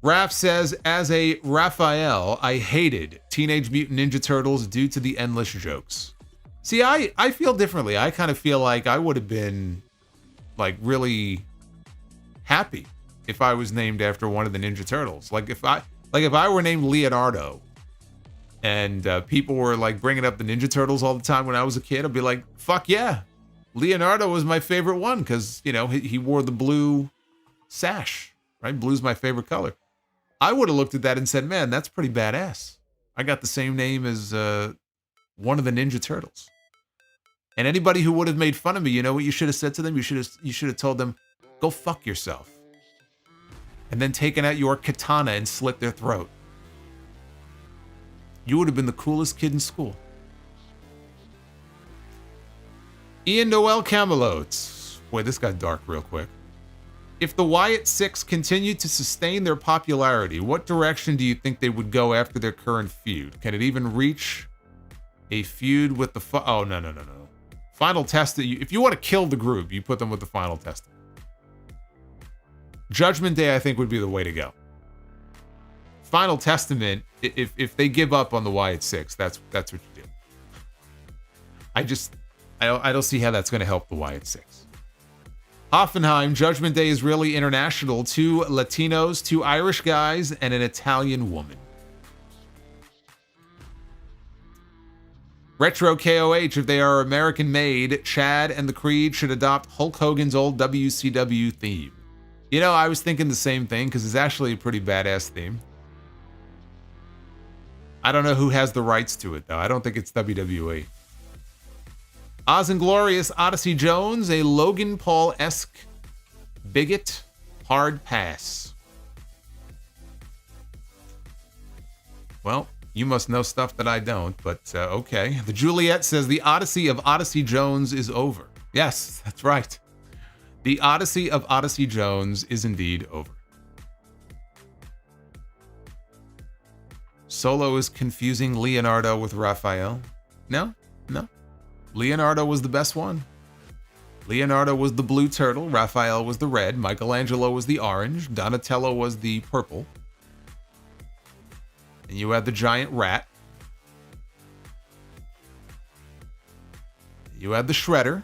Raph says, as a Raphael, I hated Teenage Mutant Ninja Turtles due to the endless jokes. See, I feel differently. I kind of feel like I would have been like really happy if I was named after one of the Ninja Turtles. Like if I were named Leonardo and people were like bringing up the Ninja Turtles all the time when I was a kid, I'd be like, fuck yeah. Leonardo was my favorite one because, you know, he wore the blue sash, right? Blue's my favorite color. I would have looked at that and said, man, that's pretty badass. I got the same name as one of the Ninja Turtles. And anybody who would have made fun of me, you know what you should have said to them? You should have told them, go fuck yourself. And then taken out your katana and slit their throat. You would have been the coolest kid in school. Ian Noel Camelot. Boy, this got dark real quick. If the Wyatt Six continued to sustain their popularity, what direction do you think they would go after their current feud? Can it even reach a feud with the... Oh, no. Final Testament. If you want to kill the group, you put them with the Final Testament. Judgment Day, I think, would be the way to go. Final Testament, if they give up on the Wyatt Six, that's what you do. I don't see how that's going to help the Wyatt Six. Hoffenheim, Judgment Day is really international. 2 Latinos, 2 Irish guys, and an Italian woman. Retro KOH, if they are American made, Chad and the Creed should adopt Hulk Hogan's old WCW theme. You know, I was thinking the same thing because it's actually a pretty badass theme. I don't know who has the rights to it, though. I don't think it's WWE. Oz and Glorious, Odyssey Jones, a Logan Paul-esque bigot, hard pass. Well, you must know stuff that I don't, but okay. The Juliet says the Odyssey of Odyssey Jones is over. Yes, that's right. The Odyssey of Odyssey Jones is indeed over. Solo is confusing Leonardo with Raphael. No. Leonardo was the best one. Leonardo was the blue turtle. Raphael was the red. Michelangelo was the orange. Donatello was the purple. And you had the giant rat. You had the Shredder.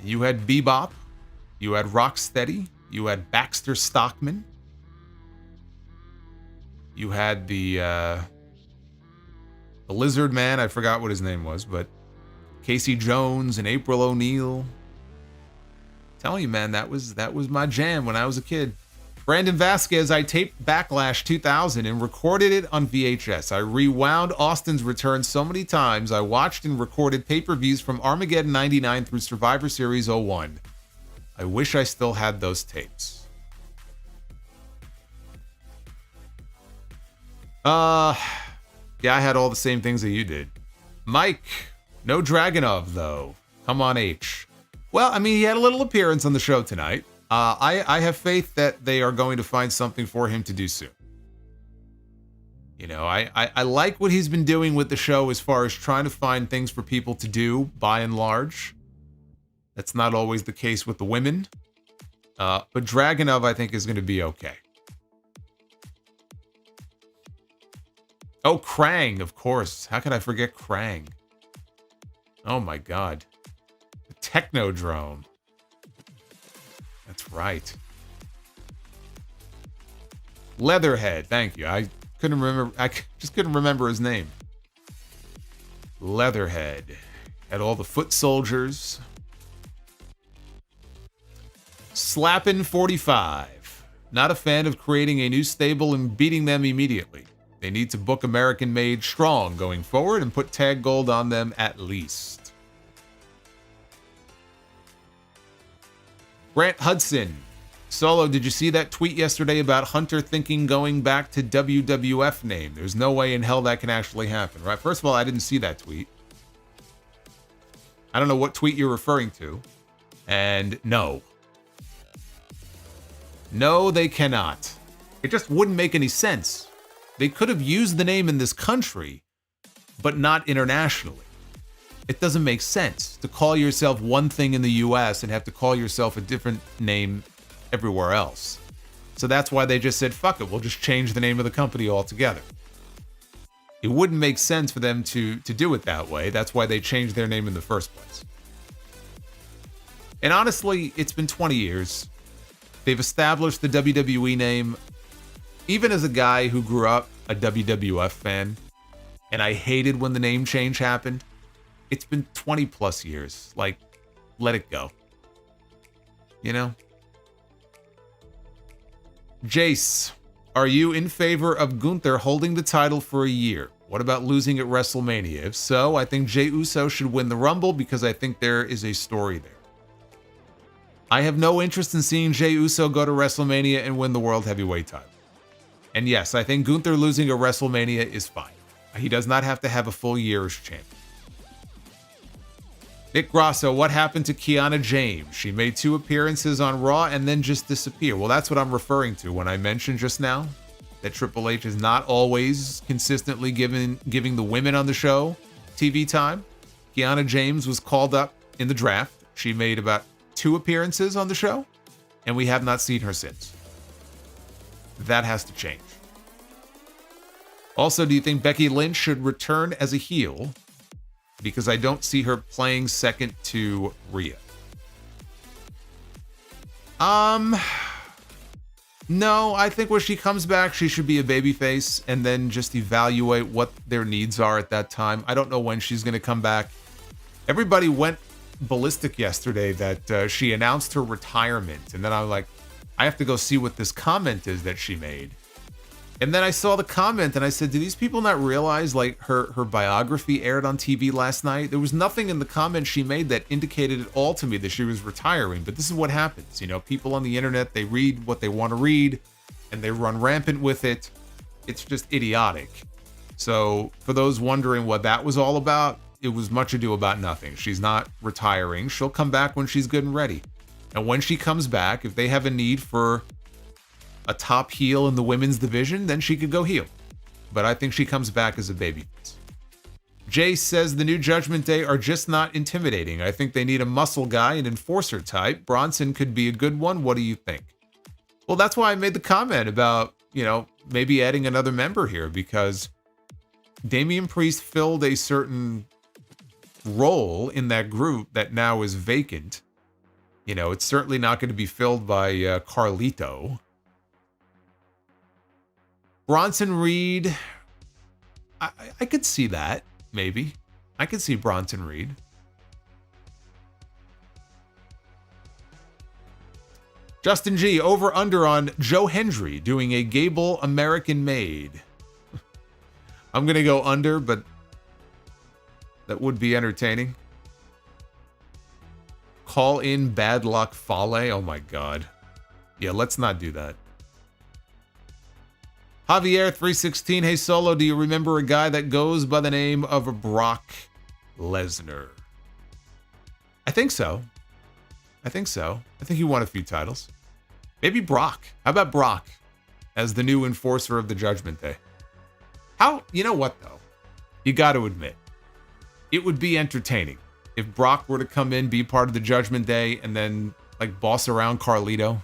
You had Bebop. You had Rocksteady. You had Baxter Stockman. You had the Lizard Man. I forgot what his name was, but Casey Jones and April O'Neil. Telling you, man, that was my jam when I was a kid. Brandon Vasquez, I taped Backlash 2000 and recorded it on VHS. I rewound Austin's return so many times. I watched and recorded pay-per-views from Armageddon 99 through Survivor Series 01. I wish I still had those tapes. Yeah, I had all the same things that you did. Mike, no Dragunov, though. Come on, H. Well, I mean, he had a little appearance on the show tonight. I have faith that they are going to find something for him to do soon. You know, I like what he's been doing with the show as far as trying to find things for people to do, by and large. That's not always the case with the women. But Dragunov, I think, is going to be okay. Oh, Krang, of course. How could I forget Krang? Oh my God. The Technodrome. That's right. Leatherhead, thank you. I just couldn't remember his name. Leatherhead. Had all the foot soldiers. Slappin' 45. Not a fan of creating a new stable and beating them immediately. They need to book American Made strong going forward and put tag gold on them at least. Grant Hudson. Solo, did you see that tweet yesterday about Hunter thinking going back to WWF name? There's no way in hell that can actually happen, right? First of all, I didn't see that tweet. I don't know what tweet you're referring to. And no. No, they cannot. It just wouldn't make any sense. They could have used the name in this country, but not internationally. It doesn't make sense to call yourself one thing in the US and have to call yourself a different name everywhere else. So that's why they just said, fuck it, we'll just change the name of the company altogether. It wouldn't make sense for them to do it that way. That's why they changed their name in the first place. And honestly, it's been 20 years. They've established the WWE name. Even as a guy who grew up a WWF fan, and I hated when the name change happened, it's been 20 plus years. Like, let it go. You know? Jace, are you in favor of Gunther holding the title for a year? What about losing at WrestleMania? If so, I think Jey Uso should win the Rumble because I think there is a story there. I have no interest in seeing Jey Uso go to WrestleMania and win the World Heavyweight title. And yes, I think Gunther losing at WrestleMania is fine. He does not have to have a full year as champion. Nick Grasso, what happened to Kiana James? She made 2 appearances on Raw and then just disappeared. Well, that's what I'm referring to when I mentioned just now that Triple H is not always consistently giving the women on the show TV time. Kiana James was called up in the draft. She made about 2 appearances on the show, and we have not seen her since. That has to change. Also, do you think Becky Lynch should return as a heel? Because I don't see her playing second to Rhea. No, I think when she comes back, she should be a babyface and then just evaluate what their needs are at that time. I don't know when she's going to come back. Everybody went ballistic yesterday that she announced her retirement. And then I'm like, I have to go see what this comment is that she made. And then I saw the comment and I said, do these people not realize like her biography aired on TV last night? There was nothing in the comment she made that indicated at all to me that she was retiring. But this is what happens. You know, people on the internet, they read what they want to read and they run rampant with it. It's just idiotic. So for those wondering what that was all about, it was much ado about nothing. She's not retiring. She'll come back when she's good and ready. And when she comes back, if they have a need for a top heel in the women's division, then she could go heel. But I think she comes back as a babyface. Jay says the new Judgment Day are just not intimidating. I think they need a muscle guy, an enforcer type. Bronson could be a good one. What do you think? Well, that's why I made the comment about, you know, maybe adding another member here, because Damian Priest filled a certain role in that group that now is vacant. You know, it's certainly not going to be filled by Carlito. Bronson Reed, I could see that, maybe. I could see Bronson Reed. Justin G, over under on Joe Hendry doing a Gable American Made. I'm going to go under, but that would be entertaining. Call in Bad Luck Fale. Oh my God. Yeah, let's not do that. Javier316, hey Solo, do you remember a guy that goes by the name of Brock Lesnar? I think so. I think he won a few titles. Maybe Brock. How about Brock as the new enforcer of the Judgment Day? You know what though? You got to admit, it would be entertaining if Brock were to come in, be part of the Judgment Day, and then like boss around Carlito.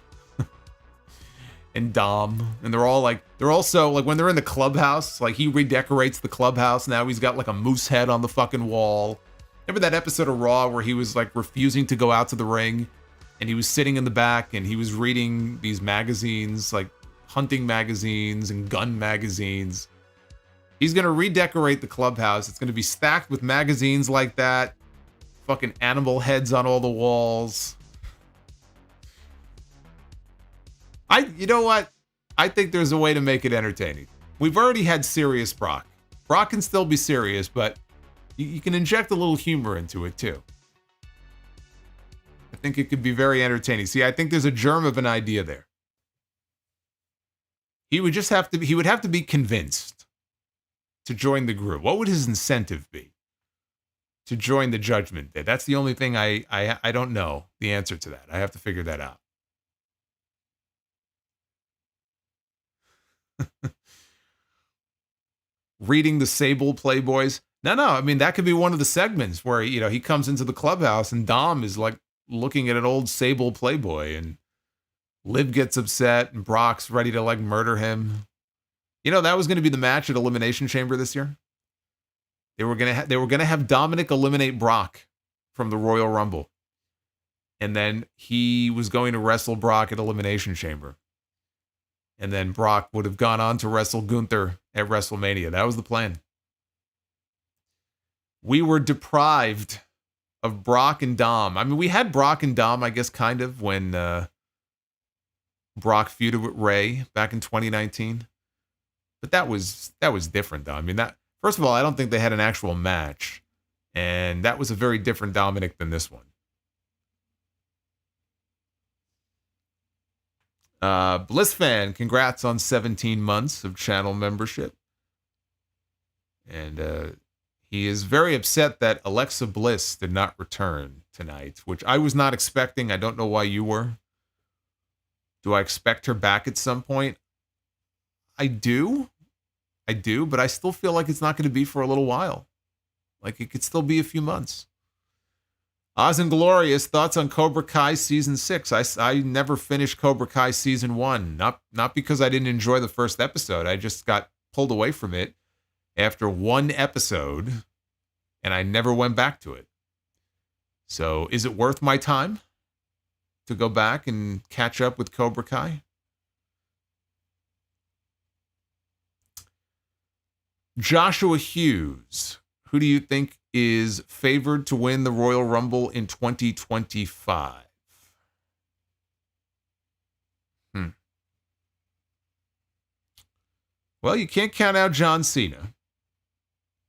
And Dom, and they're also like when they're in the clubhouse, like he redecorates the clubhouse. Now he's got like a moose head on the fucking wall. Remember that episode of Raw where he was like refusing to go out to the ring and he was sitting in the back and he was reading these magazines, like hunting magazines and gun magazines. He's going to redecorate the clubhouse. It's going to be stacked with magazines like that. Fucking animal heads on all the walls. You know what? I think there's a way to make it entertaining. We've already had serious Brock. Brock can still be serious, but you can inject a little humor into it too. I think it could be very entertaining. See, I think there's a germ of an idea there. He would have to be convinced to join the group. What would his incentive be to join the Judgment Day? That's the only thing I don't know the answer to that. I have to figure that out. Reading the Sable Playboys. No, I mean, that could be one of the segments where, you know, he comes into the clubhouse and Dom is like looking at an old Sable Playboy and Liv gets upset and Brock's ready to like murder him. You know, that was going to be the match at Elimination Chamber this year. They were going to have Dominic eliminate Brock from the Royal Rumble. And then he was going to wrestle Brock at Elimination Chamber. And then Brock would have gone on to wrestle Gunther at WrestleMania. That was the plan. We were deprived of Brock and Dom. I mean, we had Brock and Dom, I guess, kind of when Brock feuded with Ray back in 2019. But that was different, though. I mean, that first of all, I don't think they had an actual match, and that was a very different Dominic than this one. Bliss fan, congrats on 17 months of channel membership. And he is very upset that Alexa Bliss did not return tonight, which I was not expecting. I don't know why you were. Do I expect her back at some point? I do, but I still feel like it's not going to be for a little while. Like, it could still be a few months. Oz and Glorious, thoughts on Cobra Kai Season 6. I never finished Cobra Kai Season 1. Not because I didn't enjoy the first episode. I just got pulled away from it after one episode, and I never went back to it. So, is it worth my time to go back and catch up with Cobra Kai? Joshua Hughes, who do you think is favored to win the Royal Rumble in 2025? Well, you can't count out John Cena.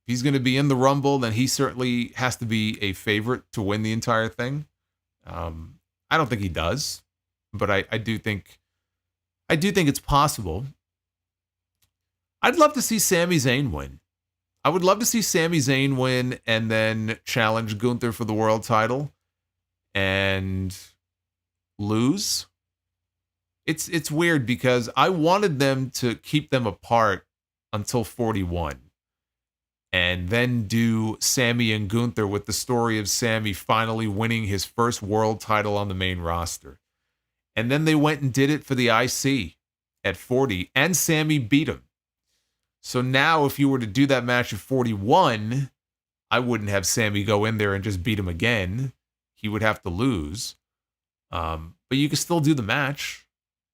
If he's going to be in the Rumble, then he certainly has to be a favorite to win the entire thing. I don't think he does, but I do think it's possible. I'd love to see Sami Zayn win. I would love to see Sami Zayn win and then challenge Gunther for the world title and lose. It's weird because I wanted them to keep them apart until 41 and then do Sami and Gunther with the story of Sami finally winning his first world title on the main roster. And then they went and did it for the IC at 40 and Sami beat him. So now if you were to do that match at 41, I wouldn't have Sami go in there and just beat him again. He would have to lose. But you could still do the match,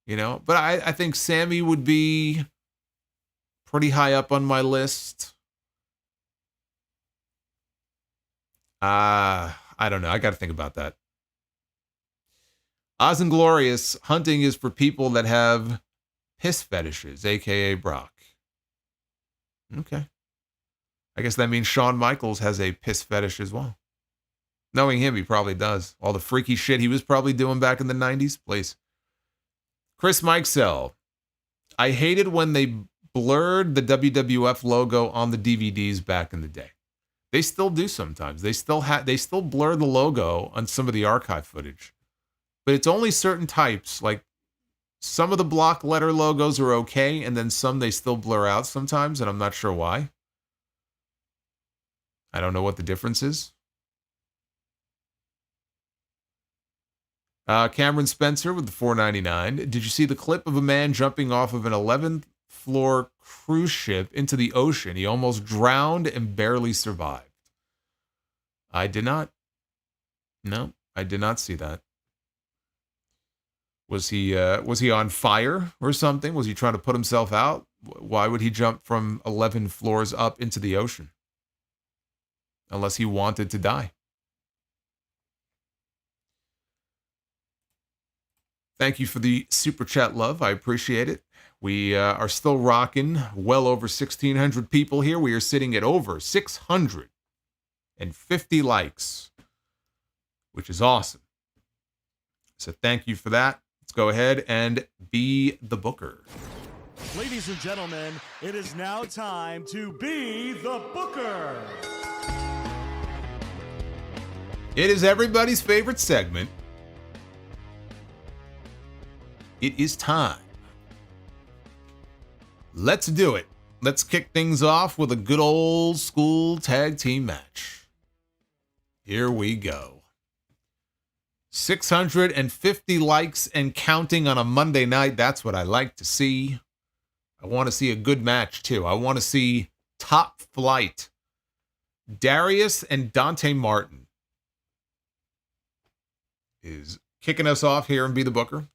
you know. But I think Sami would be pretty high up on my list. I don't know. I got to think about that. Oz and Glorious, hunting is for people that have piss fetishes, a.k.a. Brock. Okay. I guess that means Shawn Michaels has a piss fetish as well. Knowing him, he probably does. All the freaky shit he was probably doing back in the 90s. Please. Chris Mikesell. I hated when they blurred the WWF logo on the DVDs back in the day. They still do sometimes. They still blur the logo on some of the archive footage. But it's only certain types, like some of the block letter logos are okay, and then some they still blur out sometimes, and I'm not sure why. I don't know what the difference is. Cameron Spencer with the $4.99. Did you see the clip of a man jumping off of an 11th floor cruise ship into the ocean? He almost drowned and barely survived. I did not. No, I did not see that. Was he on fire or something? Was he trying to put himself out? Why would he jump from 11 floors up into the ocean? Unless he wanted to die. Thank you for the super chat love. I appreciate it. We are still rocking well over 1,600 people here. We are sitting at over 650 likes, which is awesome. So thank you for that. Let's go ahead and be the booker. Ladies and gentlemen, it is now time to be the booker. It is everybody's favorite segment. It is time. Let's do it. Let's kick things off with a good old school tag team match. Here we go. 650 likes and counting on a Monday night. That's what I like to see. I want to see a good match too. I want to see top flight. Darius and Dante Martin is kicking us off here and be the booker.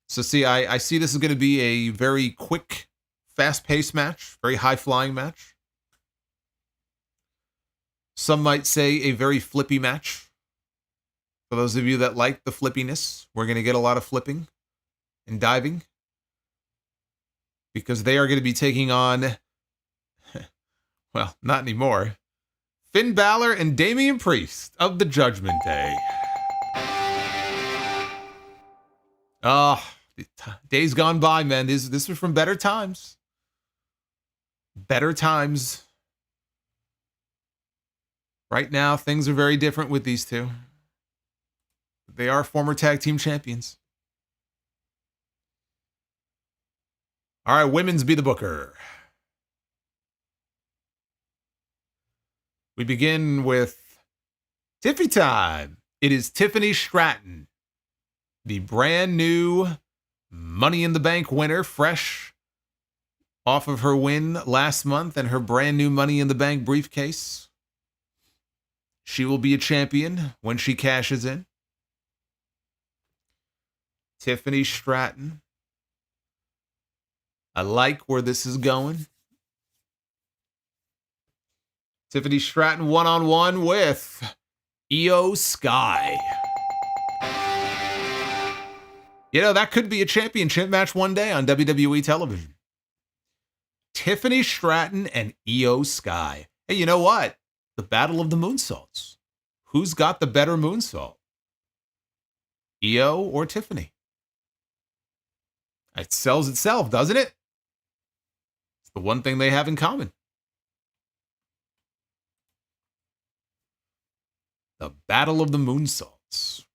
So see, I see this is going to be a very quick, fast-paced match, very high-flying match. Some might say a very flippy match. For those of you that like the flippiness, we're going to get a lot of flipping and diving. Because they are going to be taking on, well, not anymore, Finn Balor and Damian Priest of the Judgment Day. Days gone by, man. This was from better times. Better times. Right now, things are very different with these two. They are former tag team champions. All right, women's Be the Booker. We begin with Tiffy time. It is Tiffany Stratton, the brand new Money in the Bank winner, fresh off of her win last month and her brand new Money in the Bank briefcase. She will be a champion when she cashes in. Tiffany Stratton. I like where this is going. Tiffany Stratton one-on-one with Io Sky. You know, that could be a championship match one day on WWE television. Tiffany Stratton and Io Sky. Hey, you know what? The Battle of the Moonsaults. Who's got the better moonsault? Io or Tiffany? It sells itself, doesn't it? It's the one thing they have in common. The Battle of the Moonsaults.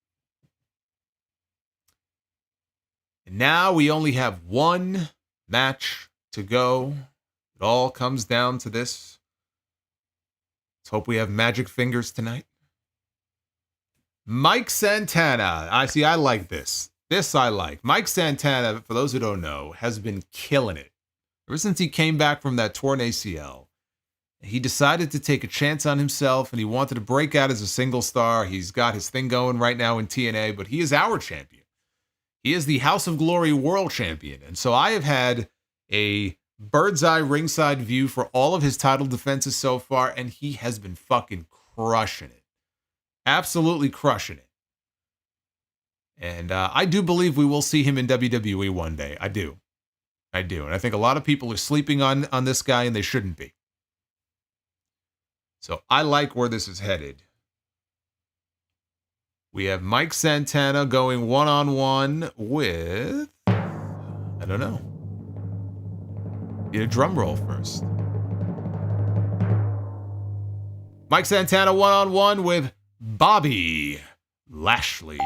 And now we only have one match to go. It all comes down to this. Let's hope we have magic fingers tonight. Mike Santana. I like this. This I like. Mike Santana, for those who don't know, has been killing it. Ever since he came back from that torn ACL, he decided to take a chance on himself and he wanted to break out as a single star. He's got his thing going right now in TNA, but he is our champion. He is the House of Glory World Champion. And so I have had a bird's eye ringside view for all of his title defenses so far, and he has been fucking crushing it. Absolutely crushing it. And I do believe we will see him in WWE one day. I do. And I think a lot of people are sleeping on this guy, and they shouldn't be. So I like where this is headed. We have Mike Santana going one-on-one with... I don't know. Get a drum roll first. Mike Santana one-on-one with Bobby Lashley.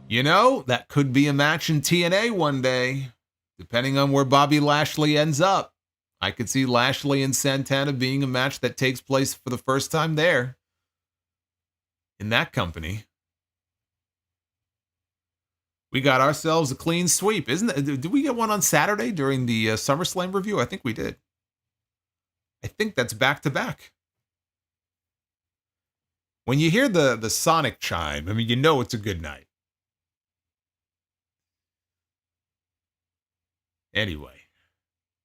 You know, that could be a match in TNA one day, depending on where Bobby Lashley ends up. I could see Lashley and Santana being a match that takes place for the first time there. In that company. We got ourselves a clean sweep, isn't it? Did we get one on Saturday during the SummerSlam review? I think we did. I think that's back to back. When you hear the sonic chime, I mean, you know it's a good night. Anyway,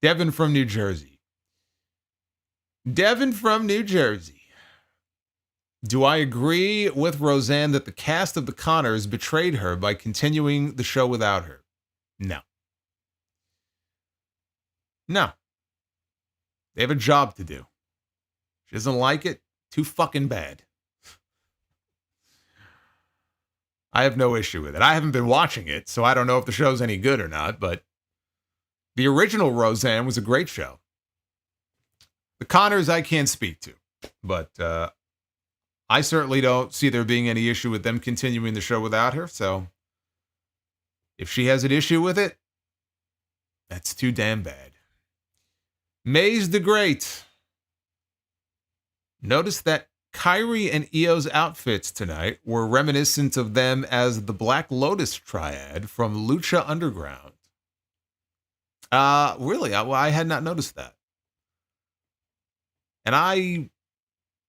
Devin from New Jersey. Devin from New Jersey. Do I agree with Roseanne that the cast of The Connors betrayed her by continuing the show without her? No. No. They have a job to do. She doesn't like it. Too fucking bad. I have no issue with it. I haven't been watching it, so I don't know if the show's any good or not, but the original Roseanne was a great show. The Connors I can't speak to, but I certainly don't see there being any issue with them continuing the show without her, so if she has an issue with it, that's too damn bad. Maze the Great. Notice that Kyrie and Io's outfits tonight were reminiscent of them as the Black Lotus Triad from Lucha Underground. Really? I had not noticed that. And I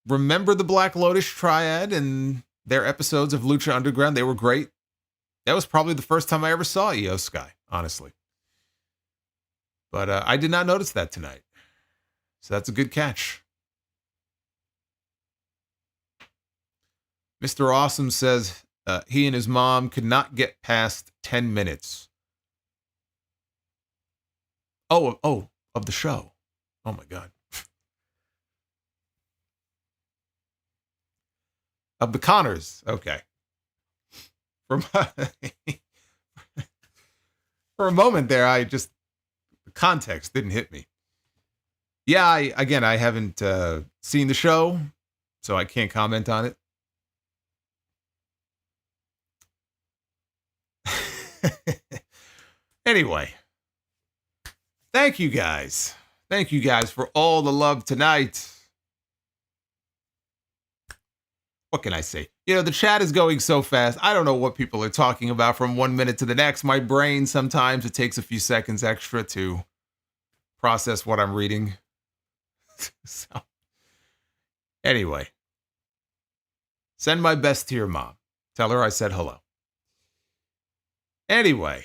remember the Black Lotus Triad and their episodes of Lucha Underground. They were great. That was probably the first time I ever saw Io Sky, honestly. But I did not notice that tonight. So that's a good catch. Mr. Awesome says he and his mom could not get past 10 minutes. Oh, of the show. Oh my God. Of the Connors. Okay. For a moment there, the context didn't hit me. Yeah, I haven't seen the show, so I can't comment on it. Anyway, thank you guys. Thank you guys for all the love tonight. What can I say? The chat is going so fast. I don't know what people are talking about from 1 minute to the next. My brain, sometimes it takes a few seconds extra to process what I'm reading. So, anyway, send my best to your mom. Tell her I said hello. Anyway,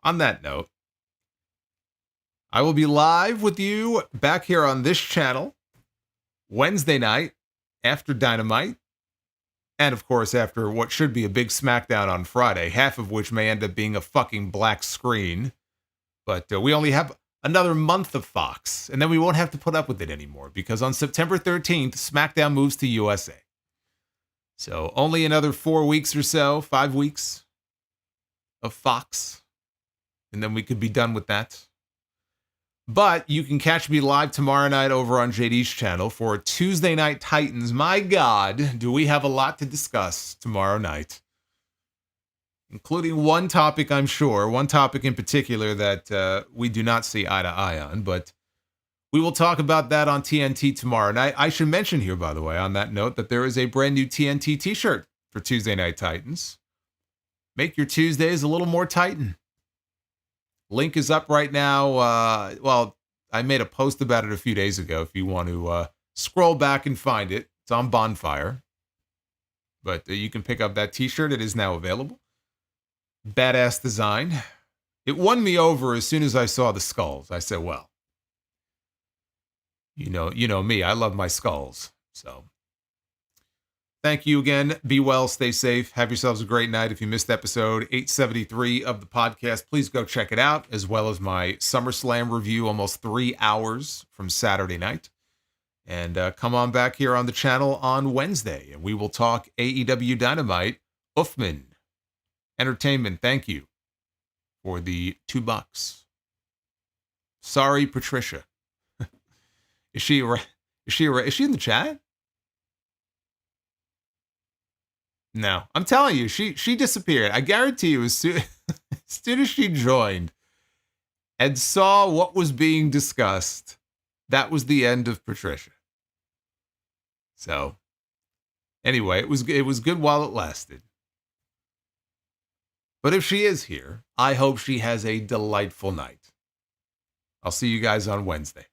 on that note, I will be live with you back here on this channel Wednesday night after Dynamite. And, of course, after what should be a big SmackDown on Friday, half of which may end up being a fucking black screen. But we only have another month of Fox, and then we won't have to put up with it anymore, because on September 13th, SmackDown moves to USA. So only another 4 weeks or so, 5 weeks of Fox, and then we could be done with that. But you can catch me live tomorrow night over on JD's channel for Tuesday Night Titans. My God, do we have a lot to discuss tomorrow night. Including one topic, I'm sure. One topic in particular that we do not see eye to eye on. But we will talk about that on TNT tomorrow night. I should mention here, by the way, on that note, that there is a brand new TNT t-shirt for Tuesday Night Titans. Make your Tuesdays a little more Titan. Link is up right now. Well, I made a post about it a few days ago. If you want to scroll back and find it, it's on Bonfire. But you can pick up that t-shirt. It is now available. Badass design. It won me over as soon as I saw the skulls. I said, well, you know me. I love my skulls. So thank you again. Be well, stay safe. Have yourselves a great night. If you missed episode 873 of the podcast, please go check it out, as well as my Summerslam review, almost 3 hours from Saturday night. And come on back here on the channel on Wednesday, and we will talk AEW Dynamite. Uffman Entertainment, thank you for the $2. Sorry, Patricia. Is she in the chat? No, I'm telling you, she disappeared. I guarantee you, as soon as she joined and saw what was being discussed, that was the end of Patricia. So, anyway, it was good while it lasted. But if she is here, I hope she has a delightful night. I'll see you guys on Wednesday.